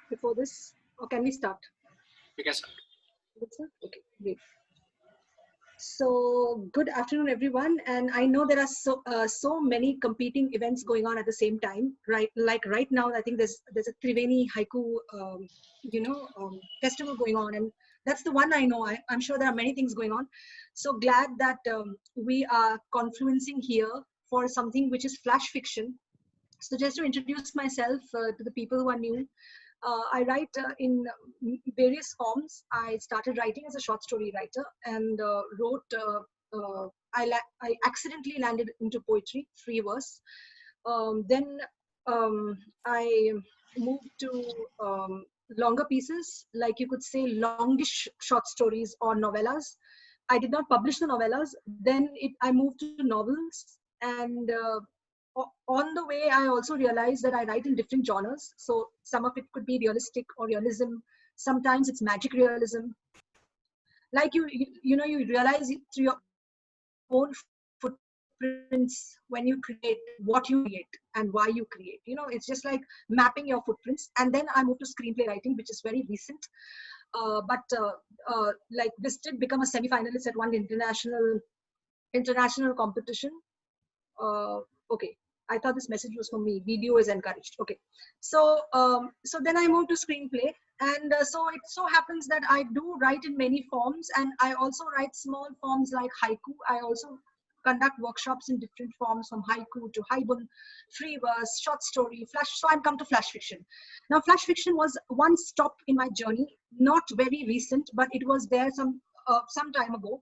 before this, or can we start? We can start. Okay, great. So good afternoon, everyone. And I know there are so many competing events going on at the same time, right? Like right now, I think there's a Triveni haiku, festival going on, and that's the one I know. I'm sure there are many things going on. So glad that we are confluencing here for something which is flash fiction. So just to introduce myself to the people who are new, I write in various forms. I started writing as a short story writer and I accidentally landed into poetry, free verse. Then I moved to longer pieces, like you could say longish short stories or novellas. I did not publish the novellas. Then I moved to novels, and on the way I also realized that I write in different genres. So some of it could be realistic or realism. Sometimes it's magic realism. Like you realize through your own footprints when you create, what you create and why you create. It's just like mapping your footprints. And then I moved to screenplay writing, which is very recent. But like this did become a semi-finalist at one international competition. Okay, I thought this message was for me. Video is encouraged. Okay, so then I moved to screenplay, and so it so happens that I do write in many forms, and I also write small forms like haiku. I also conduct workshops in different forms, from haiku to haibun, free verse, short story, flash. So I'm come to flash fiction. Now, flash fiction was one stop in my journey, not very recent, but it was there some time ago.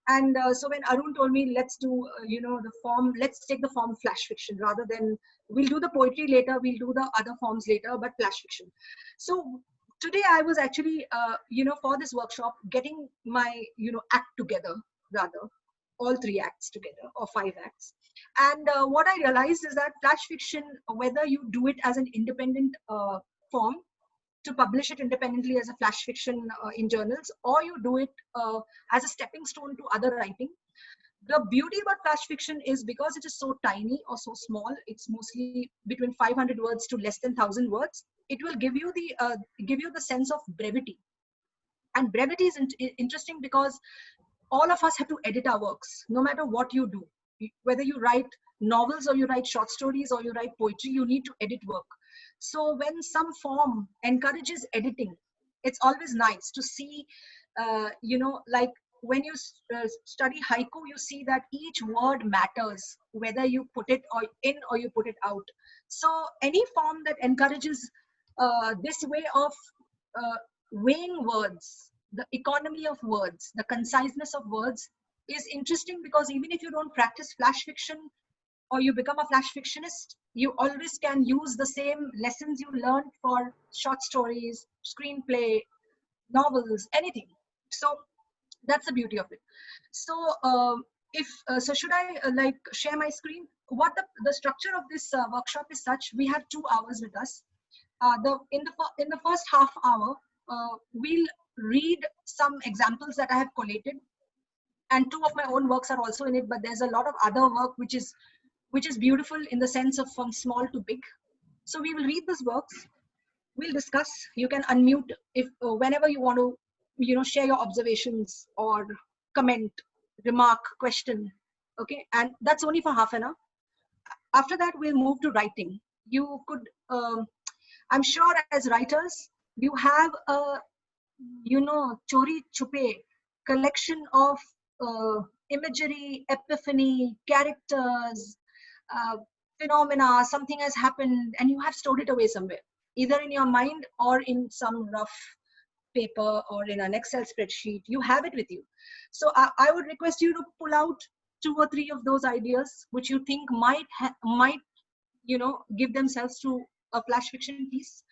And so when Arun told me, let's do, the form, let's take the form flash fiction rather than, we'll do the poetry later, we'll do the other forms later, but flash fiction. So today I was actually, for this workshop, getting my, act together, rather, all 3 acts together or 5 acts. And what I realized is that flash fiction, whether you do it as an independent form, to publish it independently as a flash fiction in journals, or you do it as a stepping stone to other writing. The beauty about flash fiction is because it is so tiny or so small, it's mostly between 500 words to less than 1,000 words. It will give you the sense of brevity. And brevity is interesting because all of us have to edit our works, no matter what you do. Whether you write novels or you write short stories or you write poetry, you need to edit work. So when some form encourages editing, it's always nice to see, like when you study haiku, you see that each word matters, whether you put it in or you put it out. So any form that encourages this way of weighing words, the economy of words, the conciseness of words is interesting, because even if you don't practice flash fiction or you become a flash fictionist, you always can use the same lessons you learned for short stories, screenplay, novels, anything. So that's the beauty of it. So should I like share my screen? What the structure of this workshop is such: we have 2 hours with us. In the first half hour, we'll read some examples that I have collated, and 2 of my own works are also in it, but there's a lot of other work which is beautiful in the sense of from small to big. So we will read these works, we'll discuss. You can unmute if whenever you want to, share your observations or comment, remark, question. Okay, and that's only for half an hour. After that, we'll move to writing. You could, I'm sure as writers, you have a, chori chupe collection of imagery, epiphany, characters, phenomena. Something has happened and you have stored it away somewhere, either in your mind or in some rough paper or in an Excel spreadsheet. You have it with you. So I would request you to pull out 2 or 3 of those ideas which you think might give themselves to a flash fiction piece,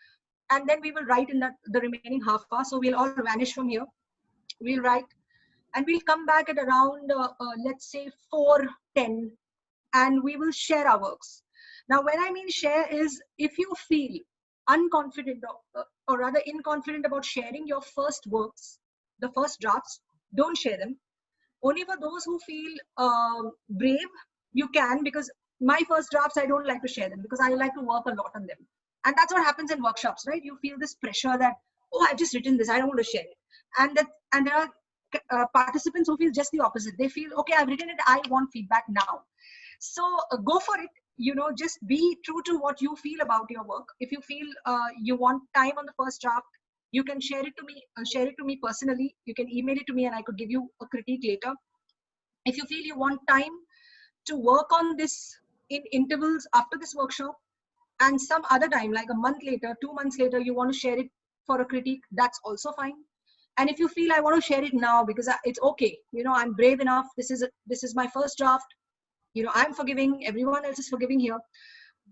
and then we will write in the remaining half hour. So we'll all vanish from here, we'll write, and we'll come back at around let's say 4:10, and we will share our works. Now when I mean share is, if you feel unconfident or rather inconfident about sharing your first works, the first drafts, don't share them. Only for those who feel brave, you can, because my first drafts, I don't like to share them because I like to work a lot on them. And that's what happens in workshops, right? You feel this pressure that, oh, I've just written this, I don't want to share it. And there are participants who feel just the opposite. They feel, okay, I've written it, I want feedback now. So go for it. Just be true to what you feel about your work. If you feel you want time on the first draft, you can share it to me personally. You can email it to me and I could give you a critique later. If you feel you want time to work on this in intervals after this workshop, and some other time, like a month later, 2 months later, you want to share it for a critique, that's also fine. And if you feel I want to share it now because it's okay, I'm brave enough, this is my first draft, I'm forgiving, everyone else is forgiving here,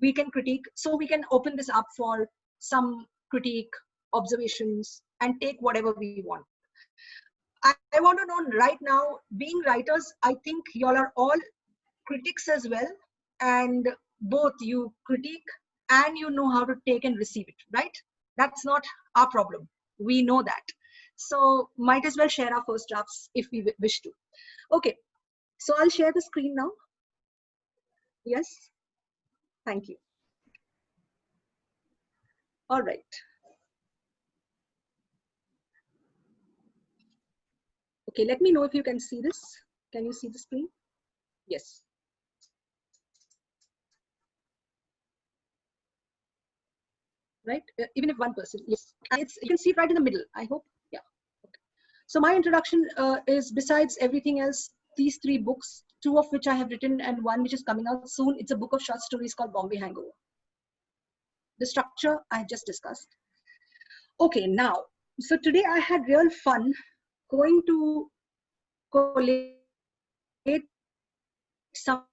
we can critique. So we can open this up for some critique, observations, and take whatever we want. I want to know right now, being writers, I think y'all are all critics as well, and both you critique and you know how to take and receive it, right? That's not our problem. We know that. So might as well share our first drafts if we wish to. Okay, so I'll share the screen now. Yes, thank you. All right. Okay, let me know if you can see this. Can you see the screen? Yes. Right? Even if one person, yes. And you can see it right in the middle, I hope. Yeah. Okay. So my introduction is, besides everything else, these 3 books, 2 of which I have written and 1 which is coming out soon. It's a book of short stories called Bombay Hangover. The structure I just discussed. Okay, now, so today I had real fun going to collate some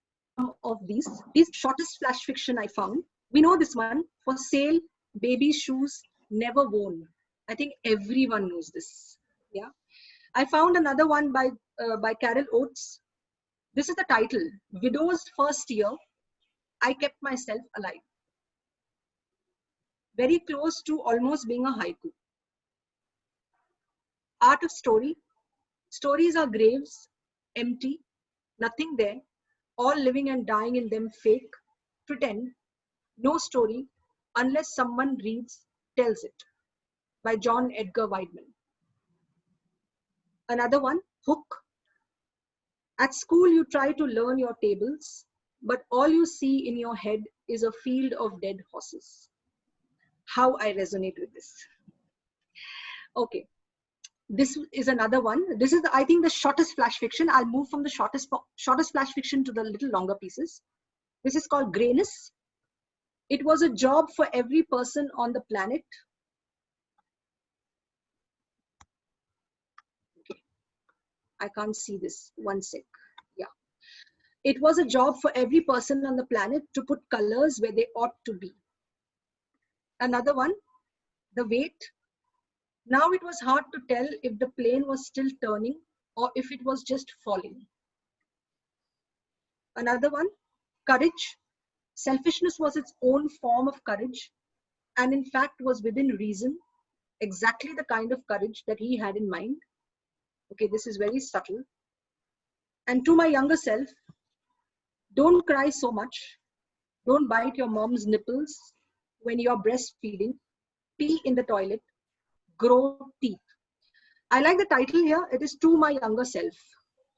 of these shortest flash fiction I found. We know this one, For Sale, Baby Shoes Never Worn. I think everyone knows this. Yeah. I found another one by Carol Oates. This is the title, Widow's First Year, I Kept Myself Alive. Very close to almost being a haiku. Art of story. Stories are graves, empty, nothing there, all living and dying in them fake, pretend, no story, unless someone reads, tells it, by John Edgar Wideman. Another one, Hook. At school you try to learn your tables, but all you see in your head is a field of dead horses. How I resonate with this. Okay. This is another one. This is, I think, the shortest flash fiction. I'll move from the shortest flash fiction to the little longer pieces. This is called Grayness. It was a job for every person on the planet. Okay. I can't see this. One sec. Yeah. It was a job for every person on the planet to put colors where they ought to be. Another one, The Weight. Now it was hard to tell if the plane was still turning or if it was just falling. Another one, Courage. Selfishness was its own form of courage, and in fact was within reason, exactly the kind of courage that he had in mind. Okay, this is very subtle. And to my younger self, don't cry so much. Don't bite your mom's nipples when you're breastfeeding. Pee in the toilet. Grow teeth. I like the title here. It is To My Younger Self.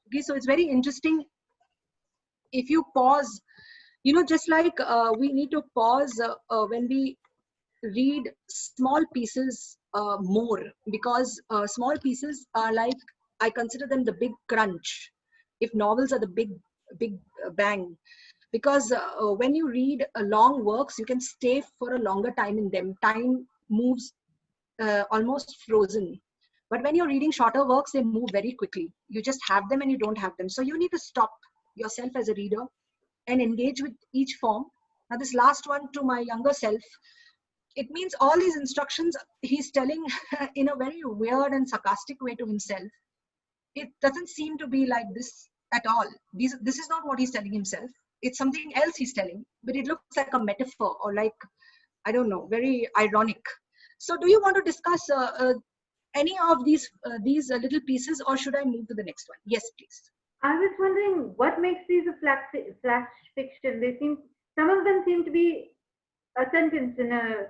Okay, so it's very interesting. If you pause, just like we need to pause when we read small pieces more, because small pieces are like, I consider them the big crunch, if novels are the big bang, because when you read long works, you can stay for a longer time in them. Time moves almost frozen. But when you're reading shorter works, they move very quickly. You just have them and you don't have them. So you need to stop yourself as a reader and engage with each form. Now this last one, To My Younger Self, it means all these instructions he's telling in a very weird and sarcastic way to himself. It doesn't seem to be like this at all. This is not what he's telling himself. It's something else he's telling, but it looks like a metaphor or like, I don't know, very ironic. So do you want to discuss any of these little pieces, or should I move to the next one? Yes, please. I was wondering what makes these a flash fiction. Some of them seem to be a sentence in a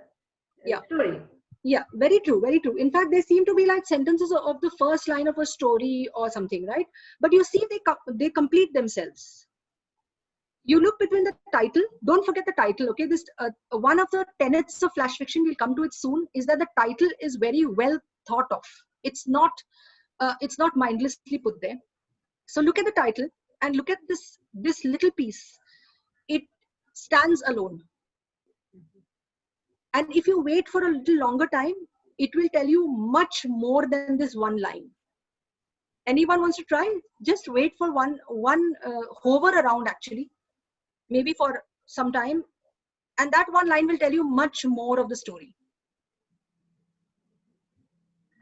Yeah. story. Yeah, very true, very true. In fact, they seem to be like sentences of the first line of a story or something, right? But you see, they complete themselves. You look between the title. Don't forget the title. Okay, this one of the tenets of flash fiction. We'll come to it soon. Is that the title is very well thought of. It's not mindlessly put there. So look at the title and look at this little piece. It stands alone. And if you wait for a little longer time, it will tell you much more than this one line. Anyone wants to try? Just wait for one hover around actually, maybe for some time, and that one line will tell you much more of the story.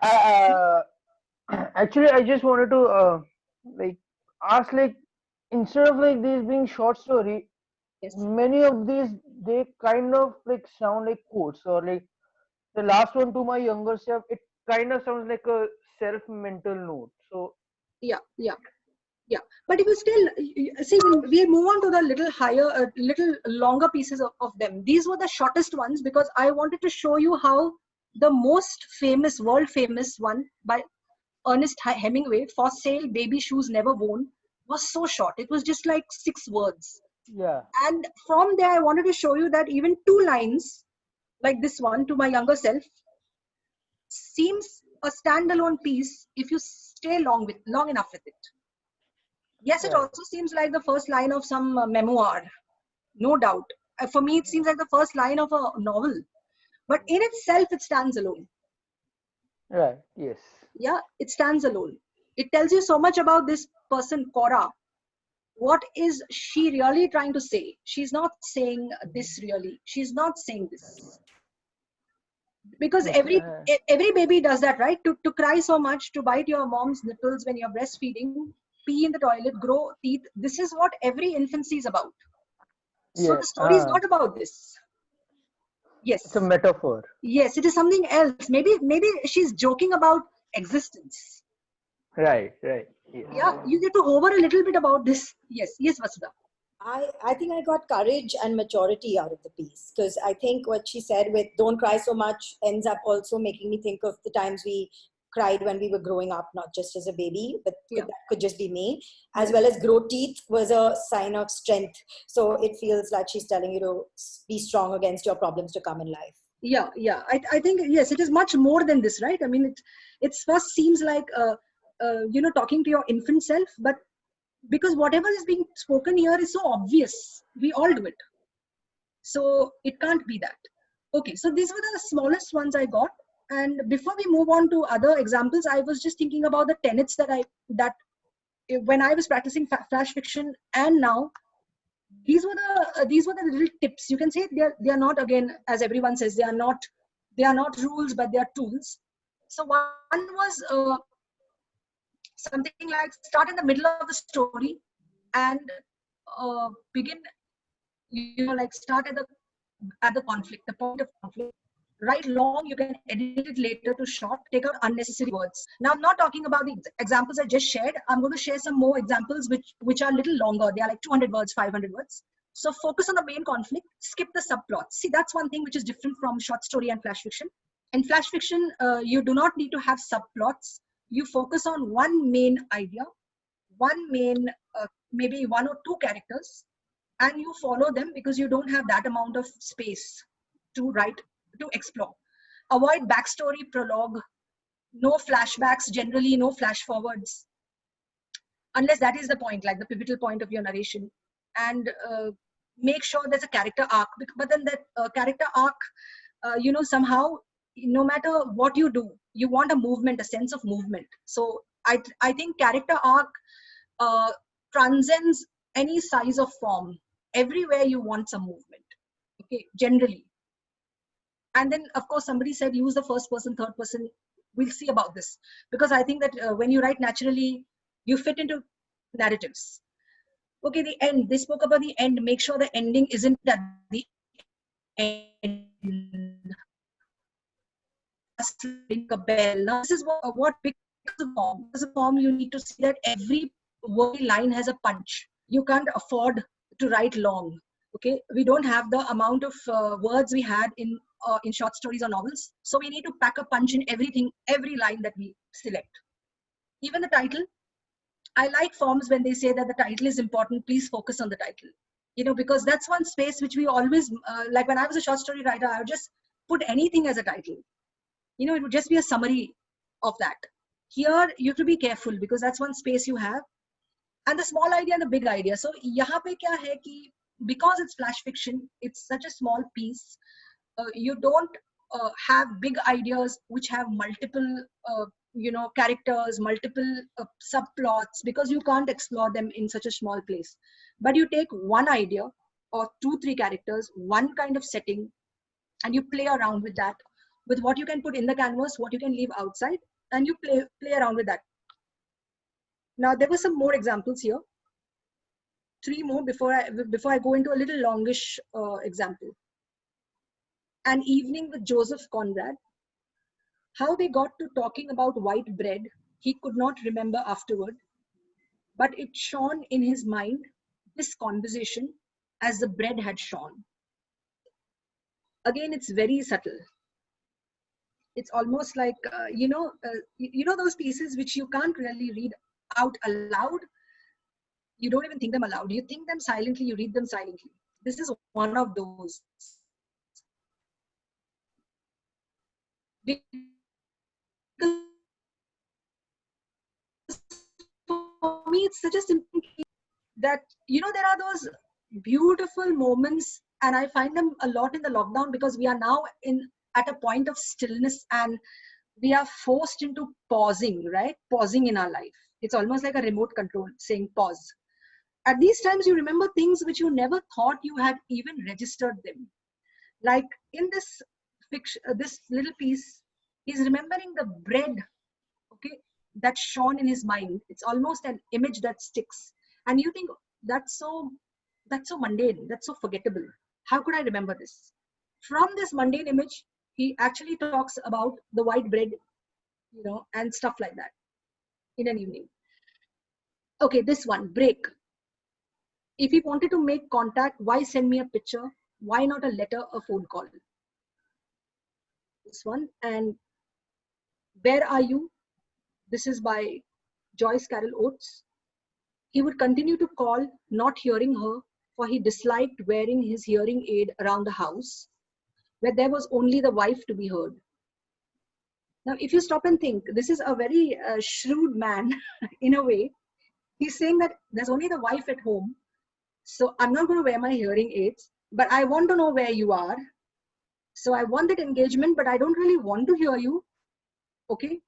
Uh, Actually, I just wanted to like ask, like, instead of like these being short story, Yes. many of these, they kind of like sound like quotes, or like the last one, To My Younger Self, it kind of sounds like a self mental note. So Yeah, yeah, yeah. But if you still see, we move on to the little higher, little longer pieces of them. These were the shortest ones because I wanted to show you how the most famous, world famous one by Ernest Hemingway, For Sale, Baby Shoes Never Worn, was so short. It was just like 6 words. yeah, And from there, I wanted to show you that even 2 lines, like this one, To My Younger Self, seems a standalone piece if you stay long enough with it. Yes, it right, also seems like the first line of some memoir, no doubt. For me, it seems like the first line of a novel. But in itself, it stands alone. right, yes, Yeah, it stands alone. It tells you so much about this person, Cora. What is she really trying to say? She's not saying this really. She's not saying this. Because yes, every baby does that, right? To cry so much, to bite your mom's nipples when you're breastfeeding, pee in the toilet, grow teeth. This is what every infancy is about. So yeah. the story is not about this. It's a Yes. metaphor. Yes, it is something else. Maybe she's joking about existence. Right, right, yes. Yeah, you get to hover a little bit about this. Yes, yes, Vasudha. I think I got courage and maturity out of the piece, because I think what she said with "don't cry so much" ends up also making me think of the times we cried when we were growing up, not just as a baby, but Yeah. that could just be me, as well as grow teeth was a sign of strength. So it feels like she's telling you to be strong against your problems to come in life. Yeah, yeah. I think yes, it is much more than this, right? I mean, it first seems like talking to your infant self, but because whatever is being spoken here is so obvious, we all do it. So it can't be that. Okay, so these were the smallest ones I got. And before we move on to other examples, I was just thinking about the tenets that when I was practicing flash fiction and now, these were the little tips. You can say they are not, again, as everyone says, they are not rules, but they are tools. So one was something like start in the middle of the story and begin, like start at the conflict, the point of conflict. Write long, you can edit it later to short, take out unnecessary words. Now, I'm not talking about the examples I just shared. I'm going to share some more examples which are a little longer. They are like 200 words, 500 words. So focus on the main conflict, skip the subplots. See, that's one thing which is different from short story and flash fiction. In flash fiction, you do not need to have subplots. You focus on one main idea, one main, maybe one or two characters, and you follow them because you don't have that amount of space to write, to explore. Avoid backstory, prologue, no flashbacks, generally no flash forwards, unless that is the point, like the pivotal point of your narration. And make sure there's a character arc. But then that character arc, somehow, no matter what you do, you want a movement, a sense of movement. So I think character arc uh, transcends any size of form. Everywhere you want some movement. Okay, generally. And then, of course, somebody said use the first person, third person. We'll see about this, because I think that when you write naturally, you fit into narratives. Okay, the end. They spoke about the end. Make sure the ending isn't at the end. Last ring a bell. Now, this is what becomes a form. Because a form, you need to see that every word line has a punch. You can't afford to write long. Okay, we don't have the amount of words we had in short stories or novels, so we need to pack a punch in everything, every line that we select. Even the title, I like forms when they say that the title is important, please focus on the title. Because that's one space which we always, like when I was a short story writer, I would just put anything as a title. It would just be a summary of that. Here, you have to be careful because that's one space you have. And the small idea and the big idea. So, yahan pe kya hai ki, because it's flash fiction, it's such a small piece. You don't have big ideas which have multiple characters, multiple subplots, because you can't explore them in such a small place. But you take one idea or 2-3 characters, one kind of setting, and you play around with that, with what you can put in the canvas, what you can leave outside, and you play around with that. Now there were some more examples here, 3 more before I go into a little longish example. An Evening with Joseph Conrad. How they got to talking about white bread, he could not remember afterward, but it shone in his mind, this conversation, as the bread had shone. Again, it's very subtle. It's almost like, those pieces which you can't really read out aloud. You don't even think them aloud. You think them silently, you read them silently. This is one of those. Because for me, it's such a simple that, there are those beautiful moments, and I find them a lot in the lockdown, because we are now at a point of stillness, and we are forced into pausing, right? Pausing in our life. It's almost like a remote control saying pause. At these times, you remember things which you never thought you had even registered them. Like in this fiction, this little piece, he's remembering the bread, okay, that shone in his mind. It's almost an image that sticks. And you think, that's so mundane, that's so forgettable. How could I remember this? From this mundane image, he actually talks about the white bread, and stuff like that in an evening. Okay, this one, break. If he wanted to make contact, why send me a picture? Why not a letter, a phone call? This one, and Where Are You? This is by Joyce Carol Oates. He would continue to call, not hearing her, for he disliked wearing his hearing aid around the house, where there was only the wife to be heard. Now, if you stop and think, this is a very shrewd man in a way. He's saying that there's only the wife at home, so I'm not going to wear my hearing aids, but I want to know where you are. So I want that engagement, but I don't really want to hear you. Okay?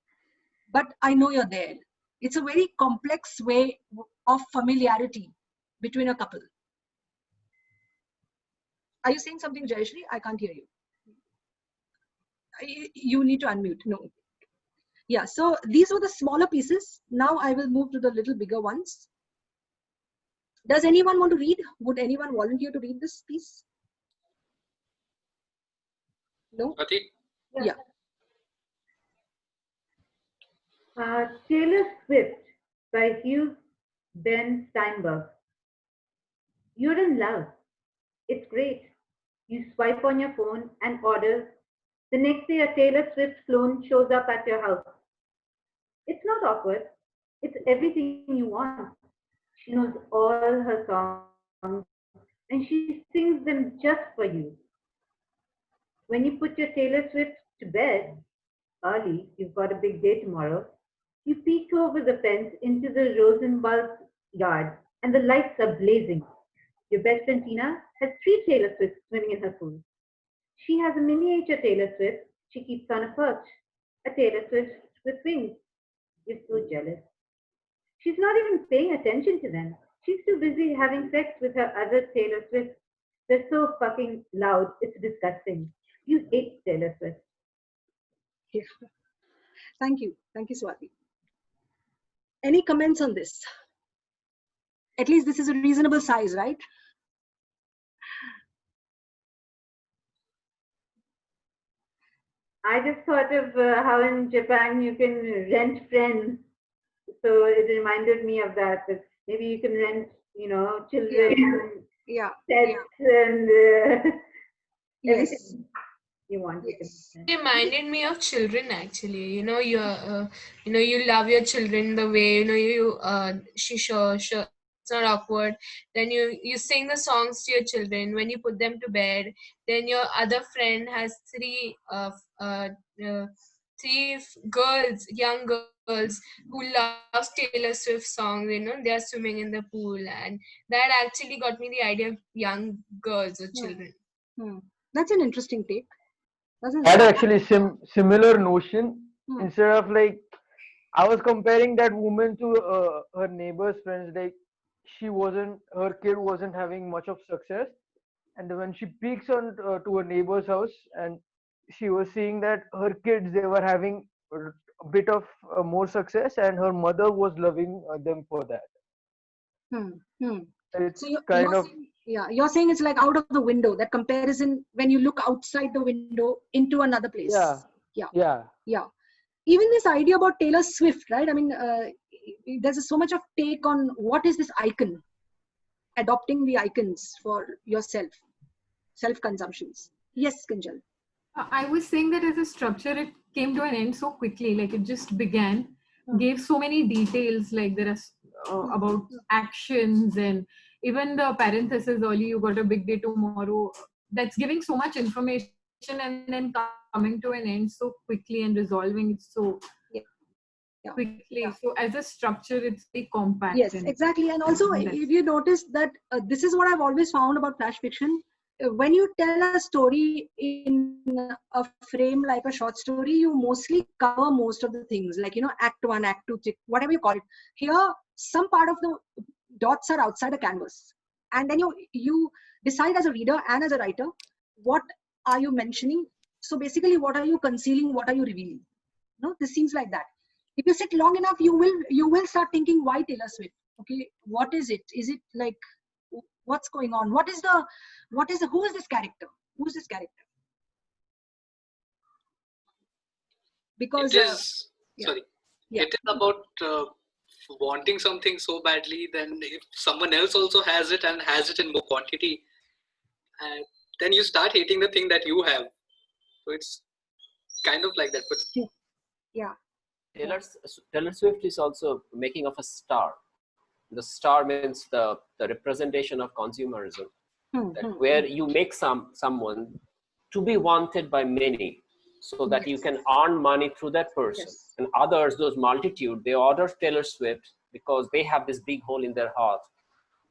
But I know you're there. It's a very complex way of familiarity between a couple. Are you saying something, Jayashri? I can't hear you. You need to unmute. No. Yeah, so these were the smaller pieces. Now I will move to the little bigger ones. Does anyone want to read? Would anyone volunteer to read this piece? No? Yeah. Taylor Swift by Hugh Ben Steinberg. You're in love. It's great. You swipe on your phone and order. The next day, a Taylor Swift clone shows up at your house. It's not awkward. It's everything you want. She knows all her songs and she sings them just for you. When you put your Taylor Swift to bed early, you've got a big day tomorrow, you peek over the fence into the Rosenwald yard and the lights are blazing. Your best friend Tina has 3 Taylor Swifts swimming in her pool. She has a miniature Taylor Swift she keeps on a perch, a Taylor Swift with wings. You're so jealous. She's not even paying attention to them. She's too busy having sex with her other Taylor Swifts. They're so fucking loud, it's disgusting. You hate Taylor Swift. Yeah. Thank you, Swati. Any comments on this? At least this is a reasonable size, right? I just thought of how in Japan you can rent friends. So it reminded me of that. That maybe you can rent, children. Yeah. sets and Yes. everything you want to Yes. mention. It reminded me of children actually. You love your children the way it's not awkward. Then you sing the songs to your children when you put them to bed. Then your other friend has uh, girls, young girls who loves Taylor Swift songs. They are swimming in the pool, and that actually got me the idea of young girls or children. Hmm. That's an interesting take. Doesn't Had it? actually similar notion. Hmm. Instead of like, I was comparing that woman to her neighbor's friends. Like, her kid wasn't having much of success, and when she peeks on to her neighbor's house, and she was seeing that her kids, they were having a bit of more success, and her mother was loving them for that. Hmm. Hmm. It's So kind you're of, saying, yeah, you're saying it's like out of the window, that comparison when you look outside the window into another place. yeah, Yeah. yeah. Yeah. Even this idea about Taylor Swift, right? I mean, there's so much of take on what is this icon, adopting the icons for yourself, self-consumptions. Yes, Kinjal. I was saying that as a structure, it came to an end so quickly. Like it just began, Hmm. gave so many details. Like there are about actions and even the parenthesis early. You got a big day tomorrow. That's giving so much information and then coming to an end so quickly and resolving it so Yeah. quickly. So as a structure, it's very compact. Yes, And exactly. And also, that's if you notice that this is what I've always found about flash fiction. When you tell a story in a frame like a short story, you mostly cover most of the things, like, act one, act two, whatever you call it. Here, some part of the dots are outside a canvas. And then you decide as a reader and as a writer, what are you mentioning? So basically, what are you concealing? What are you revealing? No, this seems like that. If you sit long enough, you will start thinking, why Taylor Swift? Okay, what is it? Is it like, what's going on? Who is this character? Who's this character? It Because is, yeah, sorry, yeah, it is about wanting something so badly, then if someone else also has it and has it in more quantity, uh, then you start hating the thing that you have. So it's kind of like that. But yeah, Taylor, Taylor Swift is also making of a star. The star means the representation of consumerism, that where you make someone to be wanted by many, so that you can earn money through that person. yes, And others, those multitude, they order Taylor Swift because they have this big hole in their heart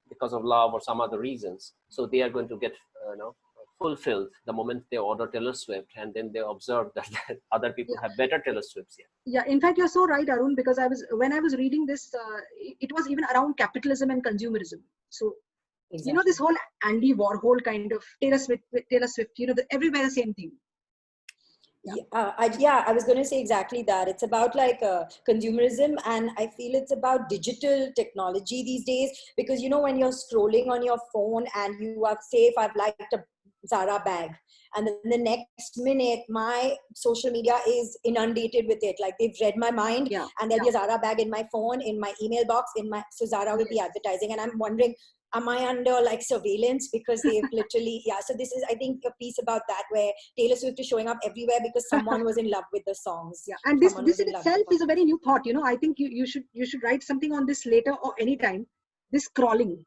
because of love or some other reasons. So they are going to get fulfilled the moment they order Taylor Swift, and then they observe that other people yeah. have better Taylor Swifts. Yeah, in fact, you're so right, Arun, because when I was reading this, it was even around capitalism and consumerism. So, this whole Andy Warhol kind of Taylor Swift, everywhere the same thing. I was going to say exactly that. It's about like consumerism, and I feel it's about digital technology these days, because when you're scrolling on your phone and you have, say, if I've liked a Zara bag, and then the next minute my social media is inundated with it, like they've read my mind, and there'll be a Zara bag in my phone, in my email box, so Zara will be advertising, and I'm wondering, am I under like surveillance, because they've literally, so this is, I think, a piece about that, where Taylor Swift is showing up everywhere because someone was in love with the songs. Yeah, and this in itself is a very new thought. I think you should write something on this later or anytime. This scrolling,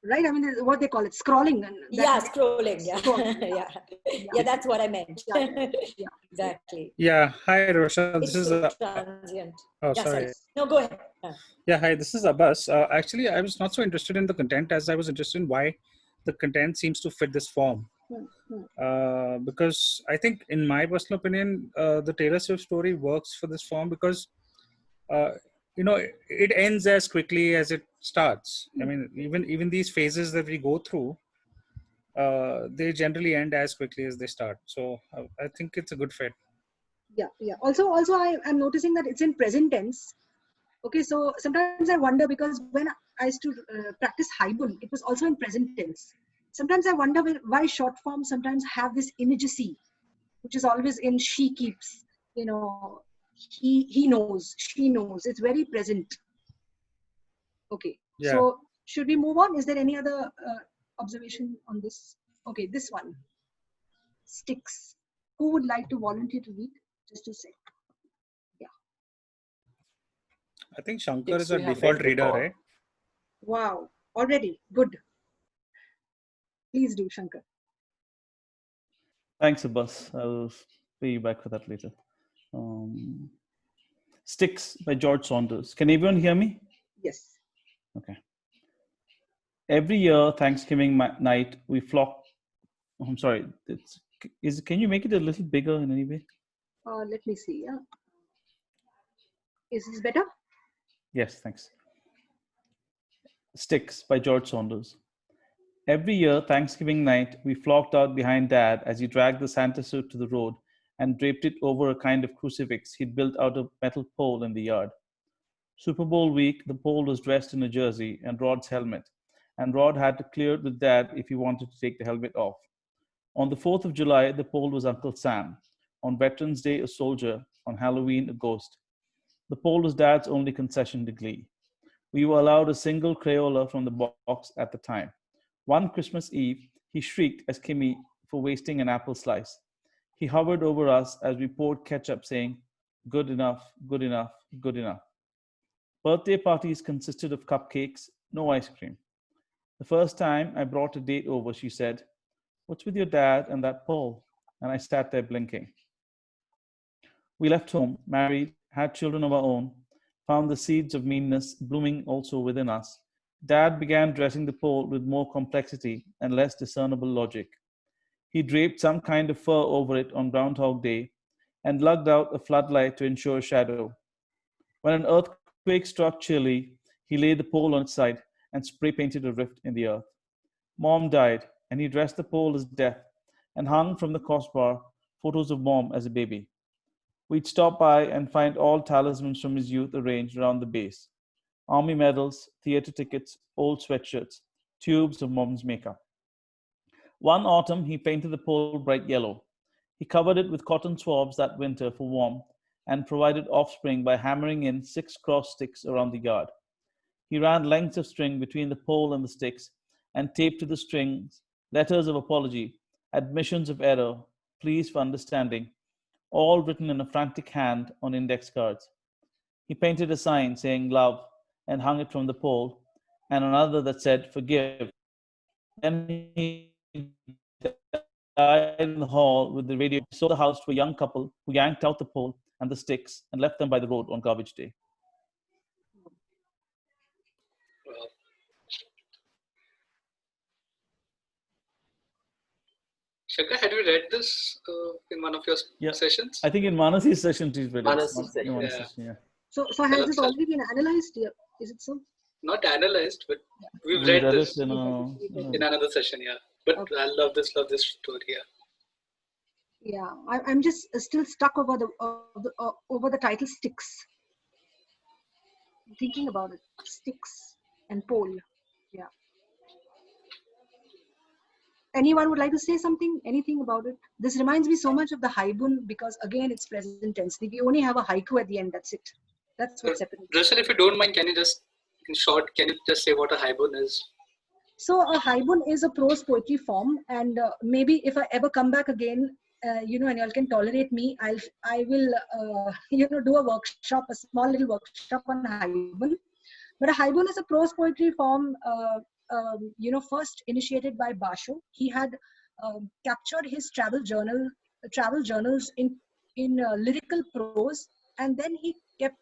right? I mean, what they call it, scrolling. And scrolling. Yeah. Scrolling, yeah, that's what I meant. Yeah. Exactly. Yeah, hi Rochelle. This It's is so transient. oh, Yeah, sorry. No, go ahead. Yeah, hi. This is Abbas. Actually, I was not so interested in the content as I was interested in why the content seems to fit this form. Because I think, in my personal opinion, the Taylor Swift story works for this form because it ends as quickly as it starts. I mean, even these phases that we go through, they generally end as quickly as they start. So I think it's a good fit. Yeah. Also, I'm noticing that it's in present tense. Okay, so sometimes I wonder, because when I used to practice Haibun, it was also in present tense. Sometimes I wonder why short forms sometimes have this imagecy, which is always in she keeps, he knows, she knows. It's very present. Okay, Yeah. so Should we move on? Is there any other observation on this? Okay, this one. Sticks. Who would like to volunteer to read? Just a sec. Yeah. I think Shankar Sticks is our we have default read reader, before. right? Wow. Already. Good. Please do, Shankar. Thanks, Abbas. I'll pay you back for that later. Sticks by George Saunders. Can everyone hear me? Yes. Okay. Every year, Thanksgiving night, we flock. Oh, I'm sorry. Can you make it a little bigger in any way? Let me see. Yeah. Is this better? Yes, thanks. Sticks by George Saunders. Every year, Thanksgiving night, we flocked out behind Dad as he dragged the Santa suit to the road and draped it over a kind of crucifix he'd built out of metal pole in the yard. Super Bowl week, the pole was dressed in a jersey and Rod's helmet, and Rod had to clear it with Dad if he wanted to take the helmet off. On the 4th of July, the pole was Uncle Sam. On Veterans Day, a soldier. On Halloween, a ghost. The pole was Dad's only concession to Glee. We were allowed a single Crayola from the box at the time. One Christmas Eve, he shrieked as Kimmy for wasting an apple slice. He hovered over us as we poured ketchup, saying, "Good enough, good enough, good enough." Birthday parties consisted of cupcakes, no ice cream. The first time I brought a date over, she said, "What's with your dad and that pole?" And I sat there blinking. We left home, married, had children of our own, found the seeds of meanness blooming also within us. Dad began dressing the pole with more complexity and less discernible logic. He draped some kind of fur over it on Groundhog Day and lugged out a floodlight to ensure shadow. When an earthquake struck Chile, he laid the pole on its side and spray painted a rift in the earth. Mom died, and he dressed the pole as death and hung from the crossbar photos of Mom as a baby. We'd stop by and find all talismans from his youth arranged around the base: army medals, theater tickets, old sweatshirts, tubes of Mom's makeup. One autumn, he painted the pole bright yellow. He covered it with cotton swabs that winter for warmth and provided offspring by hammering in 6 cross sticks around the yard. He ran lengths of string between the pole and the sticks and taped to the strings letters of apology, admissions of error, pleas for understanding, all written in a frantic hand on index cards. He painted a sign saying love and hung it from the pole, and another that said forgive. Then he died in the hall with the radio. He sold the house to a young couple who yanked out the pole and the sticks and left them by the road on garbage day. Wow. Shankar, had you read this in one of your sessions? I think in Manasi's session she's read it. Manasi's session. Yeah. So has this already been analyzed here? Is it so? Not analyzed, but we've We read read this it in another session, yeah. But Okay. I love this story, yeah. Yeah, I'm just still stuck over the title Sticks. I'm thinking about it. Sticks and pole. Yeah. Anyone would like to say something? Anything about it? This reminds me so much of the haibun because again it's present tense. We only have a haiku at the end. That's it. That's what's happening. Rochelle, if you don't mind, can you just, in short, can you just say what a haibun is? So a haibun is a prose poetry form, and maybe if I ever come back again, and y'all can tolerate me, I will do a workshop, a small little workshop on haibun. But a haibun is a prose poetry form, first initiated by Basho. He had captured his travel journals in lyrical prose, and then he kept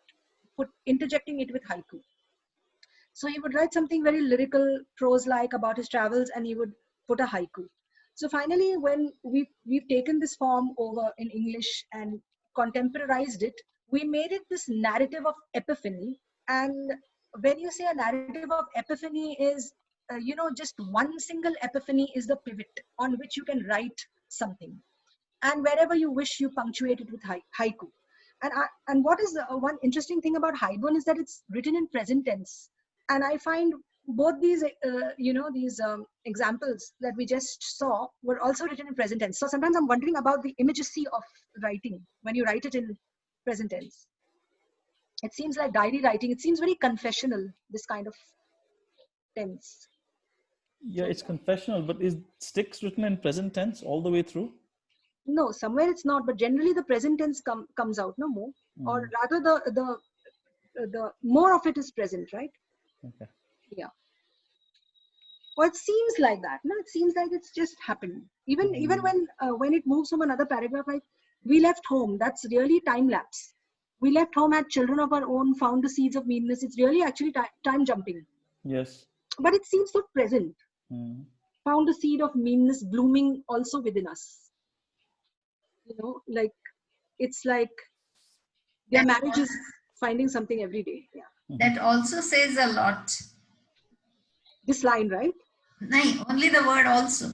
interjecting it with haiku. So he would write something very lyrical, prose-like about his travels, and he would put a haiku. So finally, when we've taken this form over in English and contemporarized it, we made it this narrative of epiphany. And when you say a narrative of epiphany is, just one single epiphany is the pivot on which you can write something. And wherever you wish, you punctuate it with haiku. And what is one interesting thing about haibun is that it's written in present tense. And I find both these, examples that we just saw were also written in present tense. So sometimes I'm wondering about the immediacy of writing when you write it in present tense. It seems like diary writing. It seems very confessional, this kind of tense. Yeah, it's confessional, but is sticks written in present tense all the way through? No, somewhere it's not, but generally the present tense comes out, no more, or rather the more of it is present, right? Okay. Yeah. Or it seems like that. No, it seems like it's just happened. Even when it moves from another paragraph, like we left home, that's really time lapse. We left home, had children of our own, found the seeds of meanness. It's really actually time jumping. Yes. But it seems so present. Found a seed of meanness blooming also within us. You know, like it's like their marriage is finding something every day. Yeah. That also says a lot. This line, right? No, only the word also.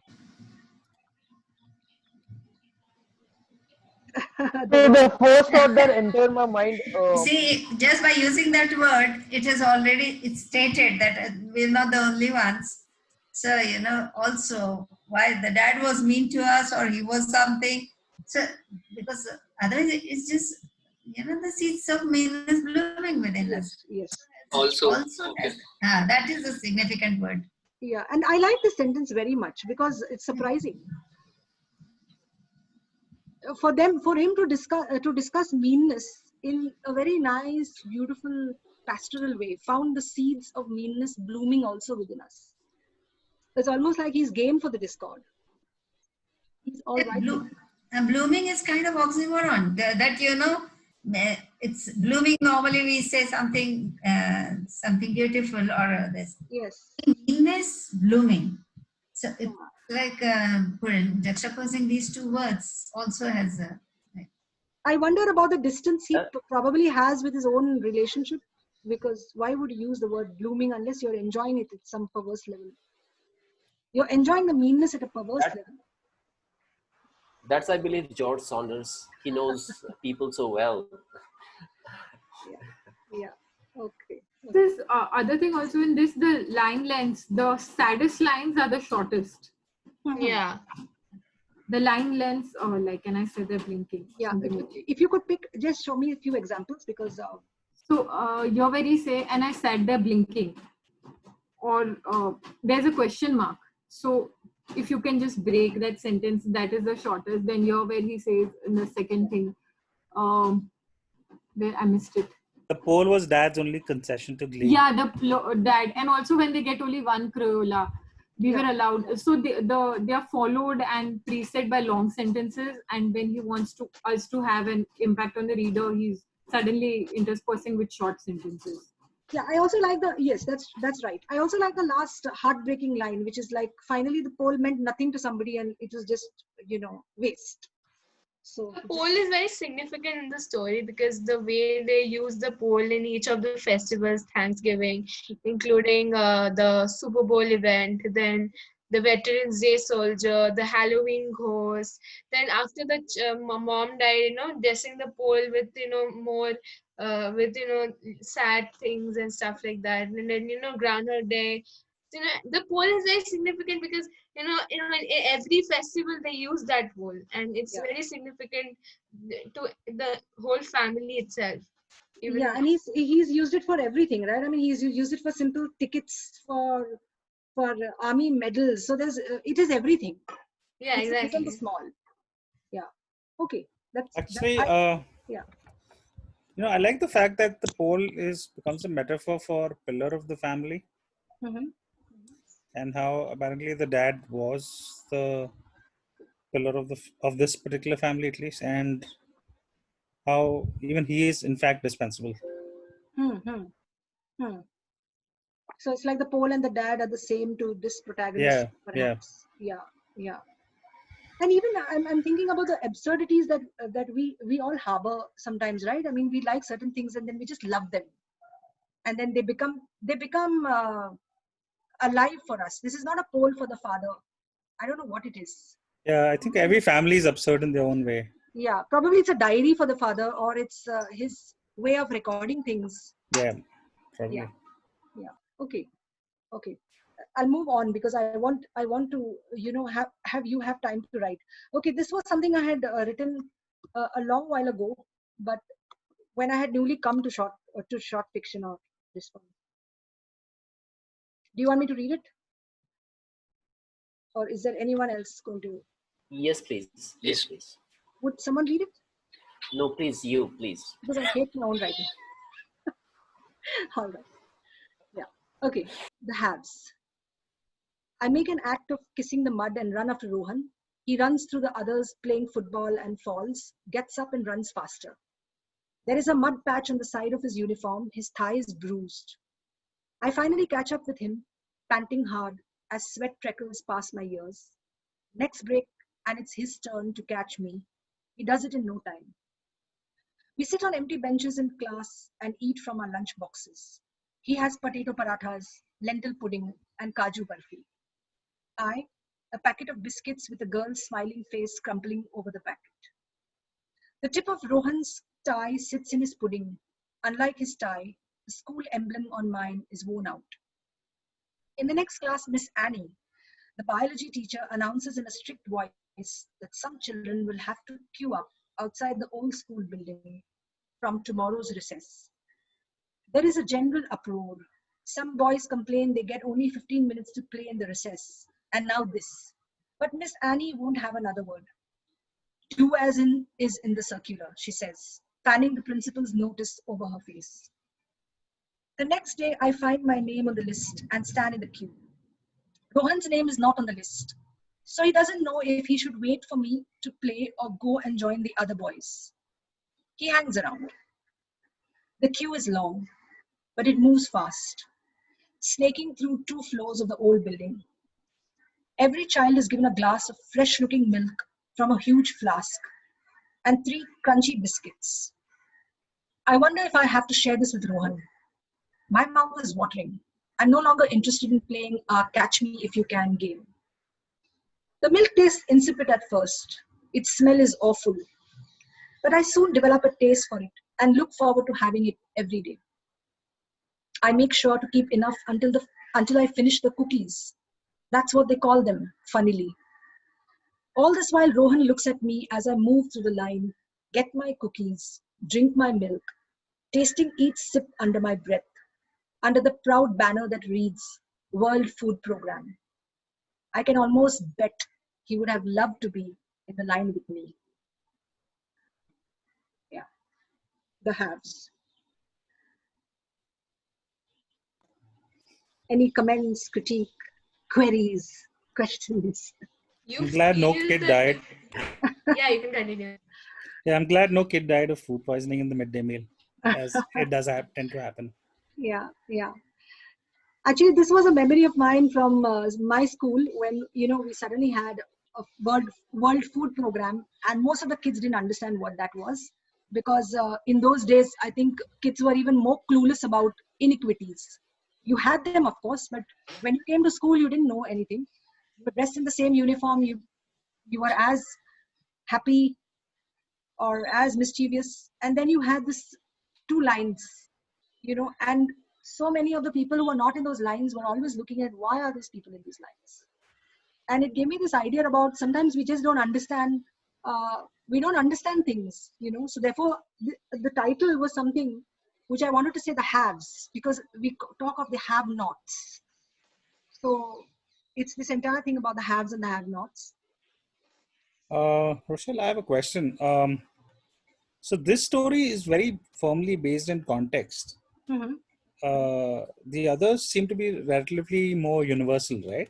The first thought that entered my mind. See, just by using that word, it's stated that we're not the only ones. So, also why the dad was mean to us or he was something. So, because otherwise it's just, the seeds of meanness blooming within us. Yes. Also, Okay. That is a significant word. Yeah, and I like this sentence very much because it's surprising. For him to discuss meanness in a very nice, beautiful, pastoral way, found the seeds of meanness blooming also within us. It's almost like he's game for the discord. He's all right. Blooming is kind of oxymoron. It's blooming. Normally we say something beautiful or this. Yes. Meanness, blooming. So it's like juxtaposing these two words also has a. I wonder about the distance he probably has with his own relationship, because why would you use the word blooming unless you're enjoying it at some perverse level? You're enjoying the meanness at a perverse level. That's, I believe, George Saunders. He knows people so well. Yeah. Okay. This other thing also in this, the line lengths, the saddest lines are the shortest. Yeah. The line lengths, like, and I said they're blinking. Yeah. If you could pick, just show me a few examples, because. So you're very say, and I said they're blinking, or there's a question mark. So if you can just break that sentence, that is the shortest. Then you're where he says in the second thing, where I missed it. The poll was dad's only concession to Glee. Yeah, dad, and also when they get only one Crayola, we were allowed. So they are followed and preset by long sentences, and when he wants us to have an impact on the reader, he's suddenly interspersing with short sentences. Yeah, I also like that's right. I also like the last heartbreaking line, which is like, finally the poll meant nothing to somebody and it was just, waste. So the pole is very significant in the story because the way they use the pole in each of the festivals, Thanksgiving, including the Super Bowl event, then the Veterans Day soldier, the Halloween ghost. Then after the mom died, dressing the pole with more with sad things and stuff like that, and then Groundhog Day. The pole is very significant because in every festival they use that pole, and it's very significant to the whole family itself. And he's used it for everything, right? I mean, he's used it for simple tickets, for army medals. So it is everything. Yeah, it's exactly. The small. Yeah. Okay. That's actually. Yeah. I like the fact that the pole becomes a metaphor for pillar of the family. Mm-hmm. And how apparently the dad was the pillar of this particular family, at least, and how even he is in fact dispensable. So it's like the pole and the dad are the same to this protagonist, perhaps. Yeah. And even I'm thinking about the absurdities that we all harbor sometimes, right? I mean, we like certain things and then we just love them, and then they become alive for us. This is not a pole for the father. I don't know what it is. Yeah, I think every family is absurd in their own way. Yeah, probably it's a diary for the father, or it's his way of recording things. Yeah, probably. Yeah. Okay. I'll move on because I want to have time to write. Okay, this was something I had written a long while ago, but when I had newly come to short fiction or this one. Do you want me to read it? Or is there anyone else going to? Yes, please. Yes, please. Would someone read it? No, please, you, please. Because I hate my own writing. All right. Yeah. Okay. The halves. I make an act of kissing the mud and run after Rohan. He runs through the others playing football and falls, gets up and runs faster. There is a mud patch on the side of his uniform, his thigh is bruised. I finally catch up with him, panting hard as sweat trickles past my ears. Next break, and it's his turn to catch me. He does it in no time. We sit on empty benches in class and eat from our lunch boxes. He has potato parathas, lentil pudding, and kaju barfi. I, a packet of biscuits with a girl's smiling face crumpling over the packet. The tip of Rohan's tie sits in his pudding. Unlike his tie, the school emblem on mine is worn out. In the next class, Miss Annie, the biology teacher, announces in a strict voice that some children will have to queue up outside the old school building from tomorrow's recess. There is a general uproar. Some boys complain they get only 15 minutes to play in the recess. And now this. But Miss Annie won't have another word. Do as in is in the circular, she says, fanning the principal's notice over her face. The next day, I find my name on the list and stand in the queue. Rohan's name is not on the list, so he doesn't know if he should wait for me to play or go and join the other boys. He hangs around. The queue is long, but it moves fast, snaking through 2 floors of the old building. Every child is given a glass of fresh-looking milk from a huge flask and 3 crunchy biscuits. I wonder if I have to share this with Rohan. My mouth is watering. I'm no longer interested in playing our Catch Me If You Can game. The milk tastes insipid at first. Its smell is awful. But I soon develop a taste for it and look forward to having it every day. I make sure to keep enough until I finish the cookies. That's what they call them, funnily. All this while Rohan looks at me as I move through the line, get my cookies, drink my milk, tasting each sip under my breath, under the proud banner that reads, World Food Program. I can almost bet he would have loved to be in the line with me. Yeah, the halves. Any comments, critique, queries, questions? I'm glad no kid died. Yeah, you can continue. Yeah, I'm glad no kid died of food poisoning in the midday meal, as it does tend to happen. Yeah. Actually, this was a memory of mine from my school when, we suddenly had a world food program and most of the kids didn't understand what that was because in those days, I think kids were even more clueless about inequities. You had them, of course, but when you came to school, you didn't know anything. You were dressed in the same uniform. You were as happy or as mischievous. And then you had this 2 lines, and so many of the people who were not in those lines were always looking at why are these people in these lines. And it gave me this idea about sometimes we just don't understand, we don't understand things, So therefore, the title was something which I wanted to say the haves, because we talk of the have-nots. So it's this entire thing about the haves and the have-nots. Rochelle, I have a question. So this story is very firmly based in context. Mm-hmm. The others seem to be relatively more universal, right?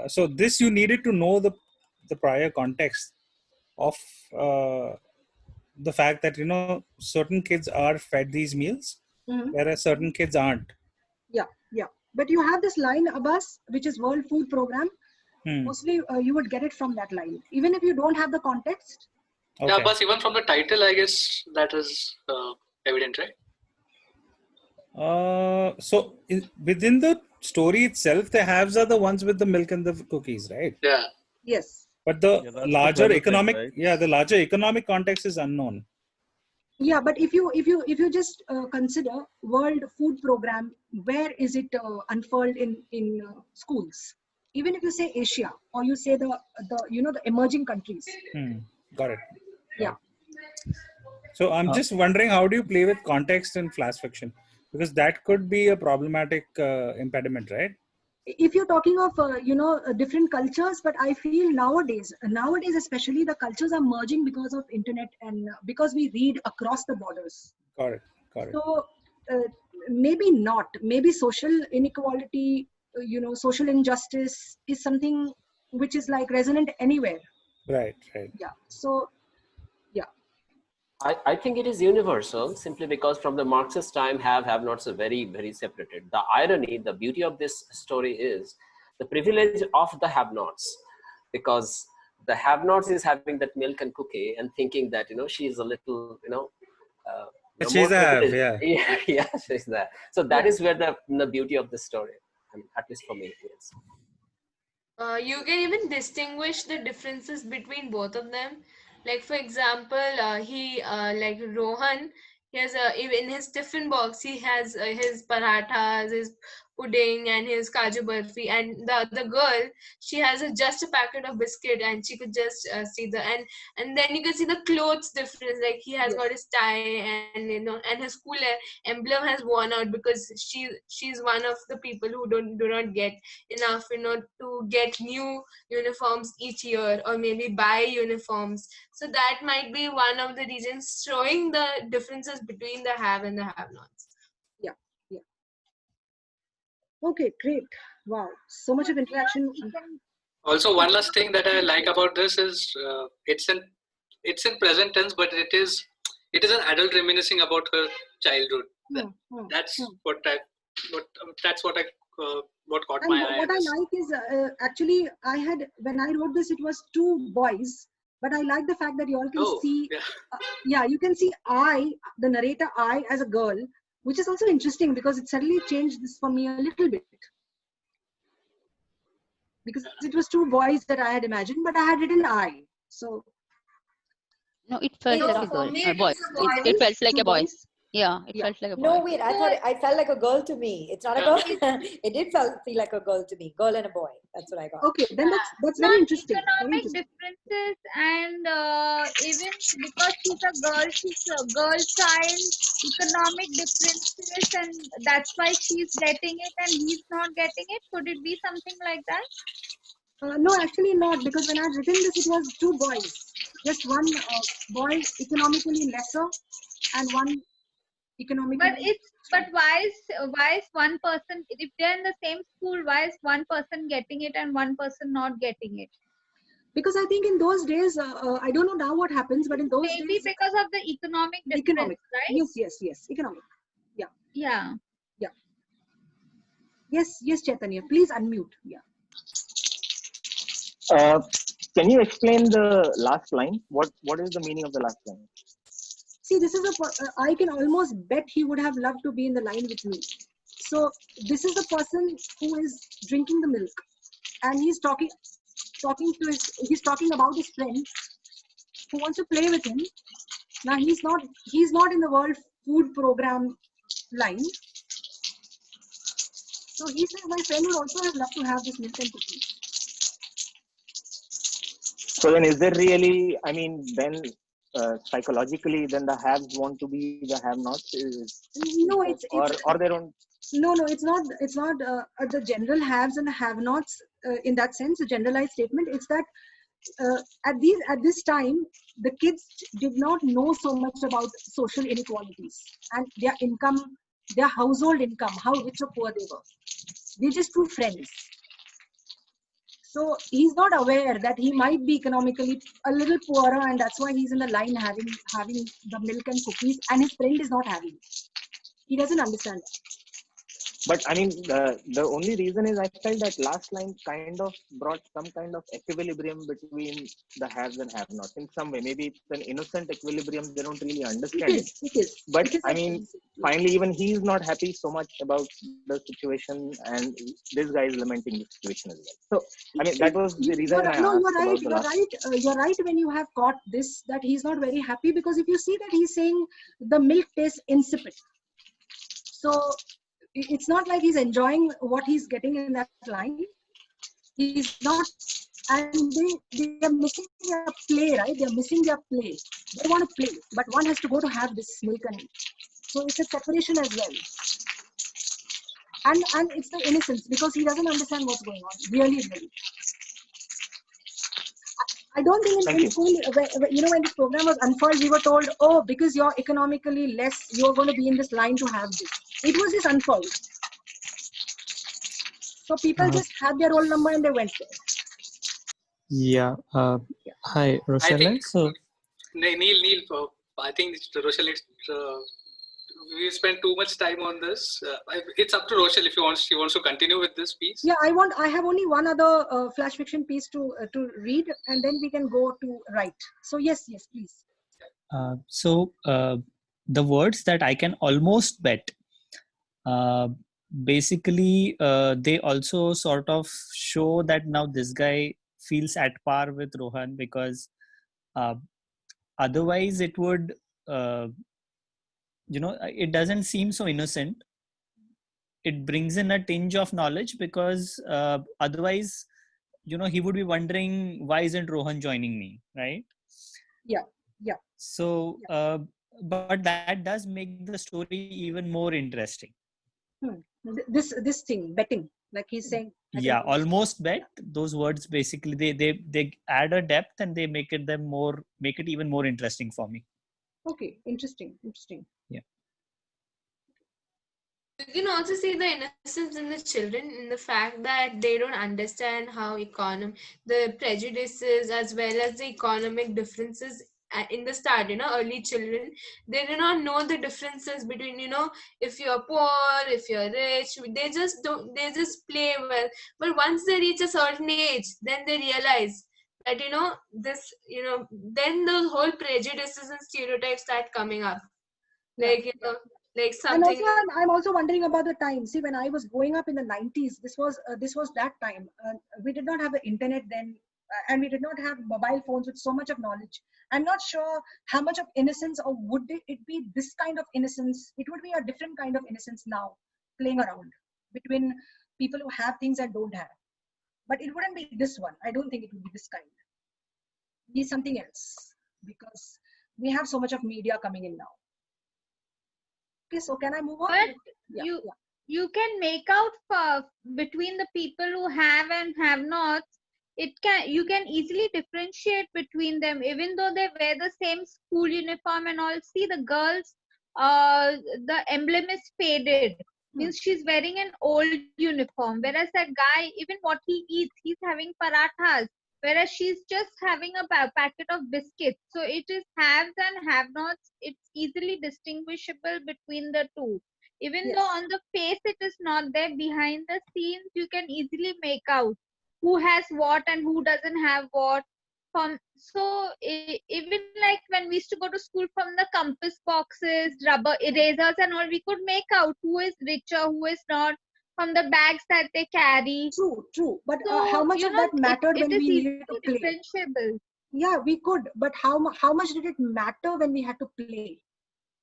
So this you needed to know the prior context of the fact that certain kids are fed these meals, whereas certain kids aren't. Yeah. But you have this line, Abbas, which is World Food Program. Mostly you would get it from that line, even if you don't have the context. Okay. Yeah, but even from the title, I guess that is evident, right? So within the story itself, the haves are the ones with the milk and the cookies, right? Yeah. Yes. But the that's larger the economic, thing, right? yeah, the larger economic context is unknown. Yeah, but if you just consider World Food Program, where is it unfurled in schools? Even if you say Asia or you say the emerging countries. Got it. Yeah. So I'm just wondering, how do you play with context in flash fiction? Because that could be a problematic impediment, right? If you're talking of different cultures, but I feel nowadays especially, the cultures are merging because of internet and because we read across the borders. Correct. So maybe not, maybe social inequality, social injustice is something which is like resonant anywhere. Right. Yeah. So yeah. I think it is universal simply because from the Marxist time, have-nots are very, very separated. The irony, the beauty of this story is the privilege of the have-nots, because the have-nots is having that milk and cookie and thinking that, she is a little, She's more a have, privileged. yeah. Yeah, she's that. So that is where the beauty of the story, at least for me, is. You can even distinguish the differences between both of them. Like for example, he like Rohan, he has in his tiffin box he has his parathas, his pudding, and his kaju barfi. And the girl, she has just a packet of biscuit, and she could just see the and then you can see the clothes difference. Like he has got his tie, and and his school emblem has worn out because she's one of the people who do not get enough to get new uniforms each year, or maybe buy uniforms. So that might be one of the reasons showing the differences between the have and the have-nots. Yeah. Okay, great. Wow, so much of interaction. Also, one last thing that I like about this is it's in present tense, but it is an adult reminiscing about her childhood. That's what caught And my eye. what I like is actually when I wrote this, it was 2 boys, but I like the fact that you all can see, you can see the narrator as a girl, which is also interesting because it suddenly changed this for me a little bit. Because it was 2 boys that I had imagined, but I had written I. So no, it felt like a girl, a boy. It felt like a boy. Yeah, it felt like a boy. No, wait, I felt like a girl to me. It's not a girl. It did feel like a girl to me. Girl and a boy. That's what I got. Okay, then that's very interesting. Economic differences, and even because she's a girl child, economic differences, and that's why she's getting it and he's not getting it. Could it be something like that? No, actually not, because when I had written this, it was 2 boys. Just one boy economically lesser and one economically. But why is one person, if they're in the same school, why is one person getting it and one person not getting it? Because I think in those days, I don't know now what happens, but in those days, maybe because of the economic difference, right? Yes, economic. Yeah. Yes, Chaitanya, please unmute. Yeah. Can you explain the last line? What is the meaning of the last line? See, this is I can almost bet he would have loved to be in the line with me. So this is the person who is drinking the milk, and he's talking about his friend who wants to play with him. Now he's not in the World Food Program line. So he says, my friend would also have loved to have this milk and cookies. So then is there really, then psychologically, then the haves want to be the have-nots? No, or they don't. No, it's not the general haves and the have-nots in that sense, a generalized statement. It's that at this time, the kids did not know so much about social inequalities and their income, their household income, how rich or poor they were. They're just 2 friends. So he's not aware that he might be economically a little poorer, and that's why he's in the line having the milk and cookies, and his friend is not having it. He doesn't understand that. But the only reason is I felt that last line kind of brought some kind of equilibrium between the haves and have-nots in some way. Maybe it's an innocent equilibrium, they don't really understand it. It is. But finally, even he's not happy so much about the situation, and this guy is lamenting the situation as well. So, that was the reason I asked about the last. You're right when you have caught this, that he's not very happy, because if you see that he's saying the milk tastes insipid. So it's not like he's enjoying what he's getting in that line. He's not, and they are missing their play, right? They're missing their play. They want to play, but one has to go to have this milk and so it's a separation as well. And it's the innocence, because he doesn't understand what's going on. Really, really. I don't think in school, when this program was unfurled, we were told, oh, because you're economically less, you're going to be in this line to have this. It was just unfurled. So people just had their roll number and they went there. Yeah. Hi, I Rochelle. think So, Neil, I think Rochelle, we spent too much time on this. It's up to Rochelle if she wants to continue with this piece. Yeah, I have only one other flash fiction piece to read, and then we can go to write. So yes, please. The words that I can almost bet, basically, they also sort of show that now this guy feels at par with Rohan, because otherwise it would, it doesn't seem so innocent. It brings in a tinge of knowledge, because otherwise, he would be wondering, why isn't Rohan joining me, right? Yeah. So, but that does make the story even more interesting. This thing, betting, like he's saying. Yeah, almost bet. Those words basically they add a depth, and they make it even more interesting for me. Okay, interesting. Yeah. You can also see the innocence in the children, in the fact that they don't understand how the prejudices as well as the economic differences in the start. Early children, they do not know the differences between, if you're poor, if you're rich. They just play well. But once they reach a certain age, then they realize that, then those whole prejudices and stereotypes start coming up. Like, like something. And also, I'm also wondering about the time. See, when I was growing up in the 90s, this was that time. We did not have the internet then, and we did not have mobile phones with so much of knowledge. I'm not sure how much of innocence, or would it be this kind of innocence? It would be a different kind of innocence now, playing around between people who have things and don't have. But it wouldn't be this one. I don't think it would be this kind. Be something else, because we have so much of media coming in now. Okay, so can I move on? But you can make out between the people who have and have nots. You can easily differentiate between them, even though they wear the same school uniform and all. See, the girls, the emblem is faded. Means she's wearing an old uniform, whereas that guy, even what he eats, he's having parathas, whereas she's just having a packet of biscuits. So it is haves and have-nots. It's easily distinguishable between the two. Even though on the face it is not there, behind the scenes you can easily make out who has what and who doesn't have what. Even like when we used to go to school, from the compass boxes, rubber erasers and all, we could make out who is richer, who is not, from the bags that they carry. True. But how much of that mattered when we needed to play? Differentiable. Yeah, we could. But how much did it matter when we had to play?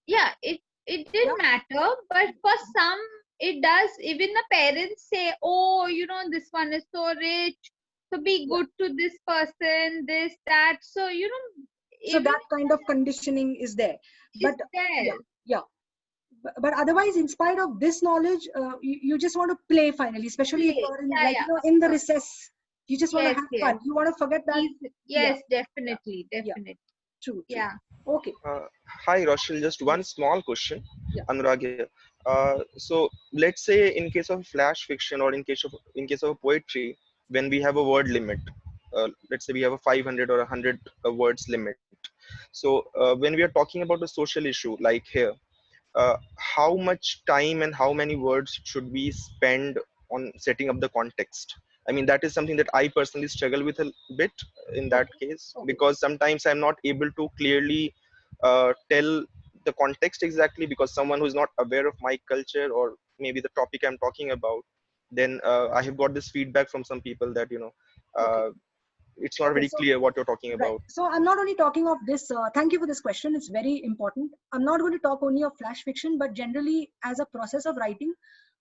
Yeah, it did matter, but for some it does. Even the parents say, oh, this one is so rich, so be good to this person, this, that. So, so that kind of conditioning is there. But yeah. But otherwise, in spite of this knowledge, you just want to play finally, especially if you're in, in the recess. You just want to have fun. You want to forget that. Yes, definitely. True. Yeah. Okay. Hi, Rochelle. Just one small question, Anurag here. So let's say in case of flash fiction, or in case of poetry, when we have a word limit, let's say we have a 500 or 100 words limit. So when we are talking about a social issue like here, how much time and how many words should we spend on setting up the context? I mean, that is something that I personally struggle with a bit in that case, because sometimes I'm not able to clearly tell the context exactly, because someone who's not aware of my culture or maybe the topic I'm talking about, then I have got this feedback from some people that it's not very clear what you're talking about. So I'm not only talking of this, thank you for this question, it's very important. I'm not going to talk only of flash fiction, but generally as a process of writing,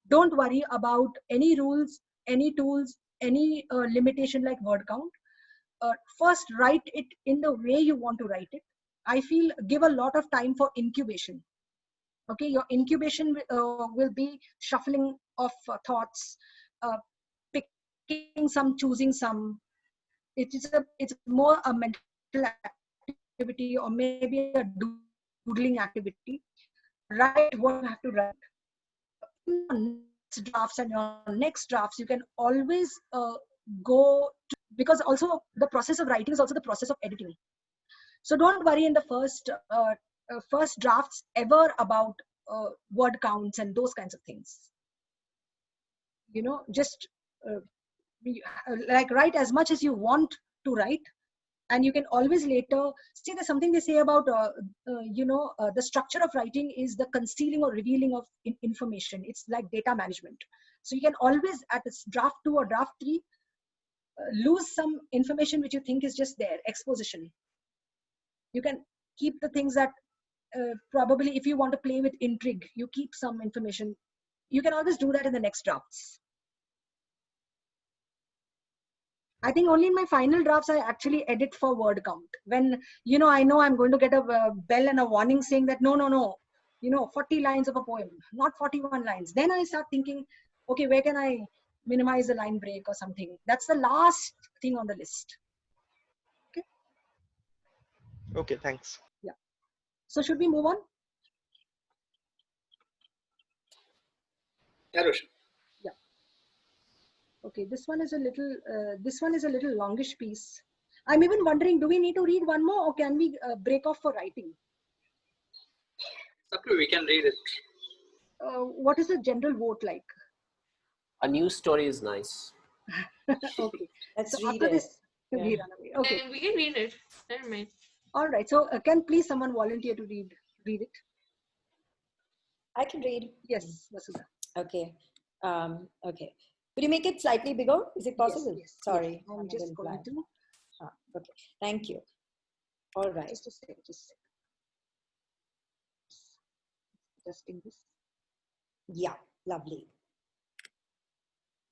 don't worry about any rules, any tools, any limitation like word count. First, write it in the way you want to write it. I feel give a lot of time for incubation. Okay, your incubation will be shuffling of thoughts, picking some, choosing some. It's more a mental activity or maybe a doodling activity. Write what you have to write. In your next drafts and your next drafts, you can always go to, because also the process of writing is also the process of editing. So don't worry in the first drafts ever about word counts and those kinds of things. Just like write as much as you want to write, and you can always later see. There's something they say about the structure of writing is the concealing or revealing of information. It's like data management. So you can always at draft 2 or draft 3 lose some information which you think is just there, exposition. You can keep the things that probably, if you want to play with intrigue, you keep some information. You can always do that in the next drafts. I think only in my final drafts I actually edit for word count. When I know I'm going to get a bell and a warning saying that no, 40 lines of a poem, not 41 lines. Then I start thinking, okay, where can I minimize a line break or something? That's the last thing on the list. Okay. Okay, thanks. Yeah. So should we move on? Yeah, Rochelle. Yeah. Okay, this one is a little longish piece. I'm even wondering, do we need to read one more, or can we break off for writing? Okay, we can read it. What is the general vote like? A news story is nice. Okay, let's so read after it. this, Yeah. we run away. Okay, we can read it. Never mind. All right. So can please someone volunteer to read it? I can read. Yes, Vasudha. Okay. Okay. Could you make it slightly bigger? Is it possible? Yes. Sorry. I'm just going to. Okay. Thank you. All right. Just a sec. Adjusting this. Yeah. Lovely.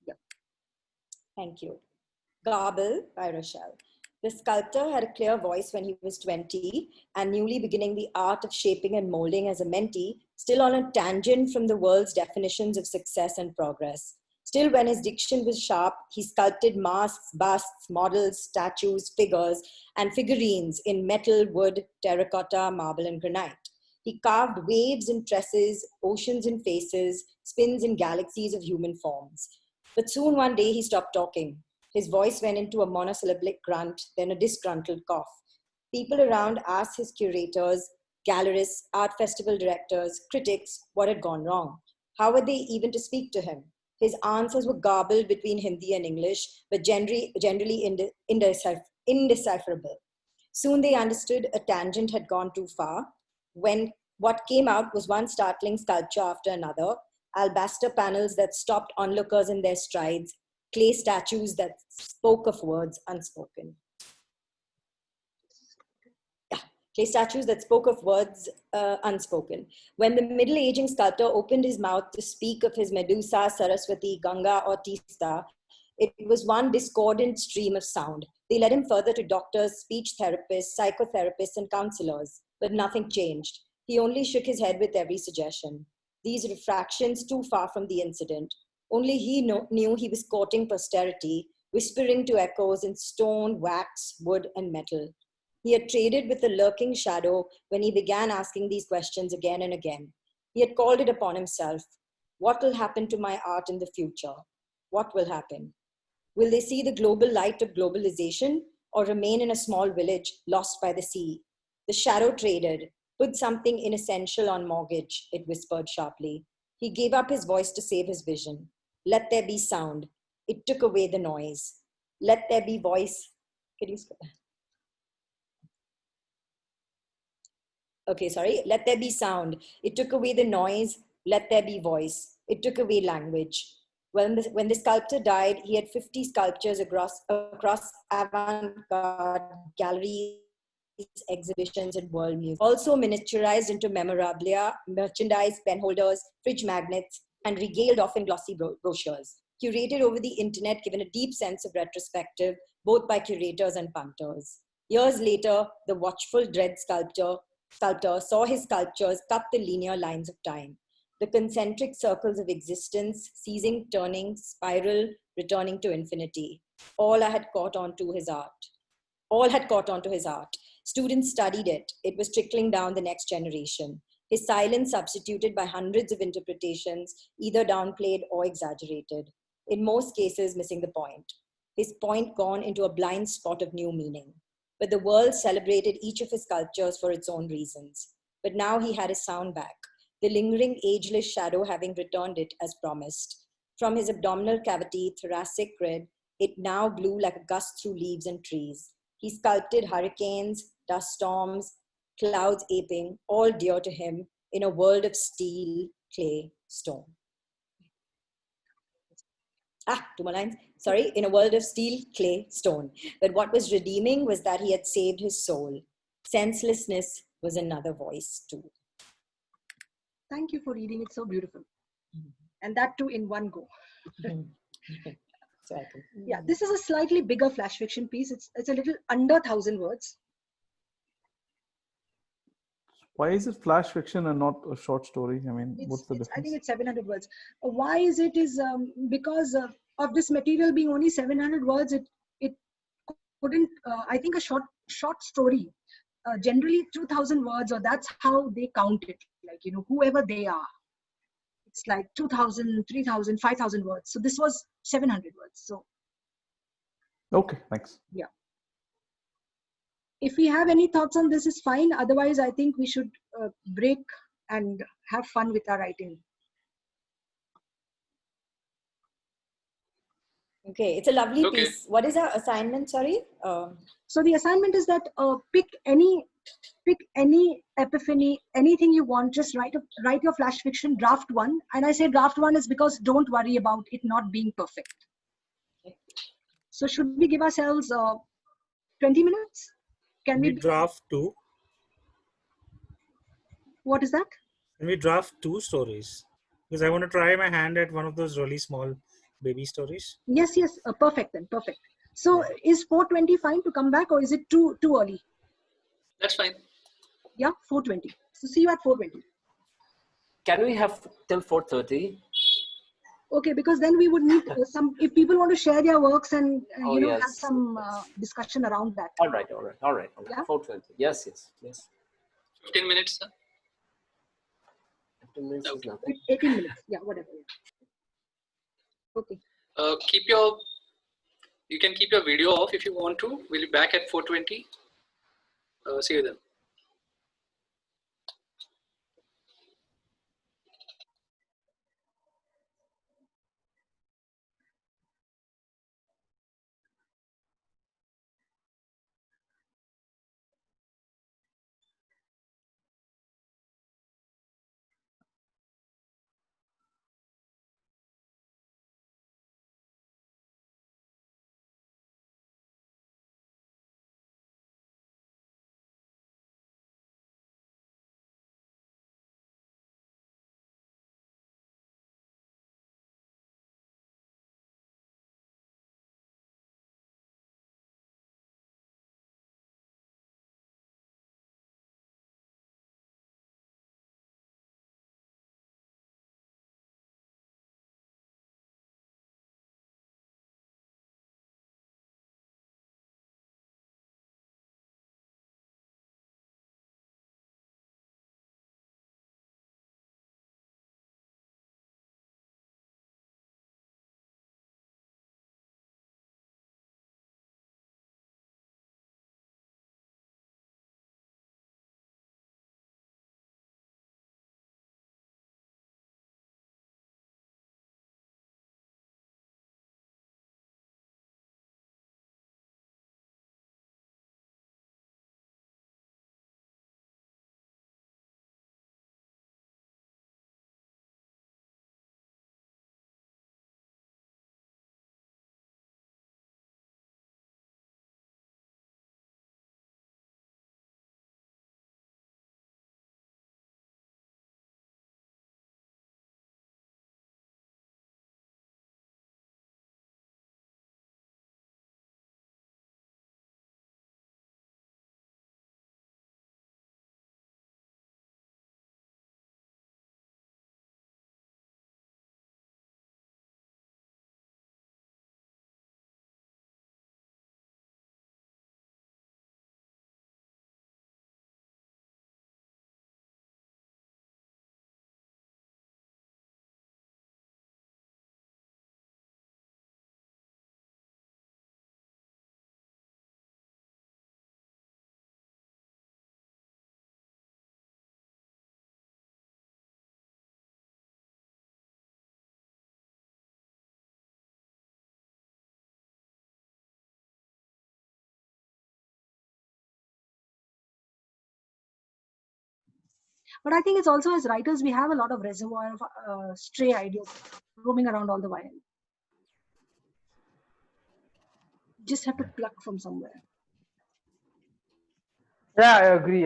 Yeah. Thank you. Garble by Rochelle. The sculptor had a clear voice when he was 20 and newly beginning the art of shaping and molding as a mentee, still on a tangent from the world's definitions of success and progress. Still, when his diction was sharp, he sculpted masks, busts, models, statues, figures, and figurines in metal, wood, terracotta, marble, and granite. He carved waves and tresses, oceans and faces, spins and galaxies of human forms. But soon one day he stopped talking. His voice went into a monosyllabic grunt, then a disgruntled cough. People around asked his curators, gallerists, art festival directors, critics what had gone wrong. How were they even to speak to him? His answers were garbled between Hindi and English, but generally indecipherable. Soon they understood a tangent had gone too far. When what came out was one startling sculpture after another, alabaster panels that stopped onlookers in their strides, clay statues that spoke of words unspoken. Clay statues that spoke of words unspoken. When the middle-aging sculptor opened his mouth to speak of his Medusa, Saraswati, Ganga, or Tista, it was one discordant stream of sound. They led him further to doctors, speech therapists, psychotherapists, and counselors, but nothing changed. He only shook his head with every suggestion. These refractions too far from the incident. Only he knew he was courting posterity, whispering to echoes in stone, wax, wood, and metal. He had traded with the lurking shadow when he began asking these questions again and again. He had called it upon himself. What will happen to my art in the future? What will happen? Will they see the global light of globalization or remain in a small village lost by the sea? The shadow traded, put something inessential on mortgage, it whispered sharply. He gave up his voice to save his vision. Let there be sound. It took away the noise. Let there be voice. Can you stop? Okay, sorry. Let there be sound. It took away the noise. Let there be voice. It took away language. When the sculptor died, he had 50 sculptures across avant-garde galleries, exhibitions, and world music. Also miniaturized into memorabilia, merchandise, penholders, fridge magnets, and regaled off in glossy brochures. Curated over the internet, given a deep sense of retrospective, both by curators and punters. Years later, the watchful dread sculptor sculptor saw his sculptures cut the linear lines of time, the concentric circles of existence, ceasing, turning, spiral, returning to infinity. All had caught on to his art. Students studied it. It was trickling down the next generation. His silence substituted by hundreds of interpretations, either downplayed or exaggerated, in most cases missing the point. His point gone into a blind spot of new meaning. But the world celebrated each of his sculptures for its own reasons. But now he had his sound back, the lingering ageless shadow having returned it as promised. From his abdominal cavity, thoracic grid, it now blew like a gust through leaves and trees. He sculpted hurricanes, dust storms, clouds aping, all dear to him, in a world of steel, clay, stone. Two more lines. Sorry, in a world of steel, clay, stone. But what was redeeming was that he had saved his soul. Senselessness was another voice too. Thank you for reading it so beautiful. And that too in one go. Yeah, this is a slightly bigger flash fiction piece. It's a little under 1,000 words. Why is it flash fiction and not a short story? I mean, what's the difference? I think it's 700 words. Why is it? Is because of this material being only 700 words, it couldn't. I think a short story, generally 2,000 words, or that's how they count it. Like, you know, whoever they are, it's like 2,000, 3,000, 5,000 words. So this was 700 words. So okay, thanks. Yeah. If we have any thoughts on this, is fine. Otherwise, I think we should break and have fun with our writing. Okay, it's a lovely piece. What is our assignment? Sorry. So the assignment is that pick any epiphany, anything you want. Just write your flash fiction draft one. And I say draft one is because don't worry about it not being perfect. Okay. So should we give ourselves 20 minutes? Can we draft two? What is that? Can we draft 2 stories? Because I want to try my hand at one of those really small baby stories. Yes, perfect then, perfect. So is 4:20 fine to come back, or is it too early? That's fine. Yeah, 4:20. So see you at 4:20. Can we have till 4:30? Okay, because then we would need some, if people want to share their works and Yes. have some discussion around that. All right. Yeah? 4:20. Yes. 15 minutes, sir. 15 minutes is nothing. 18 minutes. Yeah, whatever. Okay. You can keep your video off if you want to. We'll be back at 4:20. See you then. But I think it's also, as writers, we have a lot of reservoir of stray ideas roaming around all the while. Just have to pluck from somewhere. Yeah, I agree.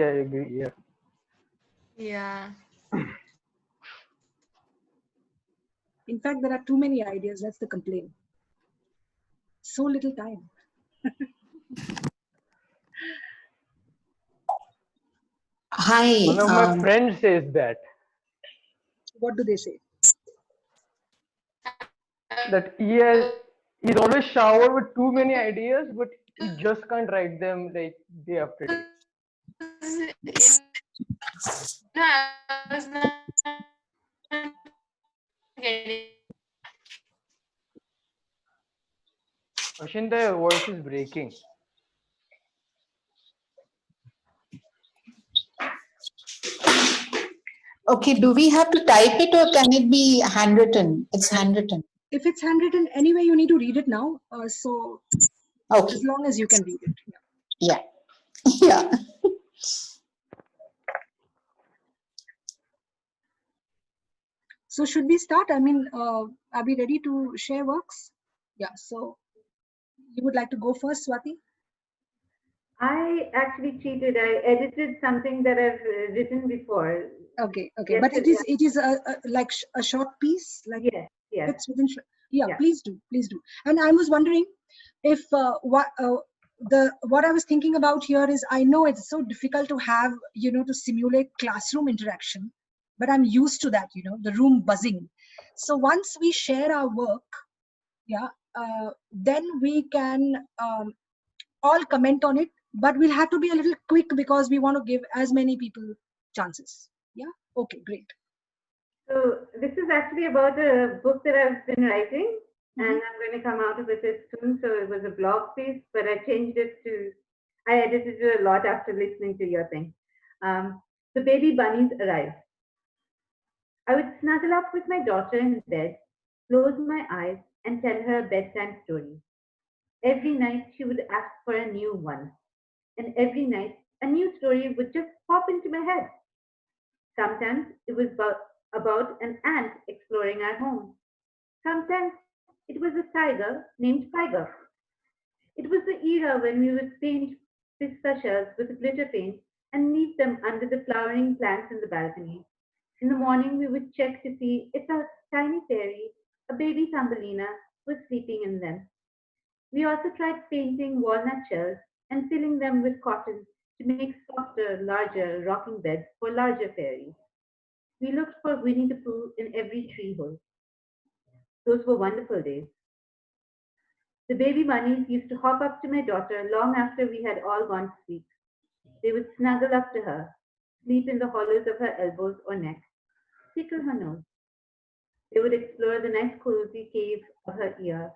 Yeah. Yeah. In fact, there are too many ideas. That's the complaint. So little time. Hi. One of my friends says that. What do they say? That he's always showered with too many ideas, but he just can't write them like day after day. No, I was not getting. Ashinta, your voice is breaking. Okay, do we have to type it or can it be handwritten? It's handwritten. If it's handwritten, anyway, you need to read it now. So okay. As long as you can read it. Yeah. Yeah. So should we start? I mean, are we ready to share works? Yeah. So you would like to go first, Swati? I actually cheated. I edited something that I've written before. Okay. But it is like a short piece, like yes. It's within. Yeah, please do. And I was wondering if what I was thinking about here is, I know it's so difficult to have, to simulate classroom interaction, but I'm used to that, the room buzzing. So once we share our work, then we can all comment on it, but we'll have to be a little quick because we want to give as many people chances. Yeah. Okay, great. So this is actually about a book that I've been writing, and I'm going to come out with it soon. So it was a blog piece, but I changed it I edited it a lot after listening to your thing. The baby bunnies arrived. I would snuggle up with my daughter in bed, close my eyes, and tell her a bedtime story. Every night she would ask for a new one, and every night a new story would just pop into my head. Sometimes it was about an ant exploring our home. Sometimes it was a tiger named Tiger. It was the era when we would paint pista shells with glitter paint and leave them under the flowering plants in the balcony. In the morning, we would check to see if a tiny fairy, a baby Thumbelina, was sleeping in them. We also tried painting walnut shells and filling them with cotton to make softer, larger rocking beds for larger fairies. We looked for Winnie the Pooh in every tree hole. Those were wonderful days. The baby bunnies used to hop up to my daughter long after we had all gone to sleep. They would snuggle up to her, sleep in the hollows of her elbows or neck, tickle her nose. They would explore the nice cozy cave of her ear,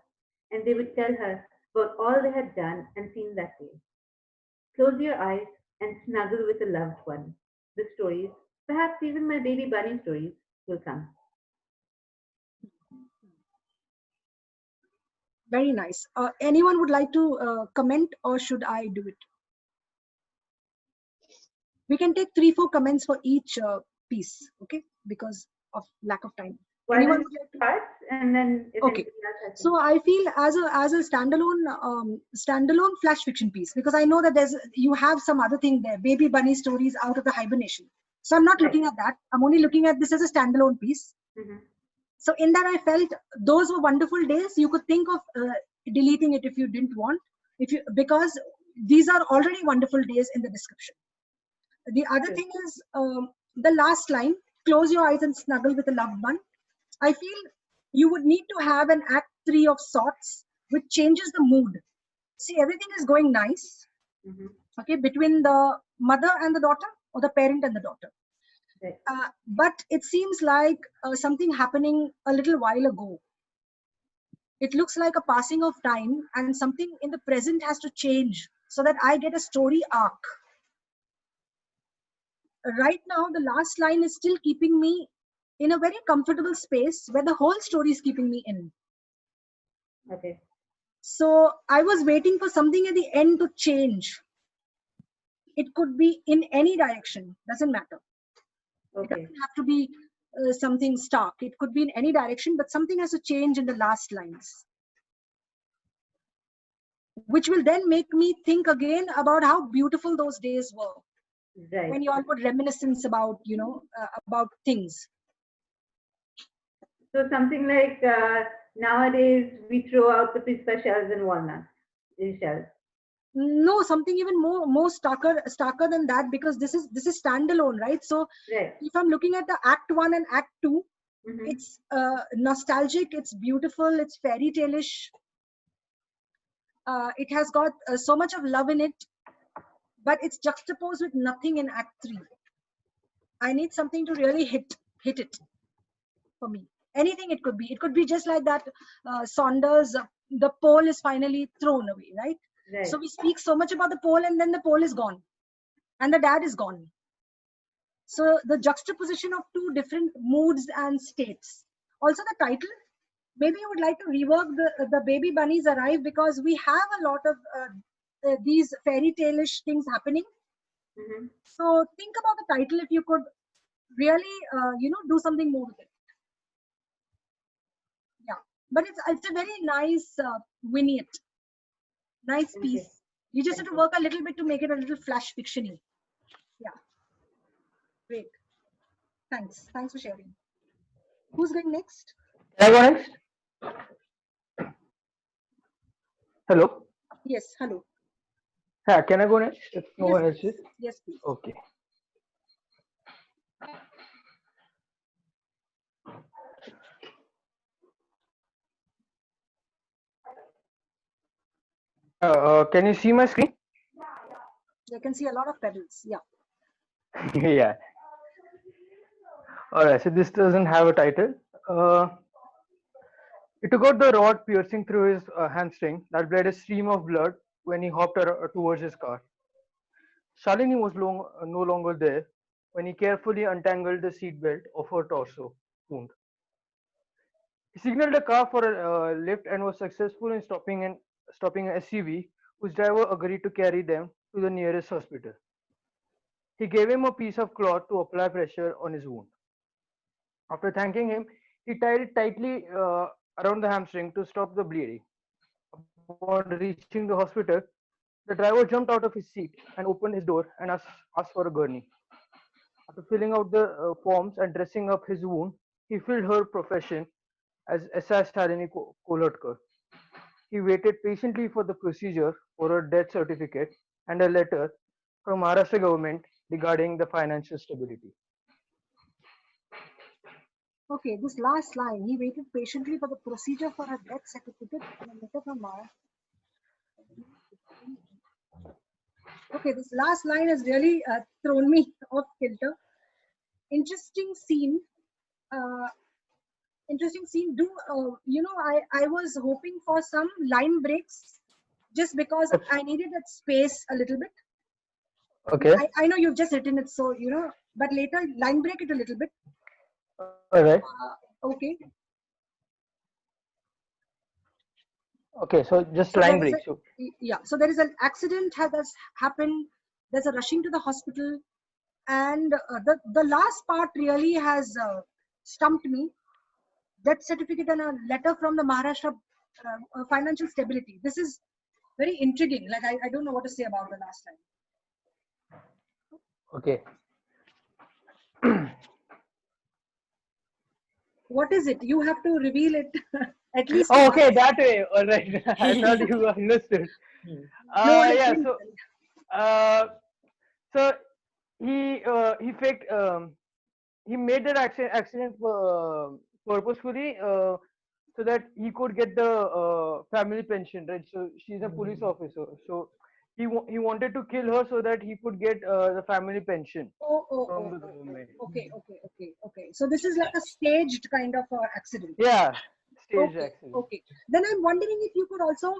and they would tell her about all they had done and seen that day. Close your eyes and snuggle with a loved one. The stories, perhaps even my baby bunny stories, will come. Very nice. Anyone would like to comment, or should I do it? We can take 3-4 comments for each piece, okay? Because of lack of time. Anyone would like to start, and then if okay. So I feel as a standalone flash fiction piece, because I know that you have some other thing there, baby bunny stories out of the hibernation. So I'm not looking at that. I'm only looking at this as a standalone piece. So in that, I felt those were wonderful days. You could think of deleting it if you didn't want, because these are already wonderful days in the description. The other thing is the last line: close your eyes and snuggle with a loved one. I feel you would need to have an act 3 of sorts, which changes the mood. See, everything is going nice, okay, between the mother and the daughter, or the parent and the daughter. But it seems like something happening a little while ago. It looks like a passing of time, and something in the present has to change so that I get a story arc. Right now, the last line is still keeping me in a very comfortable space where the whole story is keeping me in. Okay. So I was waiting for something at the end to change. It could be in any direction, doesn't matter. It Okay. doesn't have to be something stark. It could be in any direction, but something has to change in the last lines, which will then make me think again about how beautiful those days were. Right. When you all would reminiscence about, about things. So something like nowadays we throw out the pista shells and walnuts shells. No, something even more starker than that, because this is standalone, right? So right. If I'm looking at the Act 1 and Act 2, it's nostalgic, it's beautiful, it's fairy tale-ish. It has got so much of love in it, but it's juxtaposed with nothing in Act 3. I need something to really hit it for me. Anything it could be. It could be just like that Saunders, the pole is finally thrown away, right? So we speak so much about the pole, and then the pole is gone. And the dad is gone. So the juxtaposition of two different moods and states. Also the title, maybe you would like to rework the baby bunnies arrive, because we have a lot of these fairy tale-ish things happening. So think about the title, if you could really, do something more with it. Yeah, but it's a very nice vignette, nice piece. Okay. You just have to work a little bit to make it a little flash fiction-y. Yeah, great. Thanks for sharing. Who's going next? Can I go next? Hello? Yes, hello. Yeah, can I go next? If no Yes, one else is? Yes, please. Okay. Can you see my screen? You can see a lot of pedals. Yeah. Yeah. Alright, so this doesn't have a title. He took out the rod piercing through his hamstring that bled a stream of blood when he hopped towards his car. Shalini was no longer there when he carefully untangled the seatbelt of her torso wound. He signaled a car for a lift and was successful in stopping an SUV whose driver agreed to carry them to the nearest hospital. He gave him a piece of cloth to apply pressure on his wound. After thanking him, he tied it tightly around the hamstring to stop the bleeding. Upon reaching the hospital, the driver jumped out of his seat and opened his door and asked for a gurney. After filling out the forms and dressing up his wound, he filled her profession as SS Shalini Kolhatkar. He waited patiently for the procedure for her death certificate and a letter from Maharashtra government regarding the financial stability. Okay, this last line, he waited patiently for the procedure for a death certificate and a letter from Mara. Okay, this last line has really thrown me off kilter. Interesting scene. I was hoping for some line breaks just because I needed that space a little bit. Okay. I know you've just written it, so, but later line break it a little bit. All right. Okay. Okay, so just So line break. so there is an accident has happened. There's a rushing to the hospital, and the last part really has stumped me. Death certificate and a letter from the Maharashtra financial stability. This is very intriguing. Like I don't know what to say about the last line. Okay. What is it? You have to reveal it at least. Oh, okay, that way. All right. I thought you understood. Yeah. So he faked. He made that accident purposefully so that he could get the family pension, right? So she's a police officer. So he wanted to kill her so that he could get the family pension from the government. Okay. So this is like a staged kind of accident. Yeah, staged accident. Okay. Then I'm wondering if you could also.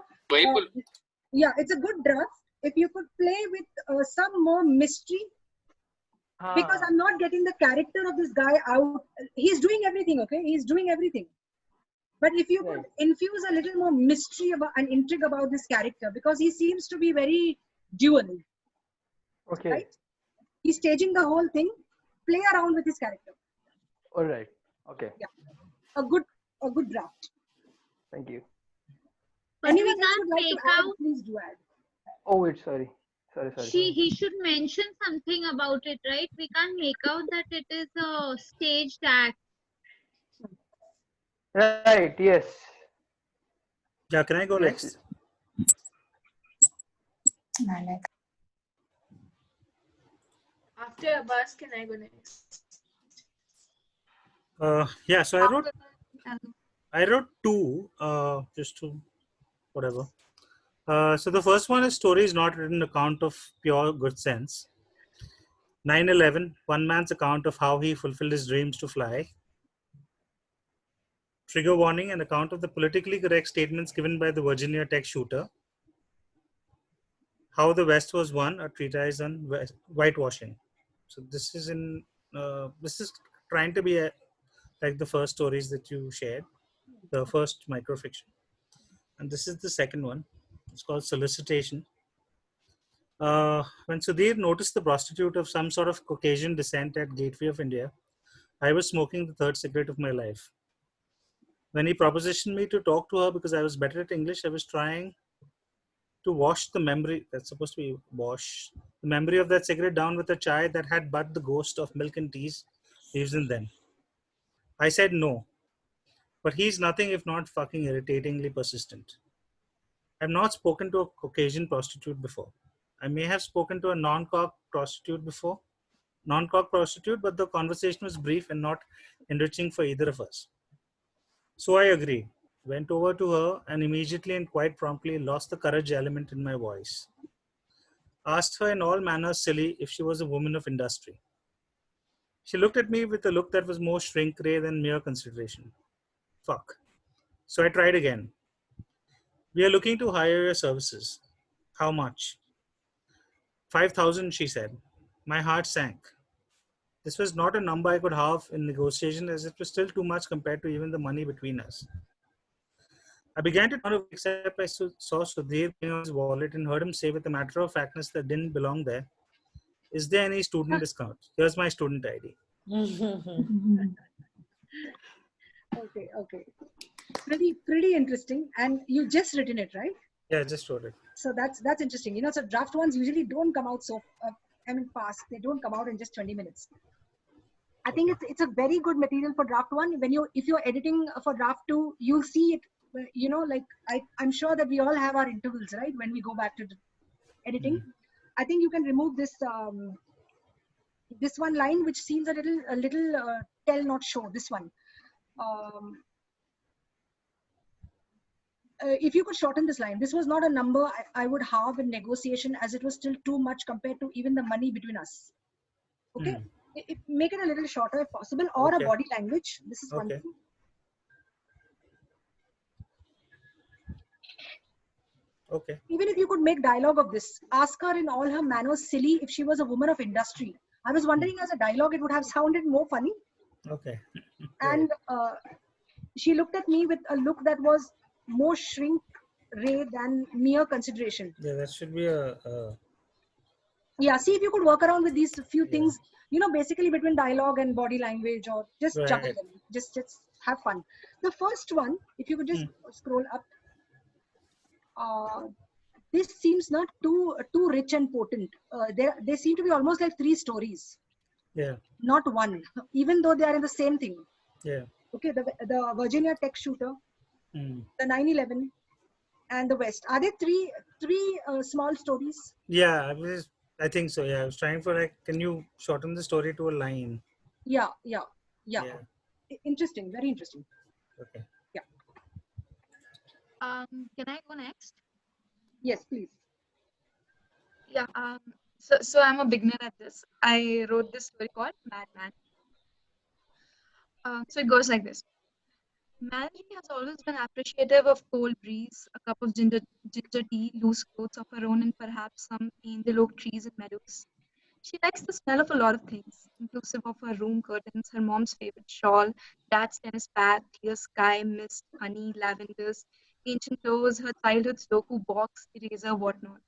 Yeah, it's a good draft. If you could play with some more mystery. Because I'm not getting the character of this guy out. He's doing everything, okay? He's doing everything. But if you could infuse a little more mystery and intrigue about this character, because he seems to be very dual. Okay. Right? He's staging the whole thing, play around with his character. All right. Okay. Yeah, a good draft. Thank you. But Anyone we else can't would like to make add? out. Please do add. Oh wait, sorry. He should mention something about it, right? We can't make out that it is a staged act. Right. Yes. Yeah. Can I go Yes. next? After Abbas, can I go next? Yeah. So After I wrote two. Just to whatever. So the first one is stories not written account of pure good sense. 9/11, one man's account of how he fulfilled his dreams to fly. Trigger warning, an account of the politically correct statements given by the Virginia Tech shooter. How the West was won, a treatise on whitewashing. So this is this is trying to be like the first stories that you shared, the first microfiction. And this is the second one. It's called Solicitation. When Sudhir noticed the prostitute of some sort of Caucasian descent at Gateway of India, I was smoking the third cigarette of my life. When he propositioned me to talk to her because I was better at English, I was trying to wash the memory, that's supposed to be wash, the memory of that cigarette down with a chai that had but the ghost of milk and teas leaves in them. I said no, but he's nothing if not fucking irritatingly persistent. I've not spoken to a Caucasian prostitute before. I may have spoken to a non-cock prostitute before, non-cock prostitute, but the conversation was brief and not enriching for either of us. So I agreed, went over to her, and immediately and quite promptly lost the courage element in my voice. Asked her in all manners silly if she was a woman of industry. She looked at me with a look that was more shrink-ray than mere consideration. Fuck. So I tried again. We are looking to hire your services. How much? 5,000, she said. My heart sank. This was not a number I could have in negotiation, as it was still too much compared to even the money between us. I began to turn away, except I saw Sudhir putting on his wallet and heard him say with a matter of factness that didn't belong there, "Is there any student discount? Here's my student ID." Okay. Pretty interesting. And you just written it, right? Yeah, I just wrote it. So that's interesting. So draft ones usually don't come out so fast. They don't come out in just 20 minutes. I think it's a very good material for draft one. If you're editing for draft two, you'll see it. Like I'm sure that we all have our intervals, right? When we go back to editing, I think you can remove this this one line which seems a little tell not show. This one. If you could shorten this line, this was not a number I would have in negotiation, as it was still too much compared to even the money between us. Okay, make it a little shorter if possible, or a body language. This is one thing. Okay. Even if you could make dialogue of this, ask her in all her manners silly if she was a woman of industry. I was wondering, as a dialogue, it would have sounded more funny. Okay. And she looked at me with a look that was more shrink-ray than mere consideration. Yeah, that should be a. Yeah, see if you could work around with these few things, basically between dialogue and body language, or just juggle them. Just have fun. The first one, if you could just scroll up. This seems not too rich and potent. They seem to be almost like three stories. Yeah. Not one, even though they are in the same thing. Yeah. Okay, the Virginia Tech shooter, the 9/11, and the West. Are there three small stories? Yeah, I think so. Yeah, I was trying for can you shorten the story to a line? Yeah. Interesting, very interesting. Okay. Yeah. Can I go next? Yes, please. Yeah. So I'm a beginner at this. I wrote this story called Madman. So it goes like this. Mandy has always been appreciative of cold breeze, a cup of ginger tea, loose clothes of her own, and perhaps some angel oak trees and meadows. She likes the smell of a lot of things, inclusive of her room curtains, her mom's favorite shawl, dad's tennis bat, clear sky, mist, honey, lavenders, ancient clothes, her childhood's Doku box, eraser, whatnot.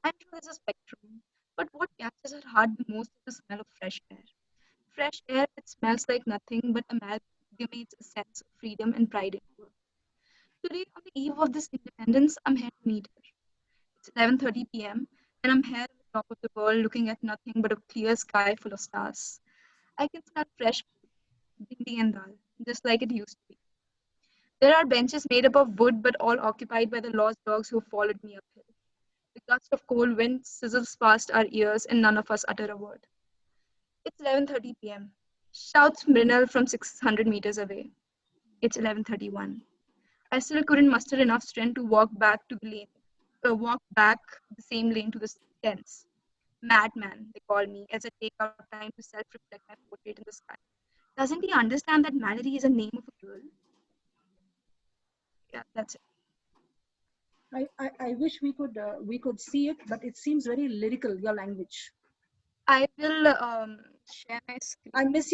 I'm sure there's a spectrum, but what catches her heart the most is the smell of fresh air. Fresh air that smells like nothing but amalgamates a sense of freedom and pride in work. Today, on the eve of this independence, I'm here to meet her. It's 11:30 p.m. and I'm here at the top of the world looking at nothing but a clear sky full of stars. I can smell fresh bhindi and dal, just like it used to be. There are benches made up of wood but all occupied by the lost dogs who followed me uphill. The gust of cold wind sizzles past our ears and none of us utter a word. It's 11:30 p.m. Shouts Mrinal from 600 meters away. It's 11:31. I still couldn't muster enough strength to walk back the same lane to the tents. Madman, they call me as I take out time to self-reflect my portrait in the sky. Doesn't he understand that Mallory is a name of a girl? Yeah, that's it. I wish we could see it, but it seems very lyrical, your language. I will share my screen. I miss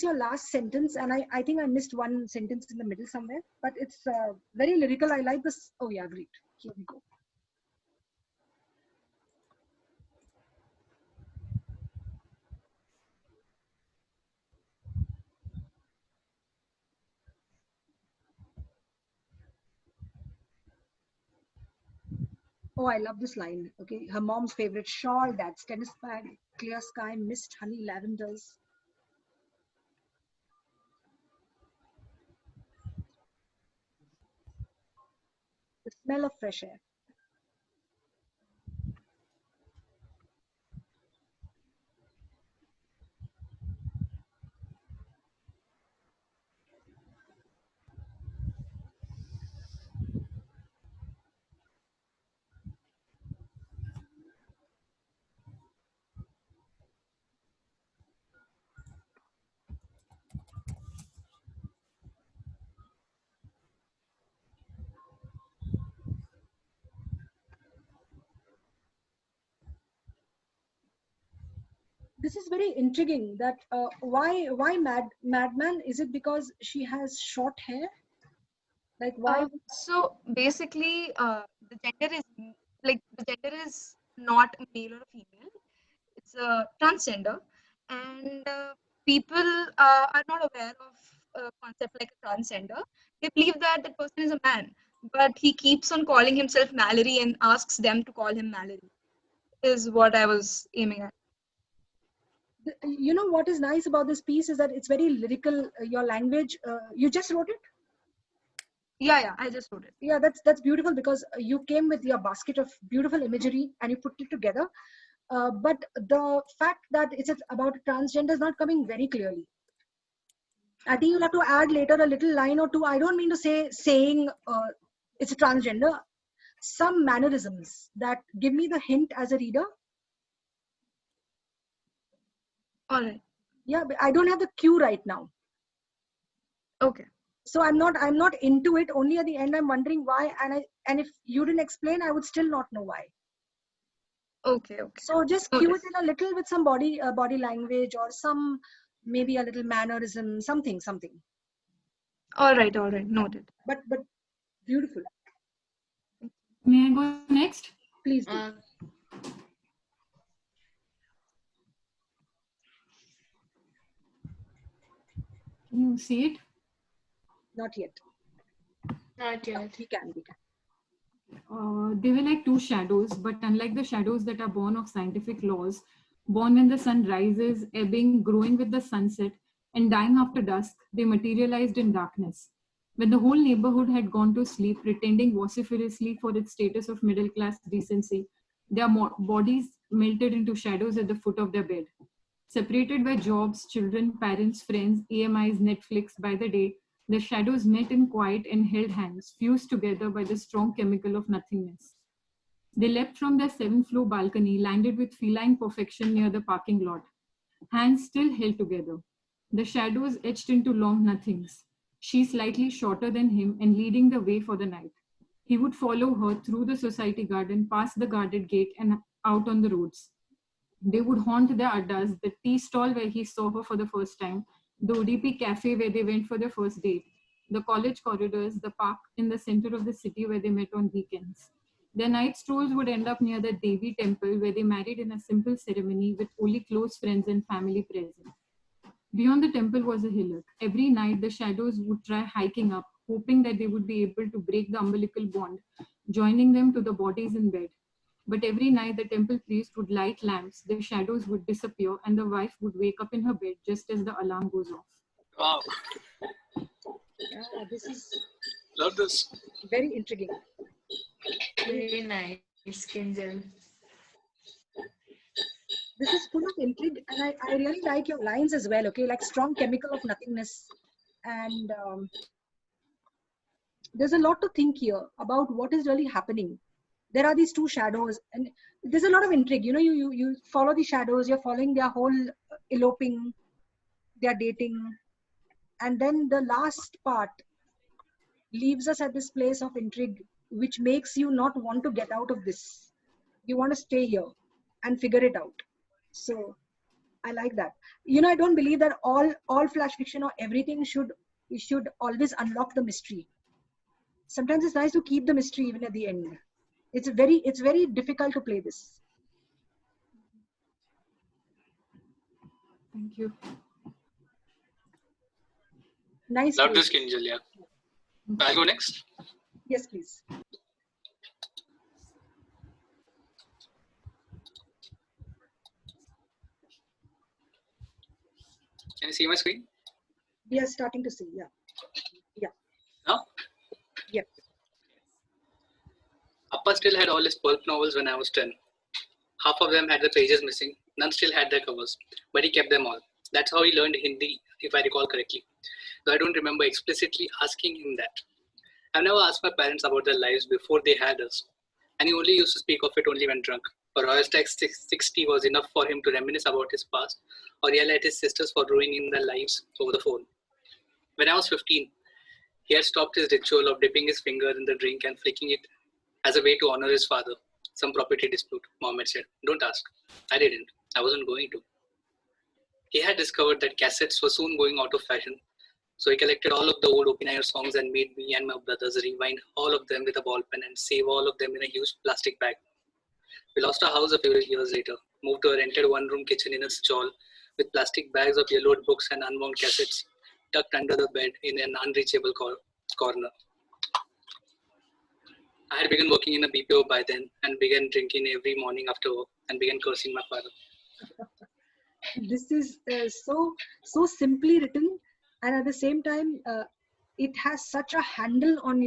your last sentence, and I think I missed one sentence in the middle somewhere. But it's very lyrical. I like this. Oh yeah, great. Here we go. Oh, I love this line. Okay, her mom's favorite shawl, dad's tennis bag, clear sky, mist, honey, lavenders. The smell of fresh air. This is very intriguing. That why madman? Is it because she has short hair? Like why? So basically, the gender is not a male or a female. It's a transgender, and people are not aware of a concept like a transgender. They believe that the person is a man, but he keeps on calling himself Mallory and asks them to call him Mallory. Is what I was aiming at. You know what is nice about this piece is that it's very lyrical. Your language. You just wrote it. Yeah, I just wrote it. Yeah, that's beautiful because you came with your basket of beautiful imagery and you put it together. But the fact that it's about transgender is not coming very clearly. I think you'll have to add later a little line or two. I don't mean to saying it's a transgender. Some mannerisms that give me the hint as a reader. All right. Yeah, but I don't have the cue right now. Okay. So I'm not into it. Only at the end I'm wondering why, and if you didn't explain, I would still not know why. Okay. So just cue it in a little with some body language or some maybe a little mannerism, something. All right, noted. But beautiful. May I go next? Please do. Can you see it? Not yet. Not yet. We can. They were like two shadows, but unlike the shadows that are born of scientific laws, born when the sun rises, ebbing, growing with the sunset, and dying after dusk, they materialized in darkness. When the whole neighborhood had gone to sleep, pretending vociferously for its status of middle class decency, their bodies melted into shadows at the foot of their bed. Separated by jobs, children, parents, friends, EMIs, Netflix by the day, the shadows met in quiet and held hands, fused together by the strong chemical of nothingness. They leapt from their seventh-floor balcony, landed with feline perfection near the parking lot. Hands still held together. The shadows etched into long nothings. She slightly shorter than him and leading the way for the night. He would follow her through the society garden, past the guarded gate and out on the roads. They would haunt the addas, the tea stall where he saw her for the first time, the ODP cafe where they went for their first date, the college corridors, the park in the center of the city where they met on weekends. Their night strolls would end up near the Devi temple where they married in a simple ceremony with only close friends and family present. Beyond the temple was a hillock. Every night, the shadows would try hiking up, hoping that they would be able to break the umbilical bond, joining them to the bodies in bed. But every night, the temple priest would light lamps, the shadows would disappear, and the wife would wake up in her bed just as the alarm goes off. Wow. Yeah, this is Love this. very intriguing. Very nice, Kinjal. This is full of intrigue, and I really like your lines as well. Okay, like strong chemical of nothingness, and there's a lot to think here about what is really happening. There are these two shadows, and there's a lot of intrigue. You know, you follow the shadows. You're following their whole eloping, their dating, and then the last part leaves us at this place of intrigue, which makes you not want to get out of this. You want to stay here and figure it out. So I like that. You know, I don't believe that all flash fiction or everything should always unlock the mystery. Sometimes it's nice to keep the mystery even at the end. It's very difficult to play this. Thank you. Nice. Love this, Kinjal. Yeah. I'll go next. Yes, please. Can you see my screen? We are starting to see. Yeah. Yeah. Now? Yep. Appa still had all his pulp novels when I was 10. Half of them had the pages missing. None still had their covers, but he kept them all. That's how he learned Hindi, if I recall correctly. Though I don't remember explicitly asking him that. I've never asked my parents about their lives before they had us, and he only used to speak of it only when drunk. A Royal Tax 60 was enough for him to reminisce about his past or yell at his sisters for ruining their lives over the phone. When I was 15, he had stopped his ritual of dipping his finger in the drink and flicking it as a way to honor his father. Some property dispute, Mom had said. Don't ask. I didn't. I wasn't going to. He had discovered that cassettes were soon going out of fashion, so he collected all of the old open air songs and made me and my brothers rewind all of them with a ball pen and save all of them in a huge plastic bag. We lost our house a few years later, moved to a rented one-room kitchen in a stall with plastic bags of yellowed books and unwound cassettes tucked under the bed in an unreachable corner. I had begun working in a BPO by then and began drinking every morning after work and began cursing my father. This is so simply written, and at the same time, it has such a handle on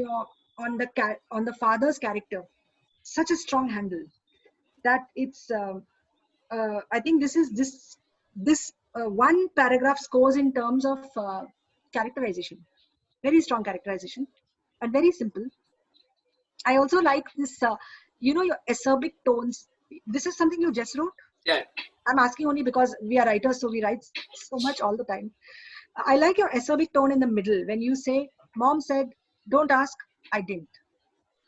the father's character, such a strong handle that it's. I think this one paragraph scores in terms of characterization, very strong characterization, and very simple. I also like this, your acerbic tones. This is something you just wrote? Yeah. I'm asking only because we are writers, so we write so much all the time. I like your acerbic tone in the middle when you say, Mom said, don't ask, I didn't.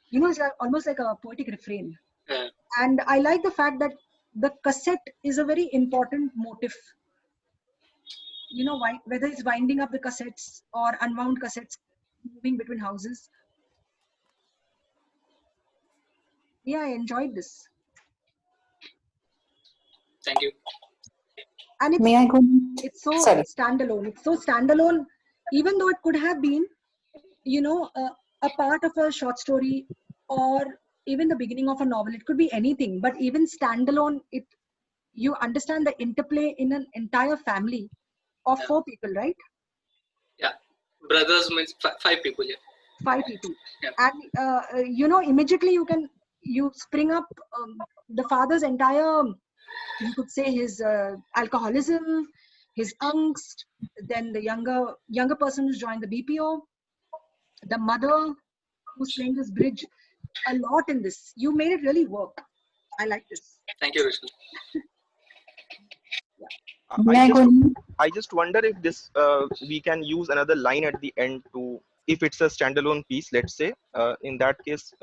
You know, it's almost like a poetic refrain. Yeah. And I like the fact that the cassette is a very important motif. You know, whether it's winding up the cassettes or unwound cassettes, moving between houses. Yeah, I enjoyed this. Thank you. And it's so standalone. It's so standalone, even though it could have been, a part of a short story or even the beginning of a novel. It could be anything, but even standalone, you understand the interplay in an entire family of 4 people, right? Yeah. Brothers means 5 people, yeah. 5 people. Yeah. And, immediately you spring up the father's entire, you could say his alcoholism, his angst, then the younger person who's joined the BPO, the mother who's playing this bridge, a lot in this. You made it really work. I like this. Thank you, Rochelle. I just wonder if this we can use another line at the end to, if it's a standalone piece, let's say, in that case,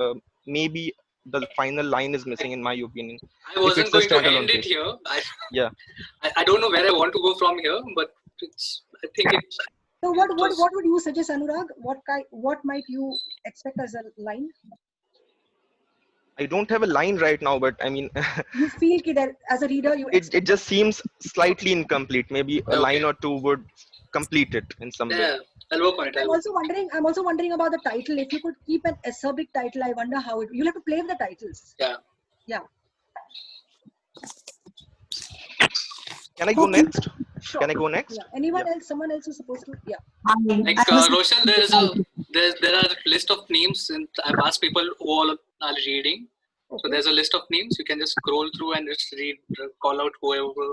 maybe the final line is missing, in my opinion. I wasn't going to end it here. I don't know where I want to go from here, but I think it's. So what would you suggest, Anurag? What might you expect as a line? I don't have a line right now, but I mean, You feel that as a reader, you it just seems slightly incomplete. Maybe a line or two would complete it in some way. Yeah, I'll work on it. I'm also wondering about the title. If you could keep an acerbic title, I wonder how it. You'll have to play with the titles. Yeah. Yeah. Can I go next? Sure. Can I go next? Yeah. Anyone else? Someone else is supposed to. Yeah. Like Rochelle, there are a list of names, and I've asked people who all are reading. Okay. So there's a list of names. You can just scroll through and just read, call out whoever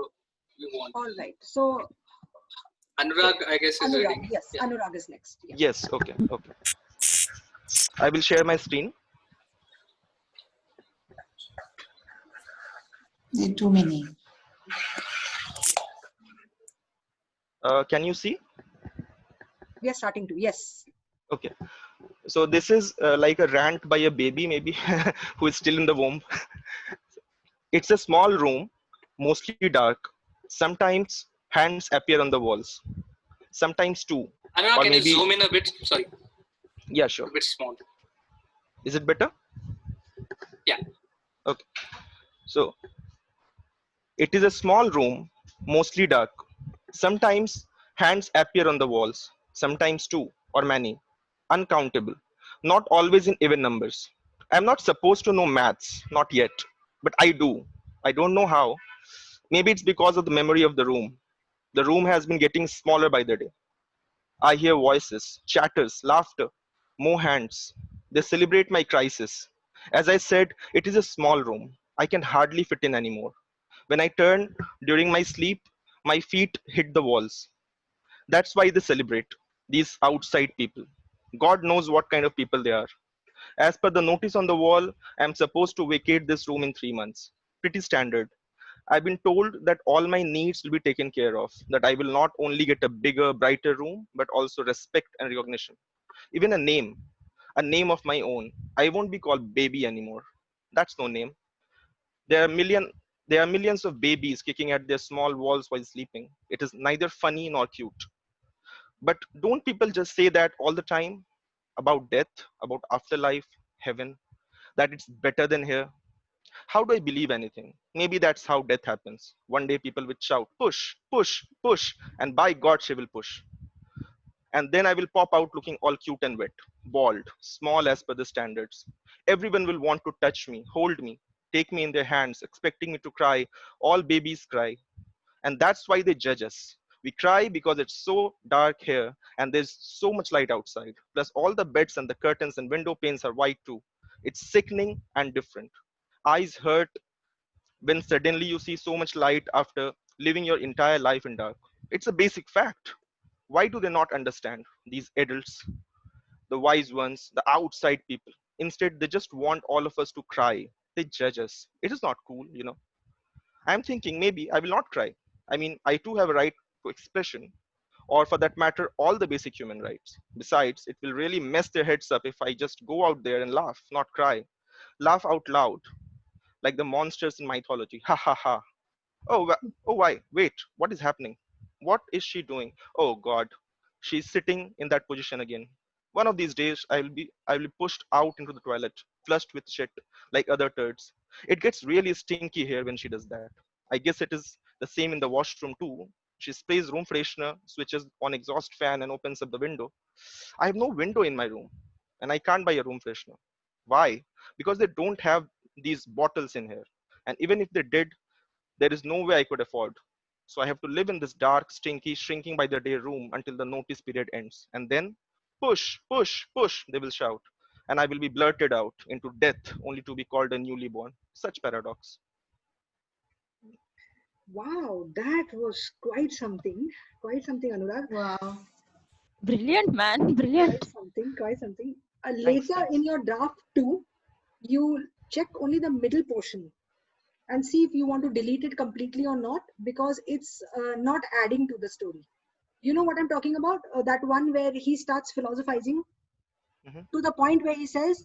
you want. All right. So Anurag, I guess, is Anurag. reading. Yes, yeah. Anurag is next. Yeah. Yes. Okay. Okay. I will share my screen. There are too many. Can you see? We are starting to. Yes. Okay. So this is like a rant by a baby, maybe, who is still in the womb. It's a small room, mostly dark. Sometimes hands appear on the walls. Sometimes two. Anurag, or can maybe... you zoom in a bit? Sorry. Yeah, sure. A bit small. Is it better? Yeah. Okay. So it is a small room, mostly dark. Sometimes hands appear on the walls. Sometimes two or many. Uncountable. Not always in even numbers. I'm not supposed to know maths, not yet. But I do. I don't know how. Maybe it's because of the memory of the room. The room has been getting smaller by the day. I hear voices, chatters, laughter, more hands. They celebrate my crisis. As I said, it is a small room. I can hardly fit in anymore. When I turn during my sleep, my feet hit the walls. That's why they celebrate, these outside people. God knows what kind of people they are. As per the notice on the wall, I'm supposed to vacate this room in 3 months. Pretty standard. I've been told that all my needs will be taken care of, that I will not only get a bigger, brighter room, but also respect and recognition. Even a name of my own. I won't be called baby anymore. That's no name. There are millions of babies kicking at their small walls while sleeping. It is neither funny nor cute. But don't people just say that all the time? About death, about afterlife, heaven, that it's better than here? How do I believe anything? Maybe that's how death happens. One day people will shout, push, push, push, and by God, she will push. And then I will pop out looking all cute and wet, bald, small as per the standards. Everyone will want to touch me, hold me, take me in their hands, expecting me to cry. All babies cry. And that's why they judge us. We cry because it's so dark here and there's so much light outside. Plus, all the beds and the curtains and window panes are white too. It's sickening and different. Eyes hurt when suddenly you see so much light after living your entire life in dark. It's a basic fact. Why do they not understand? These adults, the wise ones, the outside people. Instead, they just want all of us to cry. They judge us. It is not cool, you know. I'm thinking maybe I will not cry. I mean, I too have a right to expression, or for that matter, all the basic human rights. Besides, it will really mess their heads up if I just go out there and laugh, not cry. Laugh out loud, like the monsters in mythology. Ha ha ha. Oh, oh, why? Wait, what is happening? What is she doing? Oh God, she's sitting in that position again. One of these days, I will be pushed out into the toilet, flushed with shit, like other turds. It gets really stinky here when she does that. I guess it is the same in the washroom too. She sprays room freshener, switches on exhaust fan, and opens up the window. I have no window in my room, and I can't buy a room freshener. Why? Because they don't have these bottles in here. And even if they did, there is no way I could afford. So I have to live in this dark, stinky, shrinking by the day room until the notice period ends. And then, push, push, push, they will shout. And I will be blurted out into death only to be called a newly born. Such paradox. Wow, that was quite something. Quite something, Anurag. Wow. Brilliant, man. Brilliant. Quite something. Thanks, Later thanks. in your draft 2, you check only the middle portion and see if you want to delete it completely or not, because it's not adding to the story. You know what I'm talking about? That one where he starts philosophizing to the point where he says,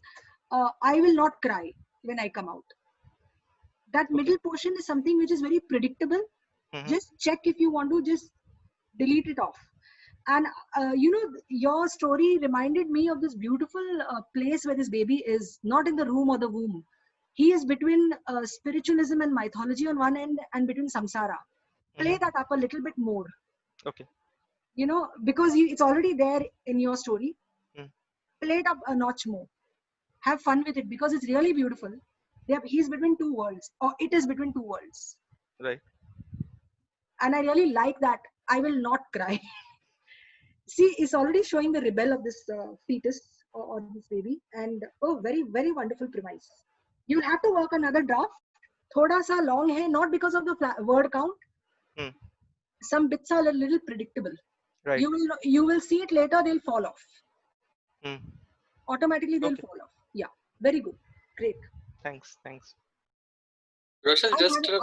I will not cry when I come out. That middle portion is something which is very predictable. Just check if you want to just delete it off. And you know, your story reminded me of this beautiful place where this baby is, not in the room or the womb, He is between spiritualism and mythology on one end and between samsara. Play that up a little bit more. Okay. You know, because it's already there in your story. Play it up a notch more. Have fun with it because it's really beautiful. He's between two worlds, or it is between two worlds. Right. And I really like that. I will not cry. See, it's already showing the rebel of this fetus or this baby. And oh, very, very wonderful premise. You'll have to work another draft. Thoda sa long hai, not because of the word count. Some bits are a little predictable. Right. You will see it later, they'll fall off. Automatically, they'll fall off. Yeah, very good. Great. Thanks. Rochelle,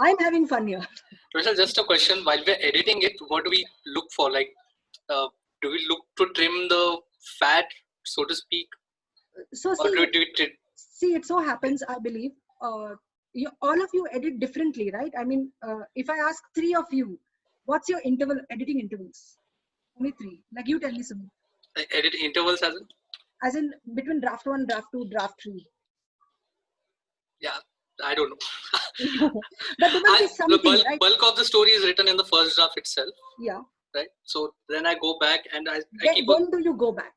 I'm having fun here. Rochelle, just a question. While we're editing it, what do we look for? Like, do we look to trim the fat, so to speak? So see, it so happens, I believe, all of you edit differently, right? I mean, if I ask three of you, what's your editing intervals? Only three. Like you tell me, Sumit. Edit intervals as in? As in between draft 1, draft 2, draft 3. Yeah, I don't know. But there must be something, right? Bulk of the story is written in the first draft itself. Yeah. Right. So then I go back and I keep. When do you go back?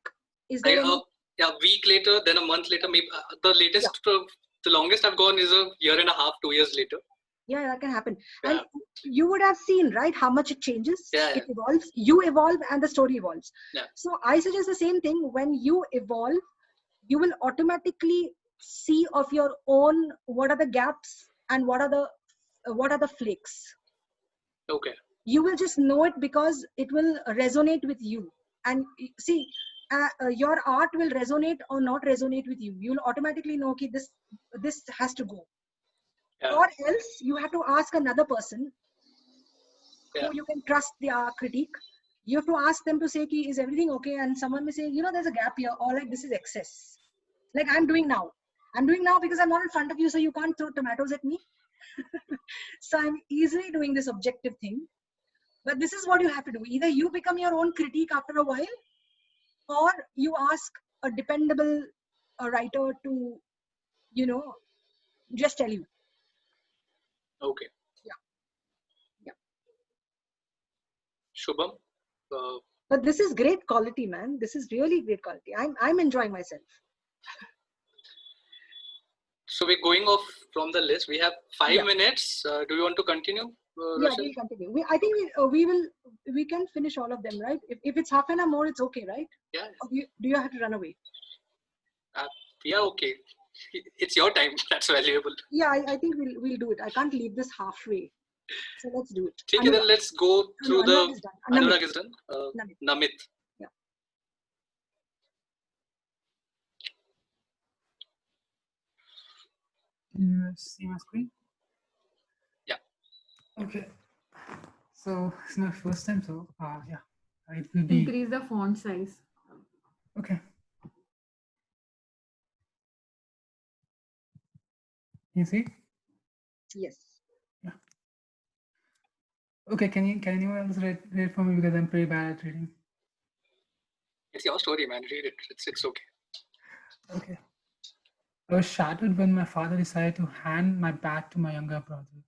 Is there any? Yeah, a week later, then a month later. Maybe the latest, the longest I've gone is a year and a half, 2 years later. Yeah, that can happen. Yeah. And you would have seen, right, how much it changes. Yeah. It evolves. You evolve, and the story evolves. Yeah. So I suggest the same thing. When you evolve, you will automatically see of your own what are the gaps and what are the flakes. Okay. You will just know it because it will resonate with you. And see, your art will resonate or not resonate with you. You'll automatically know, okay, this has to go. Yeah. Or else you have to ask another person who you can trust their critique. You have to ask them to say, is everything okay? And someone may say, there's a gap here, or like this is excess. Like I'm doing now. I'm doing now because I'm not in front of you, so you can't throw tomatoes at me. So I'm easily doing this objective thing. But this is what you have to do. Either you become your own critique after a while, or you ask a dependable writer to, just tell you. Okay. Yeah. Shubham? But this is great quality, man. This is really great quality. I'm enjoying myself. So we're going off from the list. We have 5 minutes. Do you want to continue? Yeah, we'll continue. I think we can finish all of them, right? If it's half an hour more, it's okay, right? Yeah. Or do you have to run away? Yeah, okay. It's your time. That's valuable. Yeah, I think we'll do it. I can't leave this halfway. So let's do it. Okay, then let's go through Anurag is done. Namit. Yeah. Can you see my screen? Yeah. Okay. So it's my first time, so yeah. It will be... Increase the font size. Okay. You see? Yes. Yeah. Okay, can anyone else read for me, because I'm pretty bad at reading. It's your story, man. Read it. It's okay. Okay. I was shattered when my father decided to hand my bat to my younger brother.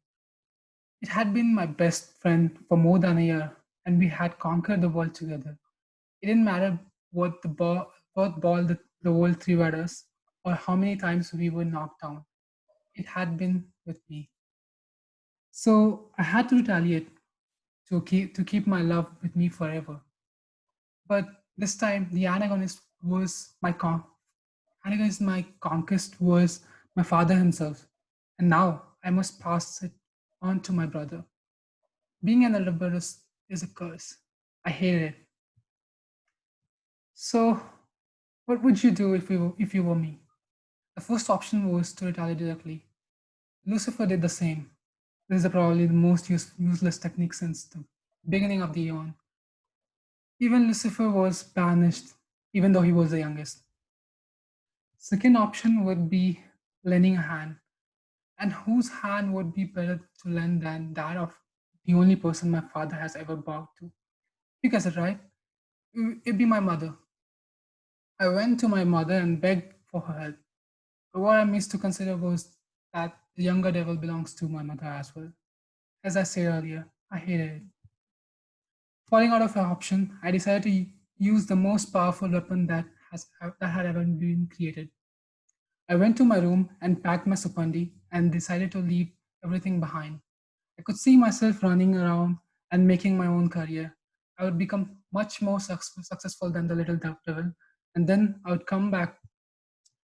It had been my best friend for more than a year, and we had conquered the world together. It didn't matter what ball the world threw at us, or how many times we were knocked down. It had been with me. So I had to retaliate to keep my love with me forever. But this time, the antagonist was my conquest was my father himself, and now I must pass it on to my brother. Being an elder brother is a curse. I hate it. So, what would you do if you were me? The first option was to retaliate directly. Lucifer did the same. This is probably the most useless technique since the beginning of the eon. Even Lucifer was banished, even though he was the youngest. Second option would be lending a hand. And whose hand would be better to lend than that of the only person my father has ever bowed to? You guessed it right. It'd be my mother. I went to my mother and begged for her help. But what I missed to consider was that the younger devil belongs to my mother as well. As I said earlier, I hated it. Falling out of an option, I decided to use the most powerful weapon that had ever been created. I went to my room and packed my supandi and decided to leave everything behind. I could see myself running around and making my own career. I would become much more successful than the little devil, and then I would come back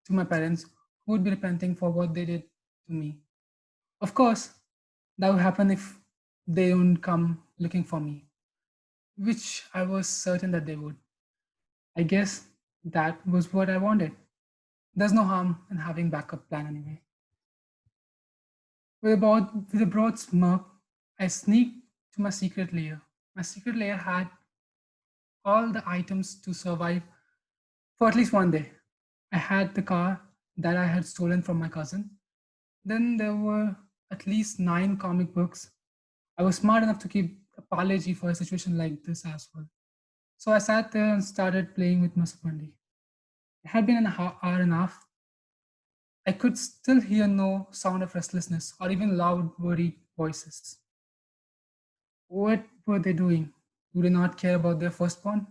to my parents who would be repenting for what they did to me. Of course, that would happen if they don't come looking for me, which I was certain that they would. I guess that was what I wanted. There's no harm in having backup plan anyway. With a broad smirk, I sneaked to my secret lair. My secret lair had all the items to survive for at least one day. I had the car that I had stolen from my cousin. Then there were at least 9 comic books. I was smart enough to keep a parleji for a situation like this as well. So I sat there and started playing with my Sapandi. It had been an hour and a half. I could still hear no sound of restlessness or even loud, worried voices. What were they doing? Do they not care about their firstborn?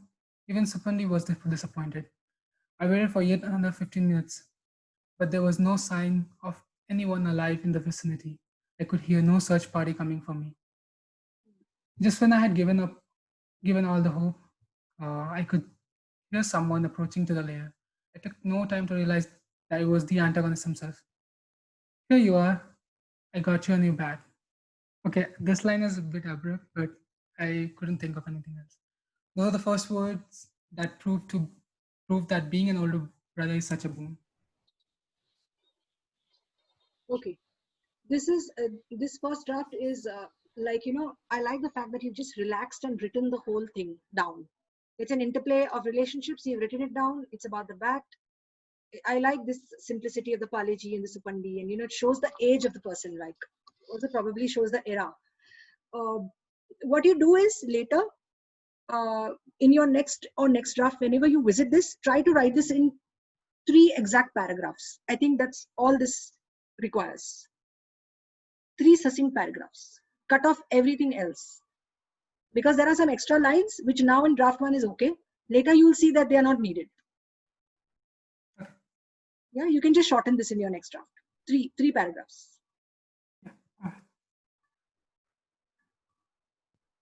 Even Sapandi was disappointed. I waited for yet another 15 minutes, but there was no sign of anyone alive in the vicinity. I could hear no search party coming for me. Just when I had given all the hope, I could hear someone approaching to the lair. I took no time to realize that it was the antagonist himself. Here you are. I got you a new bat. Okay, this line is a bit abrupt, but I couldn't think of anything else. Those are the first words that prove that being an older brother is such a boon. Okay, this first draft is like, I like the fact that you've just relaxed and written the whole thing down. It's an interplay of relationships. You've written it down. It's about the bat. I like this simplicity of the Paleji and the Supandi, and it shows the age of the person, like also probably shows the era. What you do is later, in your next draft, whenever you visit this, try to write this in 3 exact paragraphs. I think that's all this requires. 3 succinct paragraphs. Cut off everything else. Because there are some extra lines, which now in draft 1 is okay. Later you will see that they are not needed. Yeah, you can just shorten this in your next draft. 3 paragraphs.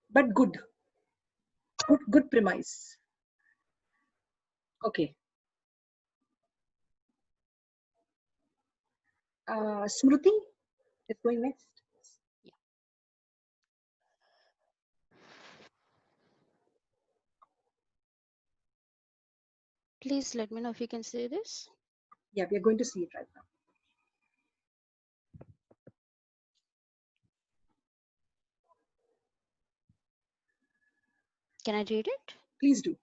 But good premise. Okay. Smriti is going next. Please let me know if you can see this. Yeah, we are going to see it right now. Can I read it? Please do.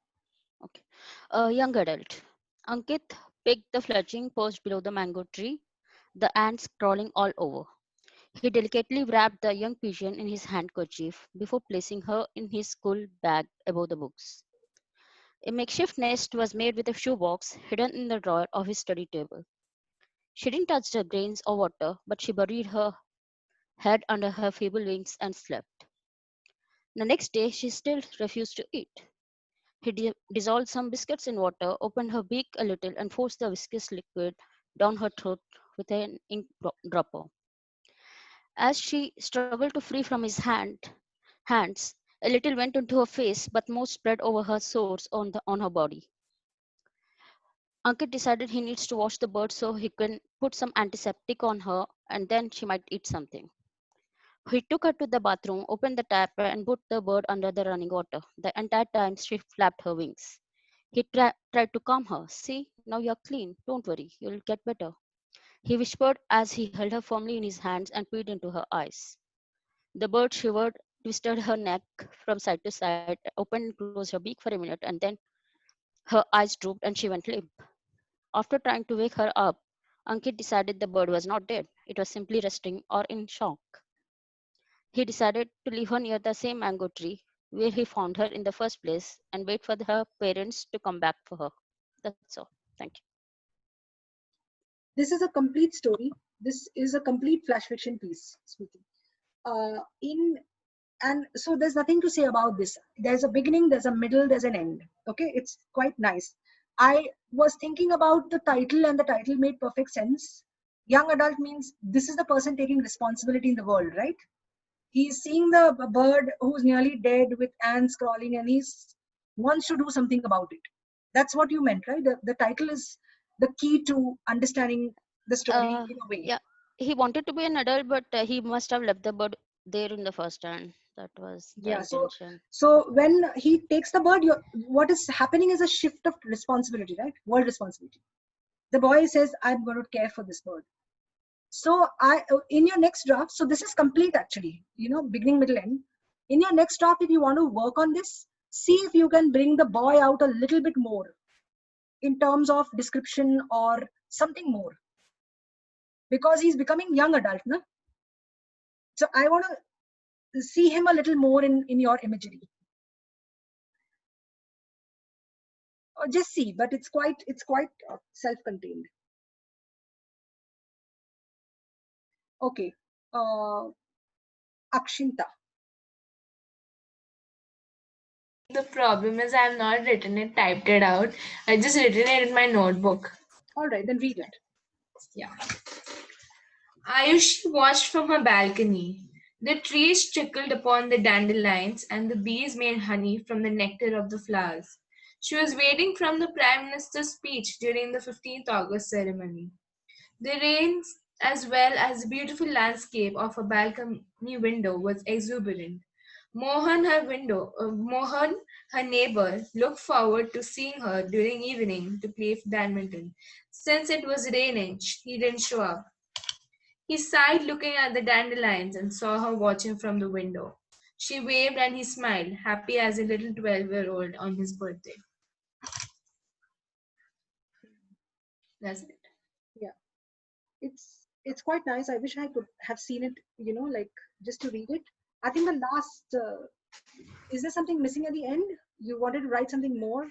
Okay. A young adult. Ankit picked the fledgling post below the mango tree, the ants crawling all over. He delicately wrapped the young pigeon in his handkerchief before placing her in his school bag above the books. A makeshift nest was made with a shoebox hidden in the drawer of his study table. She didn't touch the grains or water, but she buried her head under her feeble wings and slept. The next day, she still refused to eat. He dissolved some biscuits in water, opened her beak a little, and forced the viscous liquid down her throat with an ink dropper. As she struggled to free from his hands, a little went into her face, but most spread over her sores on her body. Ankit decided he needs to wash the bird so he can put some antiseptic on her and then she might eat something. He took her to the bathroom, opened the tap, and put the bird under the running water. The entire time she flapped her wings. He tried to calm her. See, now you're clean. Don't worry, you'll get better. He whispered as he held her firmly in his hands and peered into her eyes. The bird shivered, twisted her neck from side to side, opened and closed her beak for a minute, and then her eyes drooped and she went limp. After trying to wake her up, Ankit decided the bird was not dead. It was simply resting or in shock. He decided to leave her near the same mango tree where he found her in the first place and wait for her parents to come back for her. That's all. Thank you. This is a complete story, This is a complete flash fiction piece, Smriti. And so there's nothing to say about this. There's a beginning, there's a middle, there's an end. Okay, it's quite nice. I was thinking about the title, and the title made perfect sense. Young adult means this is the person taking responsibility in the world, right? He's seeing the bird who's nearly dead with ants crawling, and he's wants to do something about it. That's what you meant, right? The title is the key to understanding the story in a way. Yeah, he wanted to be an adult, but he must have left the bird there in the first hand. That was the Yeah. intention. So when he takes the bird, what is happening is a shift of responsibility, right? World responsibility. The boy says, "I'm going to care for this bird." So in your next draft, so this is complete actually, beginning, middle, end. In your next draft, if you want to work on this, see if you can bring the boy out a little bit more in terms of description or something more, because he's becoming young adult, no? So I want to see him a little more in your imagery. Or just see, but it's quite self-contained. Okay, Akshinta. The problem is I have not written it, typed it out. I just written it in my notebook. All right, then read it. Yeah. Ayushi watched from her balcony. The trees trickled upon the dandelions, and the bees made honey from the nectar of the flowers. She was waiting from the Prime Minister's speech during the 15th August ceremony. The rains, as well as the beautiful landscape of her balcony window, was exuberant. Mohan, her neighbor, looked forward to seeing her during evening to play badminton. Since it was raining, he didn't show up. He sighed, looking at the dandelions, and saw her watching from the window. She waved and he smiled, happy as a little 12-year-old on his birthday. That's it. Yeah, it's quite nice. I wish I could have seen it, like just to read it. I think the last, is there something missing at the end? You wanted to write something more?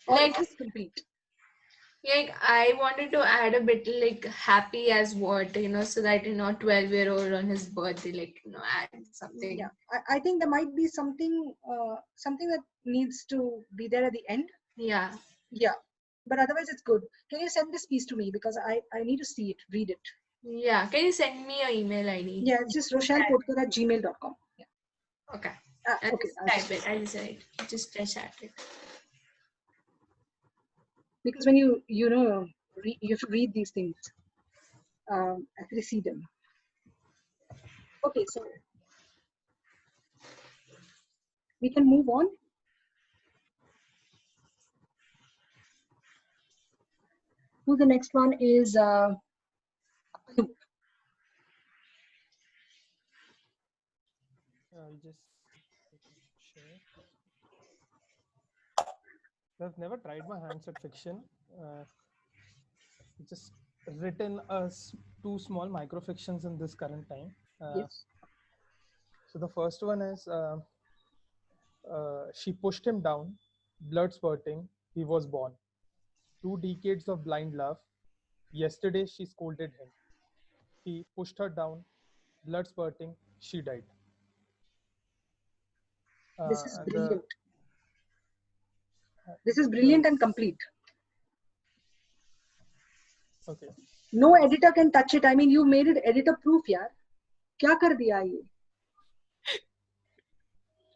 Or Like, is this complete? Like, I wanted to add a bit like happy as what, so that, 12-year-old on his birthday, add something. Yeah, I think there might be something that needs to be there at the end. Yeah. Yeah, but otherwise it's good. Can you send this piece to me, because I need to see it, read it. Yeah, can you send me your email ID? Yeah, it's just rochellepotkar@gmail.com. Yeah. Okay. Okay. Type it. I'll say it. Just chat it. Because when you have to read these things, actually see them. Okay, so we can move on. Who the next one is? I'll just share. I've never tried my hands at fiction. Just written two small microfictions in this current time. Yes. So the first one is she pushed him down, blood spurting. He was born. 2 decades of blind love. Yesterday she scolded him. He pushed her down, blood spurting. She died. This is And brilliant. This is brilliant and complete. Okay. No editor can touch it. I mean, you made it editor proof, yaar. Kya kar diya ye?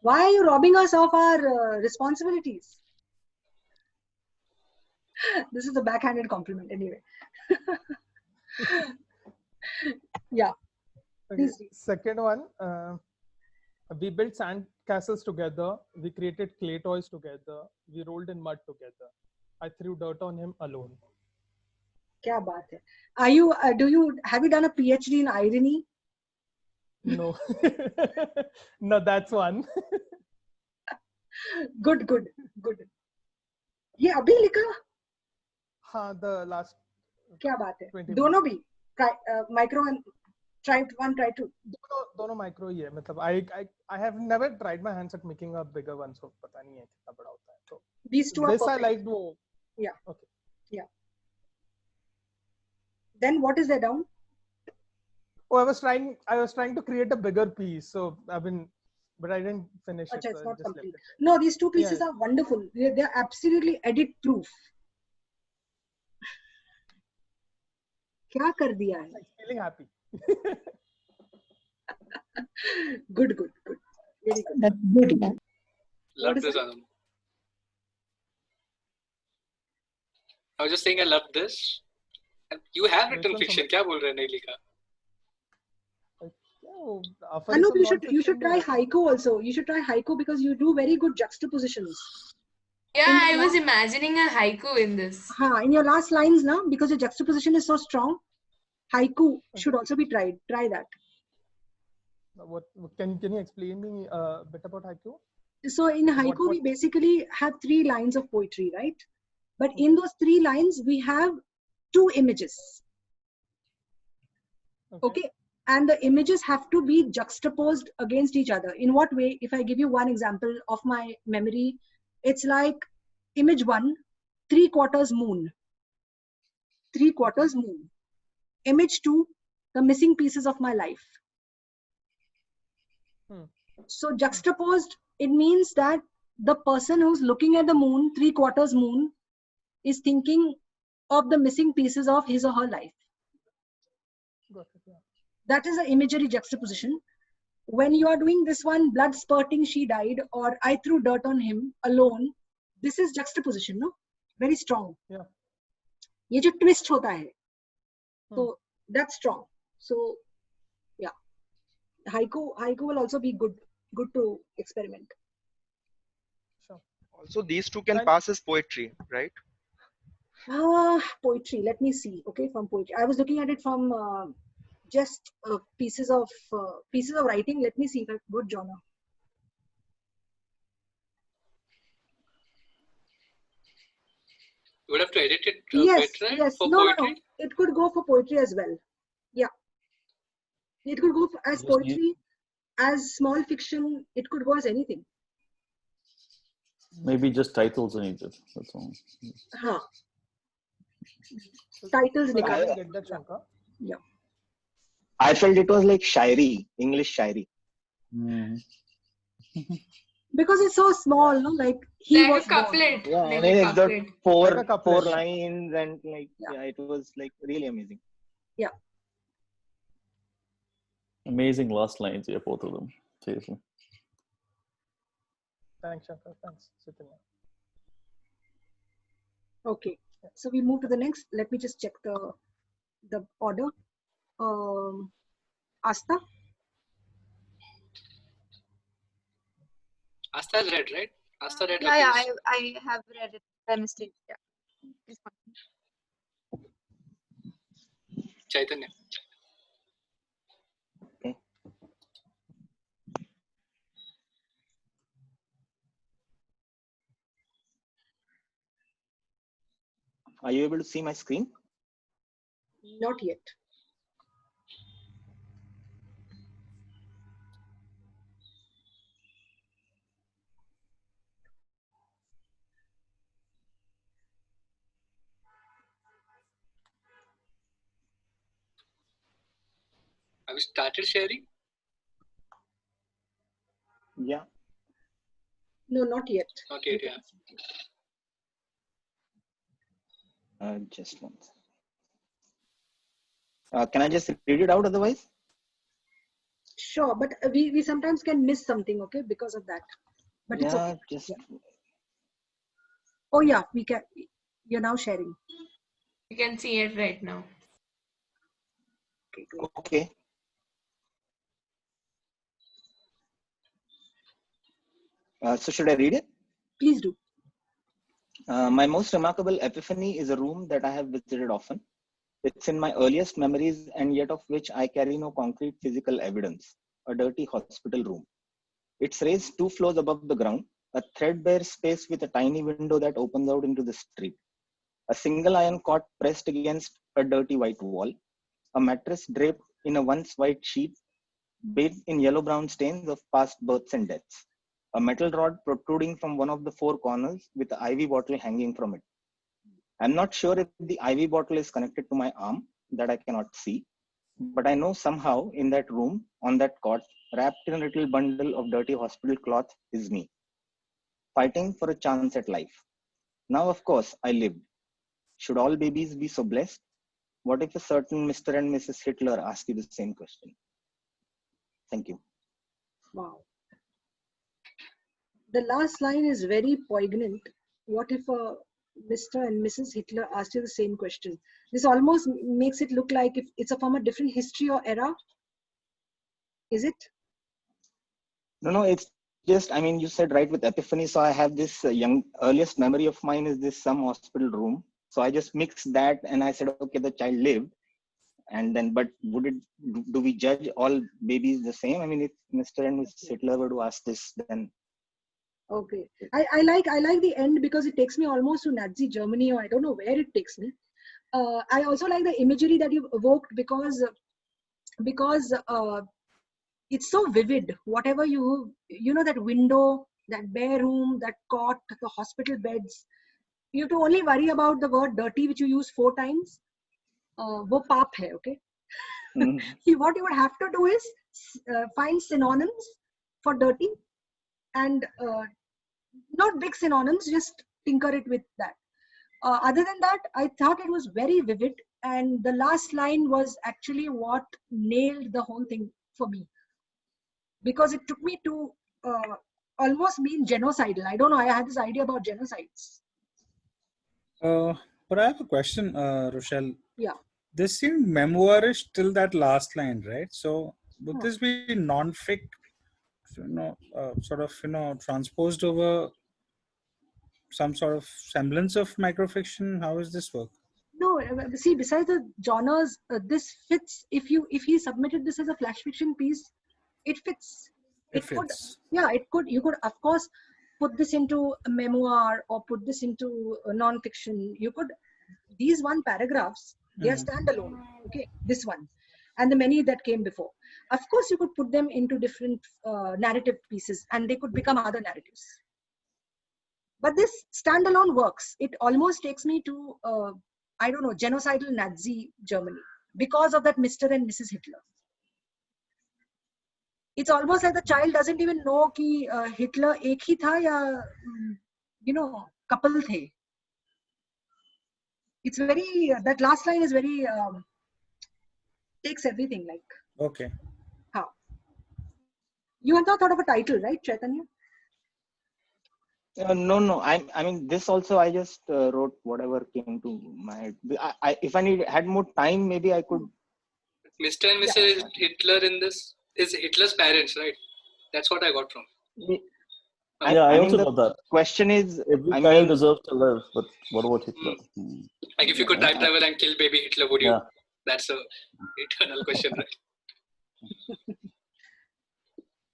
Why are you robbing us of our responsibilities? This is a backhanded compliment, anyway. Yeah. Okay. Second one, we built sand castles together. We created clay toys together. We rolled in mud together. I threw dirt on him alone. Kya baat hai? Have you done a PhD in irony? No. No, that's one. Good. ये अभी लिखा? हाँ, the last. क्या बात है? दोनों भी? Micro and try two. दोनों micro ही है. मतलब I have never tried my hands at making a bigger one, so पता नहीं है कितना बड़ा होता है. So these two are perfect. This I liked. Yeah. Okay. Yeah. Then what is there down? Oh, I was trying to create a bigger piece. So but I didn't finish it. Acha, So it's I not just left complete. it there. No, these two Yeah. pieces are wonderful. They're absolutely edit proof. क्या कर दिया है? I'm feeling happy. Good. Very good. That's good. Yeah. Love this, Anand. I was just saying I love this. And you have written fiction. क्या बोल रहे हैं नहीं लिखा? Anup, you should try haiku also. You should try haiku because you do very good juxtapositions. Yeah, I was imagining a haiku in this. In your last lines now, because your juxtaposition is so strong, haiku should also be tried. Try that. What can you explain me a bit about haiku? So in haiku, we basically have 3 lines of poetry, right? But in those 3 lines, we have 2 images. Okay. And the images have to be juxtaposed against each other. In what way? If I give you one example of my memory, it's like image 1, 3/4 moon. 3/4 moon. Image 2, the missing pieces of my life. So juxtaposed, it means that the person who's looking at the moon, 3/4 moon, is thinking of the missing pieces of his or her life. Got it, yeah. That is an imagery juxtaposition. When you are doing this one, blood spurting, she died, or I threw dirt on him alone, this is juxtaposition, no? Very strong. Yeah. ये जो twist होता है, so that's strong. So yeah, haiku will also be good to experiment. Sure. Also, these two can pass as poetry, right? Poetry. Let me see. Okay, from poetry. I was looking at it from just pieces of writing. Let me see if I have good genre. You would have to edit it Yes. for No. poetry? It could go for poetry as well. Yeah. It could go as poetry, as small fiction. It could go as anything. Maybe just titles in Egypt. That's all. Titles. I didn't get that, Shankar. Yeah. I felt it was like shairi, English shairi. Because it's so small, no? Like he like was a couplet. Yeah, Like I mean, a it's got couplet. four lines, and like it was like really amazing. Yeah. Amazing last lines, yeah, both of them. Seriously. Thanks, Shankar. Thanks, Chaitanya. Okay. So we move to the next. Let me just check the order. Asta. Asta has read, right? Asta read. Yeah, I have read it by mistake. Yeah. Please continue. Chaitanya. Okay. Are you able to see my screen? Not yet. Have you started sharing? Yeah. No, not yet. Not yet, yeah. Just one. Can I just read it out otherwise? Sure, but we sometimes can miss something, okay, because of that. But it's okay. Just. Oh yeah, we can. You're now sharing. You can see it right now. Okay, great. Okay. So should I read it? Please do. My most remarkable epiphany is a room that I have visited often. It's in my earliest memories, and yet of which I carry no concrete physical evidence. A dirty hospital room. It's raised 2 floors above the ground, a threadbare space with a tiny window that opens out into the street. A single iron cot pressed against a dirty white wall. A mattress draped in a once white sheet, bathed in yellow-brown stains of past births and deaths. A metal rod protruding from one of the 4 corners with an IV bottle hanging from it. I'm not sure if the IV bottle is connected to my arm that I cannot see, But I know somehow in that room, on that cot, wrapped in a little bundle of dirty hospital cloth, is me, fighting for a chance at life. Now, of course, I lived. Should all babies be so blessed? What if a certain Mr. and Mrs. Hitler ask you the same question? Thank you. Wow. The last line is very poignant. What if a Mr. and Mrs. Hitler asked you the same question? This almost makes it look like if it's from a different history or era. Is it? No, it's just, I mean, you said right with epiphany. So I have this earliest memory of mine is this some hospital room. So I just mixed that and I said, okay, the child lived. And then, but do we judge all babies the same? I mean, if Mr. and Mrs. Hitler were to ask this, then. Okay. I like the end because it takes me almost to Nazi Germany, or I don't know where it takes me. I also like the imagery that you've evoked because it's so vivid. Whatever you know, that window, that bare room, that cot, the hospital beds. You have to only worry about the word dirty, which you use 4 times. Wo paap hai, okay? What you would have to do is find synonyms for dirty, and not big synonyms, just tinker it with that. Other than that, I thought it was very vivid, and the last line was actually what nailed the whole thing for me, because it took me to almost being genocidal. I don't know, I had this idea about genocides. But I have a question, Rochelle. Yeah. This seemed memoirish till that last line, right? So would this be non-fic, transposed over some sort of semblance of microfiction? How does this work? No, see, besides the genres, this fits. If he submitted this as a flash fiction piece, it fits. It fits. It could. You could, of course, put this into a memoir or put this into non-fiction. You could. These 1 paragraphs, they are standalone. Okay, this one, and the many that came before. Of course, you could put them into different narrative pieces, and they could become other narratives. But this standalone works. It almost takes me to, I don't know, genocidal Nazi Germany because of that Mr. and Mrs. Hitler. It's almost like the child doesn't even know कि Hitler एक ही था या, couple थे. It's very, that last line is very, takes everything like. Okay. How? You have not thought of a title, right, Chaitanya? No. I mean, this also I just wrote whatever came to my head. If I had more time, maybe I could. Mr. and Mrs. Hitler in this is Hitler's parents, right? That's what I got from. I also got that. Question is, every child deserves to live, but what about Hitler? Like, if you could time travel and kill baby Hitler, would you? That's a eternal question, right?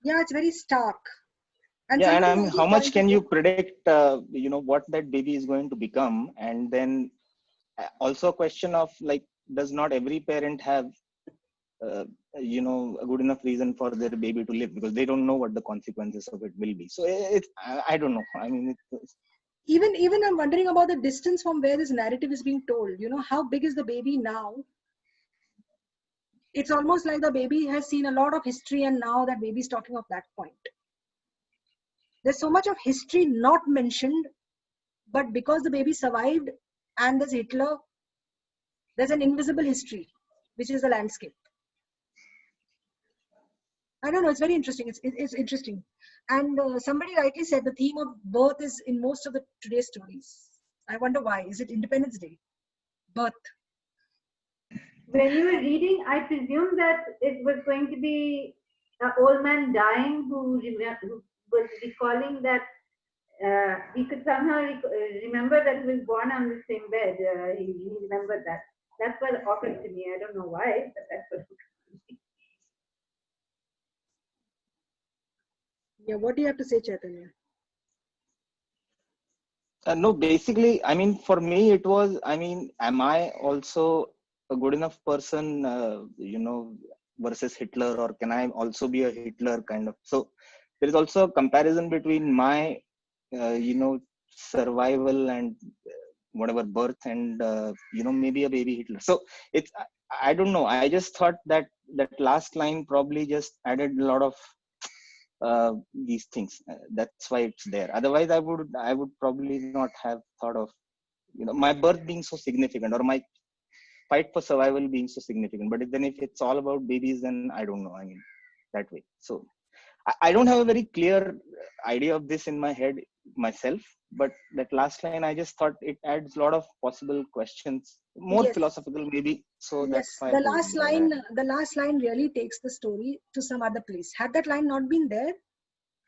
Yeah, it's very stark. And I mean, how much can you predict, what that baby is going to become? And then also a question of, like, does not every parent have, a good enough reason for their baby to live, because they don't know what the consequences of it will be. So I don't know. I mean, even I'm wondering about the distance from where this narrative is being told. How big is the baby now? It's almost like the baby has seen a lot of history, and now that baby is talking of that point. There's so much of history not mentioned, but because the baby survived and there's Hitler, there's an invisible history, which is the landscape. I don't know, it's very interesting. It's interesting. And somebody rightly said the theme of birth is in most of today's stories. I wonder why. Is it Independence Day? Birth. When you were reading, I presume that it was going to be an old man dying who was recalling that he could somehow remember that he was born on the same bed. He remembered that. That's what occurred to me. I don't know why, but that's what occurred to me. Yeah, what do you have to say, Chaitanya? No, basically, I mean, for me, it was, I mean, am I also a good enough person, versus Hitler, or can I also be a Hitler kind of? So there is also a comparison between my, survival and whatever birth and, maybe a baby Hitler. So it's, I don't know. I just thought that that last line probably just added a lot of these things. That's why it's there. Otherwise, I would probably not have thought of my birth being so significant, or my fight for survival being so significant. But then if it's all about babies, then I don't know. I mean, that way. So I don't have a very clear idea of this in my head myself. But that last line, I just thought it adds a lot of possible questions, more Yes. philosophical maybe. So Yes, that's why I the told last you that. line, the last line really takes the story to some other place. Had that line not been there,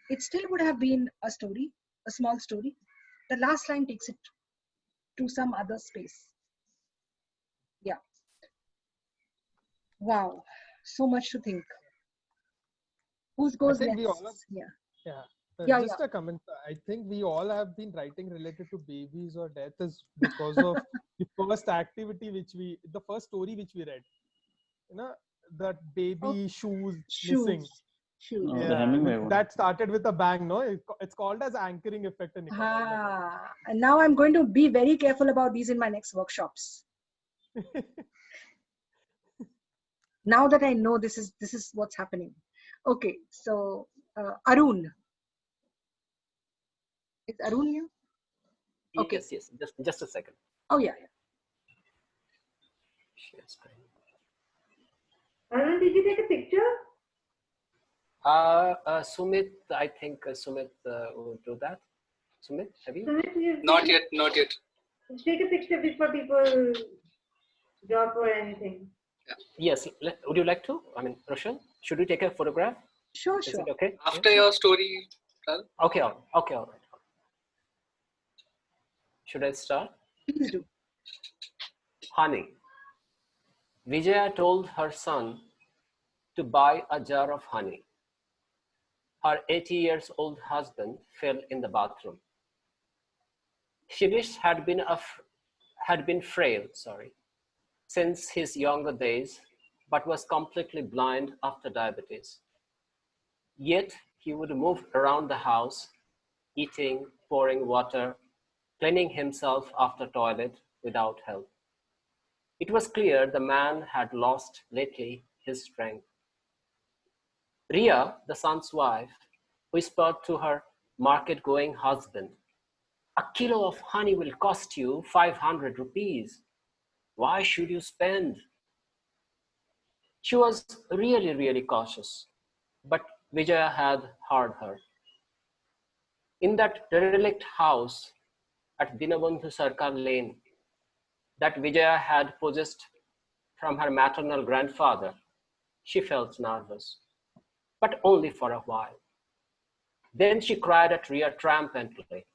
it still would have been a story, a small story. The last line takes it to some other space. Yeah. Wow. So much to think. Who I goes think we all next? have, Yeah. yeah. Yeah, Just yeah. a comment. I think we all have been writing related to babies or death is because of the first activity the first story which we read. That baby shoes missing. Shoes. The Yeah, Hemingway one. that started with a bang. No, it's called as anchoring effect in economics. And now I'm going to be very careful about these in my next workshops. Now that I know this is what's happening. Okay, so Arun. Is Arun here? Okay. Yes, yes. Just a second. Oh yeah, yeah. Share screen. Arun, did you take a picture? Sumit, I think Sumit will do that. Sumit, have you? Sumit, Not yet, not yet. Take a picture before people drop or anything. Yes. Would you like to? I mean, Rochelle, should we take a photograph? Sure, Is sure. it okay? After your story, Ral. Okay, all right. Should I start? Please do. Honey. Vijaya told her son to buy a jar of honey. Her 80 years old husband fell in the bathroom. Shirish had been frail, since his younger days, but was completely blind after diabetes. Yet he would move around the house, eating, pouring water, cleaning himself after toilet without help. It was clear the man had lost lately his strength. Ria, the son's wife, whispered to her market-going husband, "A kilo of honey will cost you 500 rupees. Why should you spend?" She was really, really cautious, but Vijaya had heard her. In that derelict house at Dinabandhu Sarkar Lane that Vijaya had possessed from her maternal grandfather, she felt nervous, but only for a while. Then she cried at Ria triumphantly,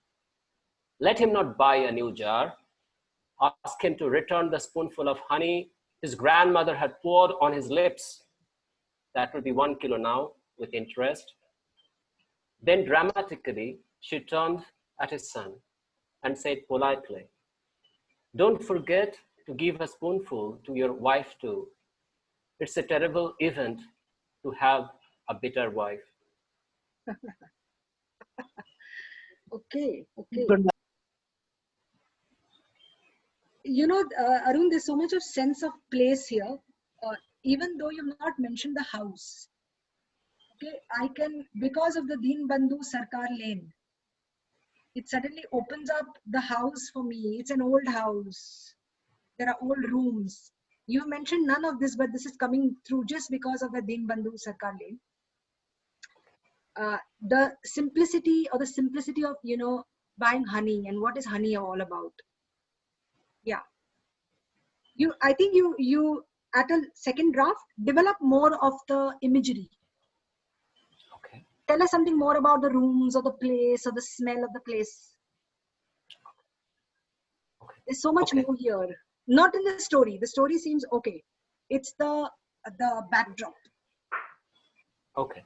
"Let him not buy a new jar. Ask him to return the spoonful of honey his grandmother had poured on his lips. That will be 1 kilo now, with interest." Then dramatically, she turned at his son and said politely, "Don't forget to give a spoonful to your wife too. It's a terrible event to have a bitter wife." Okay. Good. Arun, there's so much of sense of place here. Even though you've not mentioned the house. Okay, I can, because of the Deen Bandhu Sarkar Lane, it suddenly opens up the house for me. It's an old house. There are old rooms. You mentioned none of this, but this is coming through just because of the Deen Bandhu Sarkar Lane. The simplicity of buying honey and what is honey all about. Yeah. I think you at a second draft develop more of the imagery. Okay. Tell us something more about the rooms or the place or the smell of the place. Okay. There's so much more here. Not in the story. The story seems okay. It's the backdrop. Okay.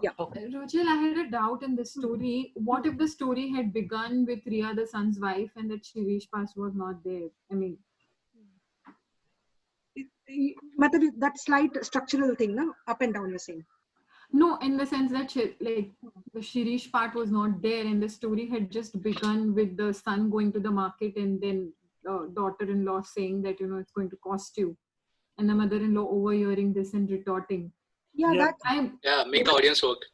Yeah. Rochelle, I had a doubt in this story. What if the story had begun with Ria, the son's wife, and that Shirish Pas was not there? I mean, that slight structural thing, no? Up and down, you're saying. No, in the sense that the Shirish part was not there, and the story had just begun with the son going to the market, and then the daughter-in-law saying that it's going to cost you, and the mother-in-law overhearing this and retorting. Yeah, Yeah. Yeah, make the audience work.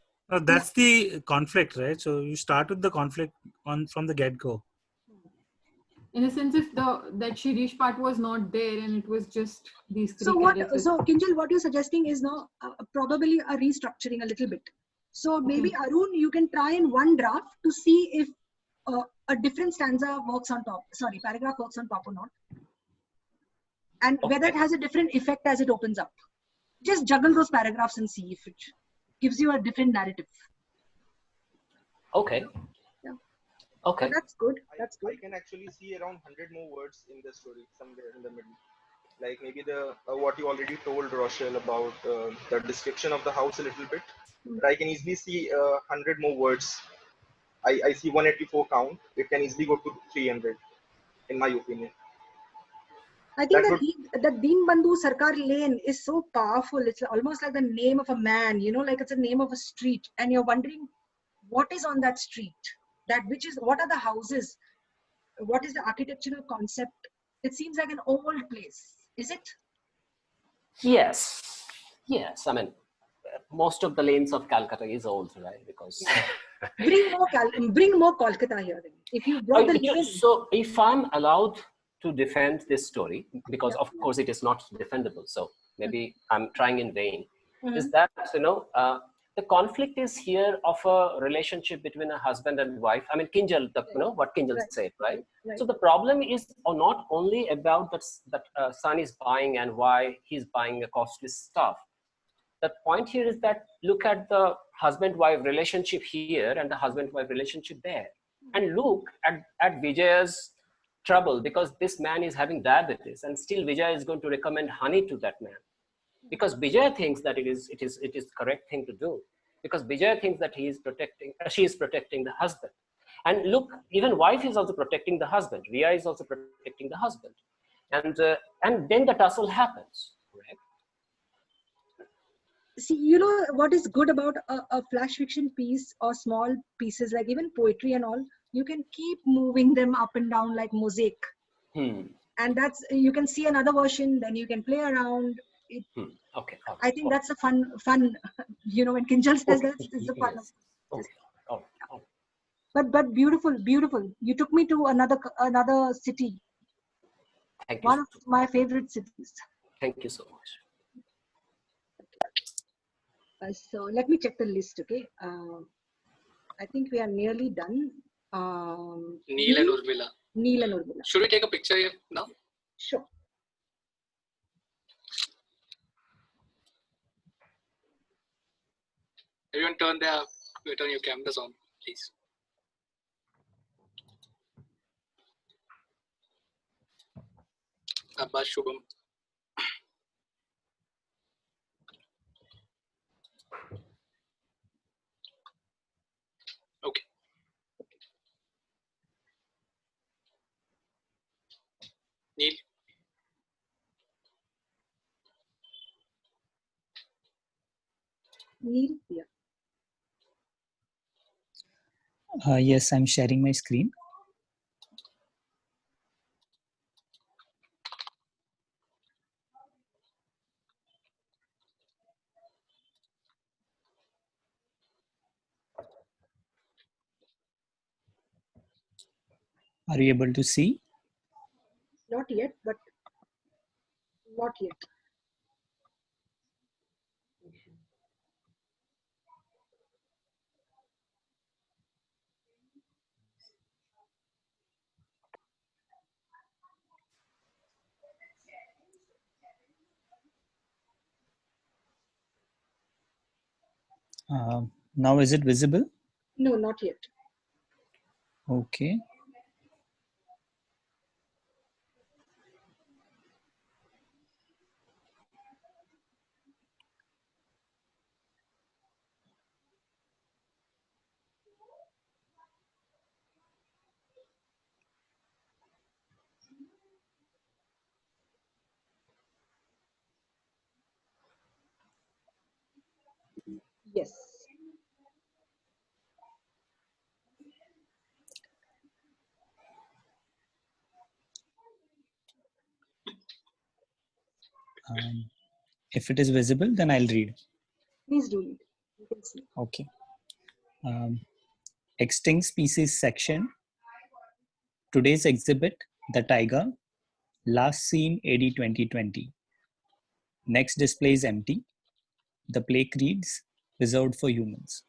That's the conflict, right? So you start with the conflict from the get-go. In a sense, if that Shirish part was not there and it was just these three So characters. So Kinjal, what you're suggesting is now probably a restructuring a little bit. So maybe Arun, you can try in one draft to see if a different stanza works on top. Sorry, paragraph works on top or not, and whether it has a different effect as it opens up. Just juggle those paragraphs and see if it gives you a different narrative. Okay. Yeah. Okay. But that's good. That's good. I can actually see around 100 more words in the story somewhere in the middle. Like maybe the what you already told Rochelle about the description of the house a little bit. But I can easily see 100 more words. I see 184 count. It can easily go to 300, in my opinion. I think that Deen Bandhu Sarkar Lane is so powerful. It's almost like the name of a man, like it's a name of a street. And you're wondering what is on that street? What are the houses? What is the architectural concept? It seems like an old place. Is it? Yes. Yes. I mean, most of the lanes of Calcutta is old, right? Because bring more Kolkata here. Then. If you brought the lane. So if I'm allowed to defend this story, because of course it is not defendable, so maybe I'm trying in vain, is that, the conflict is here of a relationship between a husband and wife. I mean, Kinjal, what Kinjal said, right? So the problem is not only about that son is buying and why he's buying a costly stuff. The point here is that look at the husband-wife relationship here and the husband-wife relationship there. And look at Vijaya's trouble, because this man is having diabetes and still Vijaya is going to recommend honey to that man. Because Vijaya thinks that it is the correct thing to do. Because Vijaya thinks that she is protecting the husband. And look, even wife is also protecting the husband. Riya is also protecting the husband. And then the tussle happens, correct? See, what is good about a flash fiction piece or small pieces, like even poetry and all, you can keep moving them up and down like mosaic. And that's, you can see another version, then you can play around. Okay. I think that's a fun, when Kinjal says that, it's the fun. But beautiful. You took me to another city. Thank you. One of my favorite cities. Thank you so much. So let me check the list, okay? I think we are nearly done. Neil and Urmila. Neil and Urmila. Should we take a picture here now? Sure. Everyone turn your cameras on, please. Abba Shubham. Okay. Neil. Neil, yeah. Yes, I'm sharing my screen. Are you able to see? Not yet, but not yet. Now is it visible? No, not yet. Okay. Yes. If it is visible, then I'll read. Please do read. You can see. Okay. Extinct species section. Today's exhibit, the tiger, last seen AD 2020. Next display is empty. The plaque reads, reserved for humans.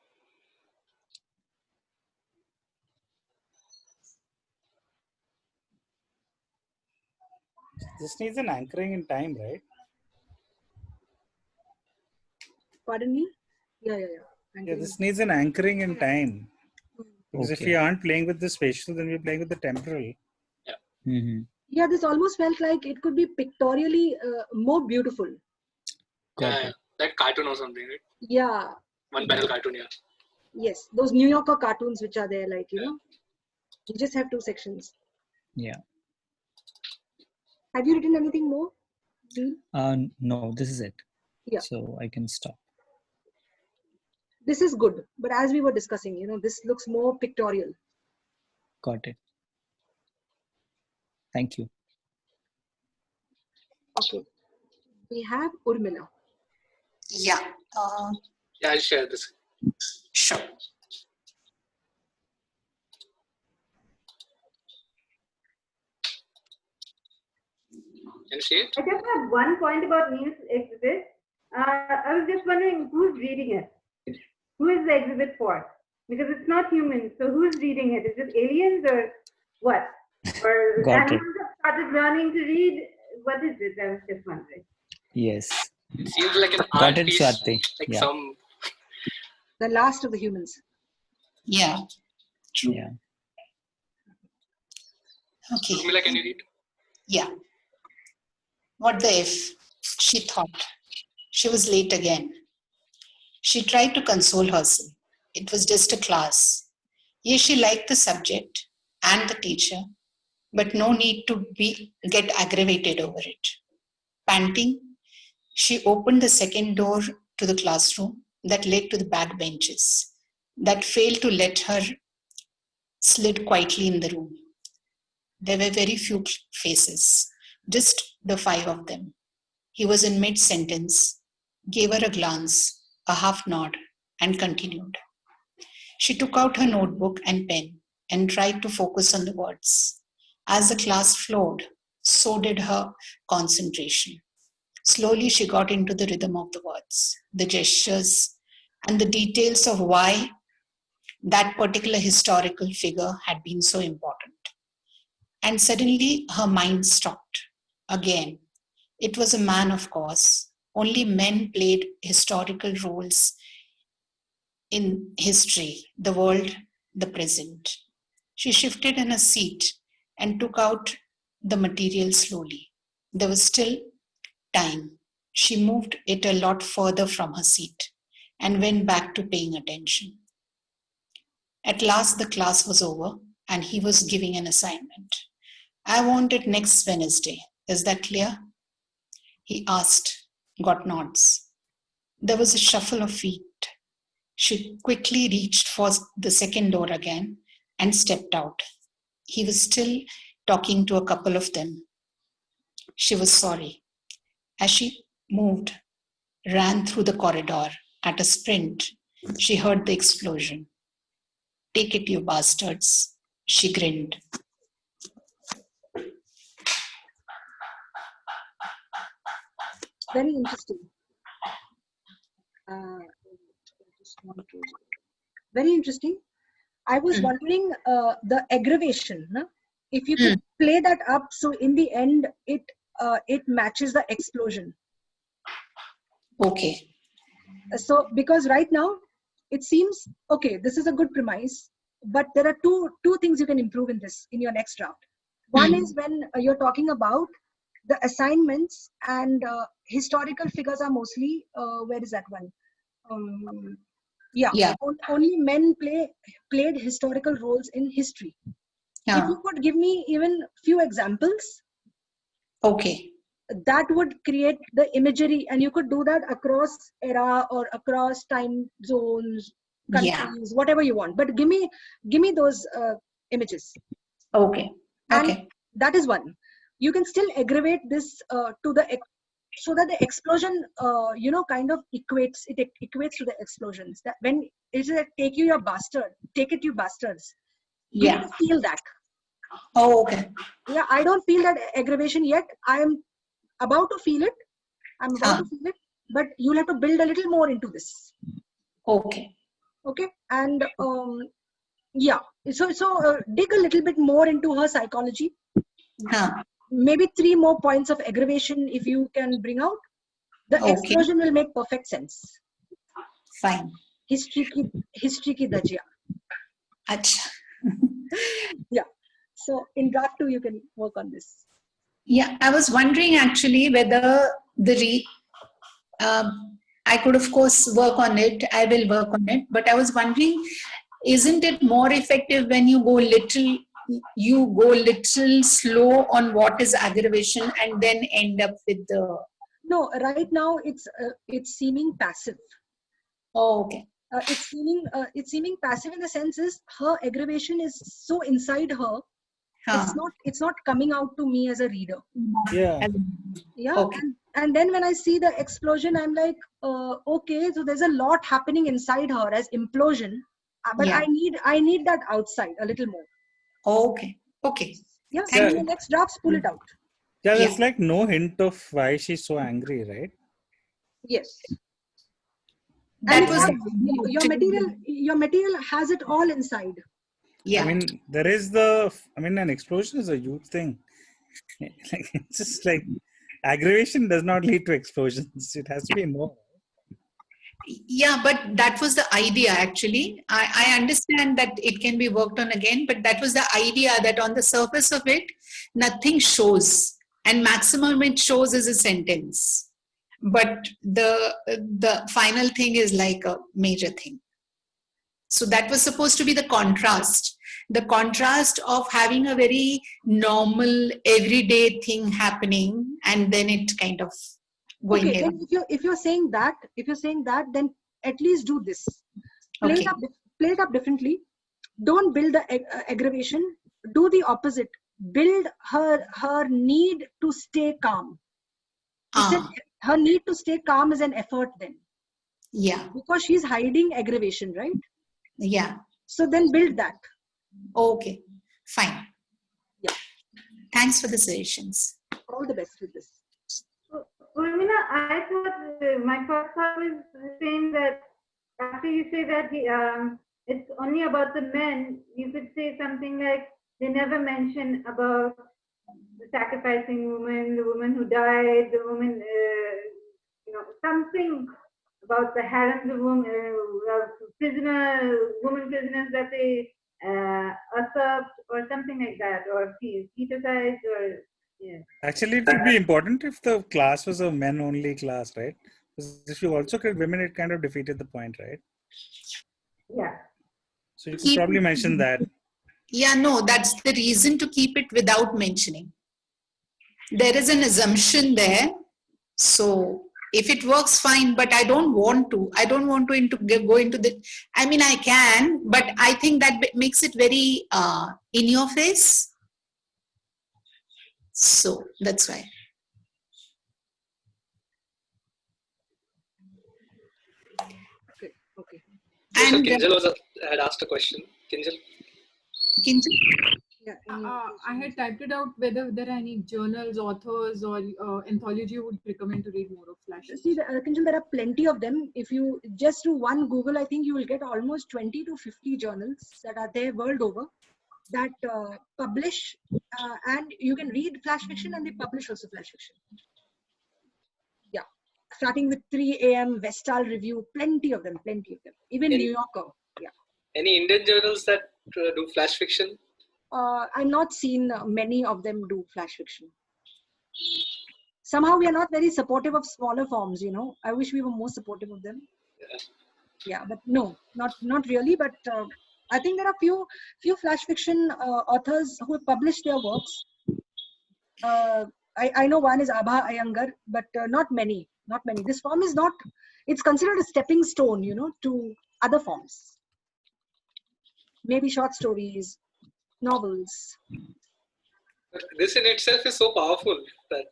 This needs an anchoring in time, right? Pardon me? Yeah. Yeah, this needs an anchoring in time. Because if we aren't playing with the spatial, then we're playing with the temporal. Yeah, this almost felt like it could be pictorially more beautiful. Yeah, that cartoon or something, right? Yeah. One panel cartoon, yeah. Yes, those New Yorker cartoons which are there, like, you know, you just have 2 sections. Yeah. Have you written anything more? No, this is it. Yeah. So I can stop. This is good, but as we were discussing, you know, this looks more pictorial. Got it. Thank you. Okay. We have Urmila. Yeah. Yeah, I'll share this. Sure. Can you see it? I just have one point about Neil's exhibit. I was just wondering who's reading it? Who is the exhibit for? Because it's not human, so who's reading it? Is it aliens or what? Or Got it. animals have started learning to read? What is it? I was just wondering. Yes. It seems like an Got art it, piece, Swati. like Yeah. some. The last of the humans. Yeah. True. Yeah. Okay. Urmila, can you read? Yeah. What the if? She thought. She was late again. She tried to console herself. It was just a class. Yes, she liked the subject and the teacher, but no need to get aggravated over it. Panting, she opened the second door to the classroom that led to the back benches, that failed to let her slid quietly in the room. There were very few faces, just the 5 of them. He was in mid-sentence, gave her a glance, a half nod, and continued. She took out her notebook and pen and tried to focus on the words. As the class flowed, so did her concentration. Slowly, she got into the rhythm of the words, the gestures, and the details of why that particular historical figure had been so important. And suddenly, her mind stopped. Again, it was a man, of course. Only men played historical roles in history, the world, the present. She shifted in her seat and took out the material slowly. There was still time. She moved it a lot further from her seat and went back to paying attention. At last, the class was over and he was giving an assignment. I want it next Wednesday. Is that clear? He asked, got nods. There was a shuffle of feet. She quickly reached for the second door again and stepped out. He was still talking to a couple of them. She was sorry. As she moved, ran through the corridor at a sprint, she heard the explosion. Take it, you bastards, she grinned. Very interesting. Very interesting. I was wondering the aggravation. No? If you could play that up, so in the end, it matches the explosion. Okay. So because right now, it seems okay. This is a good premise, but there are two things you can improve in this in your next draft. One is when you're talking about the assignments and historical figures are mostly where is that one? Yeah. Only men played historical roles in history. Yeah. If you could give me even few examples, okay, that would create the imagery, and you could do that across era or across time zones, countries, whatever you want. But give me those images. Okay. And that is one. You can still aggravate this to the so that the explosion, kind of equates to the explosions. That when it is like, take you bastards. You need to feel that. Oh, okay. Yeah, I don't feel that aggravation yet. I am about to feel it. But you'll have to build a little more into this. Okay. Okay, and yeah. So dig a little bit more into her psychology. Maybe 3 more points of aggravation if you can bring out. The explosion will make perfect sense. Fine. History ki dajiya. Achha. Yeah. So in draft 2, you can work on this. Yeah, I was wondering actually whether I could of course work on it. I will work on it. But I was wondering, isn't it more effective when you go little slow on what is aggravation and then end up with the... No, right now it's seeming passive. Oh, okay. It's seeming passive in the sense is her aggravation is so inside her. It's not coming out to me as a reader. Yeah. Yeah. Okay. And then when I see the explosion, I'm like, okay, so there's a lot happening inside her as implosion, but Yeah. I need that outside a little more. Okay. Okay. Yeah. So in the next drafts, pull it out. Yeah, there's like no hint of why she's so angry, right? Yes. That and was your material has it all inside. Yeah. I mean, an explosion is a huge thing. Like, it's just like aggravation does not lead to explosions. It has to be more. Yeah, but that was the idea actually. I understand that it can be worked on again, but that was the idea, that on the surface of it, nothing shows. And maximum it shows is a sentence. But the final thing is like a major thing. So that was supposed to be the contrast of having a very normal, everyday thing happening, and then it kind of going Okay, ahead. then if you're saying that, then at least do this. Play it up differently. Don't build the aggravation. Do the opposite. Build her need to stay calm. Her need to stay calm is an effort then. Yeah. Because she's hiding aggravation, right? Yeah. So then build that. Okay. Fine. Yeah. Thanks for the suggestions. All the best with this. Urmila, I thought my first thought was saying that after you say that it's only about the men, you could say something like they never mention about the sacrificing woman, the woman who died, the woman, something about the harems of women, women prisoners that they usurped or something like that, or feticides or... Yeah. Actually, it would be important if the class was a men-only class, right? Because if you also killed women, it kind of defeated the point, right? Yeah. So you could probably mention that. Yeah, no, that's the reason to keep it without mentioning. There is an assumption there. So if it works, fine, but I don't want to go into the... I mean, I can, but I think that makes it very in your face. So that's why. Okay. And so Kinjal had asked a question. Kinjal? Yeah, I had typed it out whether there are any journals, authors, or anthology you would recommend to read more of Flash. See, Kinjal, there are plenty of them. If you just do one Google, I think you will get almost 20 to 50 journals that are there world over that publish, and you can read flash fiction and they publish also flash fiction. Yeah, starting with 3 a.m. Vestal Review, plenty of them. Even New Yorker. Yeah. Any Indian journals that do flash fiction? I've not seen many of them do flash fiction. Somehow we are not very supportive of smaller forms, I wish we were more supportive of them. Yeah, but no, not really. But I think there are few flash fiction authors who have published their works. I know one is Abha Iyengar, but not many. This form is not, it's considered a stepping stone, to other forms. Maybe short stories, novels. But this in itself is so powerful that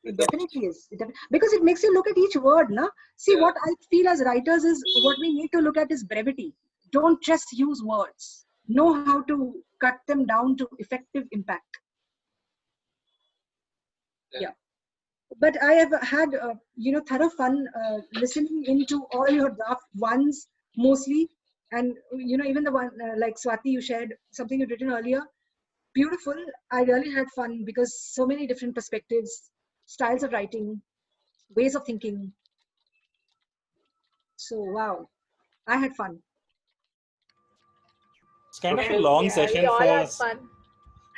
It definitely is. Because it makes you look at each word, na? See, what I feel as writers is what we need to look at is brevity. Don't just use words. Know how to cut them down to effective impact. Yeah. But I have had, thorough fun listening into all your draft ones mostly. And, even the one like Swati, you shared something you'd written earlier. Beautiful. I really had fun because so many different perspectives, styles of writing, ways of thinking. So, wow, I had fun. It's kind of a long session all for had fun.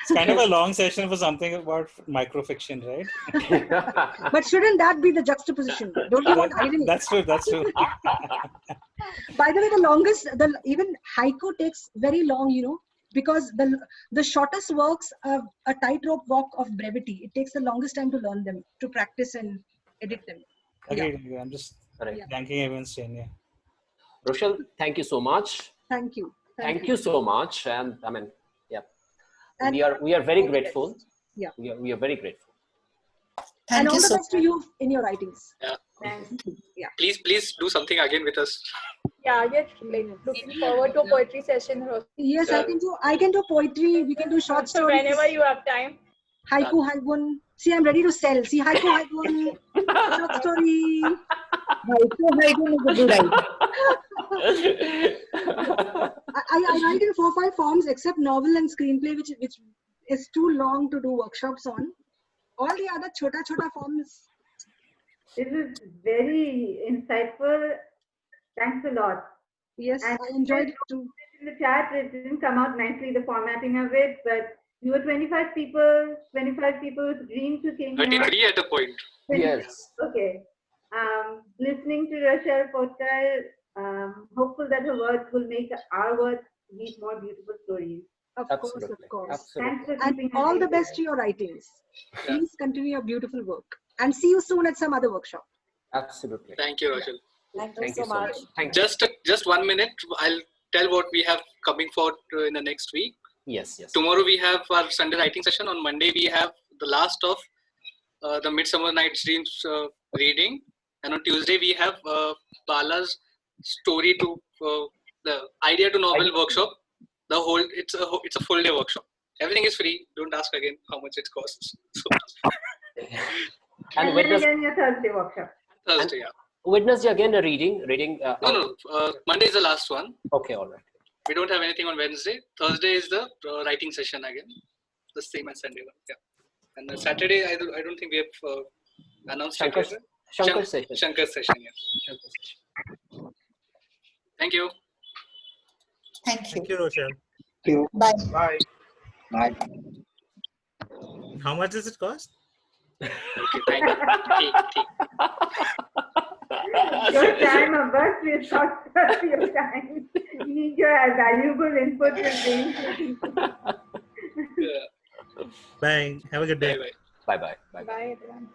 It's kind of a long session for something about microfiction, right? But shouldn't that be the juxtaposition? Don't you want irony? That's true. That's true. By the way, the longest, even haiku takes very long, because the shortest works are a tightrope walk of brevity. It takes the longest time to learn them, to practice and edit them. Agreed. I'm just thanking everyone's saying, yeah. Rochelle, thank you so much. Thank you. Thank you so much. And I mean, yeah, And we are very grateful. Yeah. We are very grateful. And all the best to you in your writings. Yeah. Thanks. Yeah. Please do something again with us. Yeah, just like looking forward to a poetry session. Yes, I can do poetry. We can do short So stories. whenever you have time. Haiku, haigun. See, I'm ready to sell. See, haiku, haigun. Short story. Haiku, haigun is a good idea. I write in 4 or 5 forms except novel and screenplay, which is too long to do workshops on. All the other chota forms. This is very insightful. Thanks a lot. Yes, and I enjoyed it too. In the chat, it didn't come out nicely, the formatting of it, but we were 25 people with dreams who came 33 at a point. Yes. Okay. Listening to Rochelle Potkar, hopeful that her words will make our words lead more beautiful stories. Of course. Thanks for And keeping all the best to your writings. Please continue your beautiful work. And see you soon at some other workshop. Absolutely. Thank you, Rochelle. Thank you so much. Thank Just 1 minute. I'll tell what we have coming forward in the next week. Yes. Tomorrow we have our Sunday writing session. On Monday we have the last of the Midsummer Night's Dreams reading, and on Tuesday we have Bala's story to the idea to novel workshop. It's a full day workshop. Everything is free. Don't ask again how much it costs. So. And then again your Thursday workshop. Thursday, yeah. Wednesday again a reading. No. Monday is the last one. Okay, all right. We don't have anything on Wednesday. Thursday is the writing session again. The same as Sunday one. Yeah. And Saturday, I don't think we have announced Shankar session. Shankar session, yeah. Thank you. Thank you, Rochelle. Bye. Bye. How much does it cost? Okay, thank you. Your time, Abbas, we've talked about your time. We need your valuable input and dreams. Bye. Have a good day. Bye. Bye. Bye, everyone.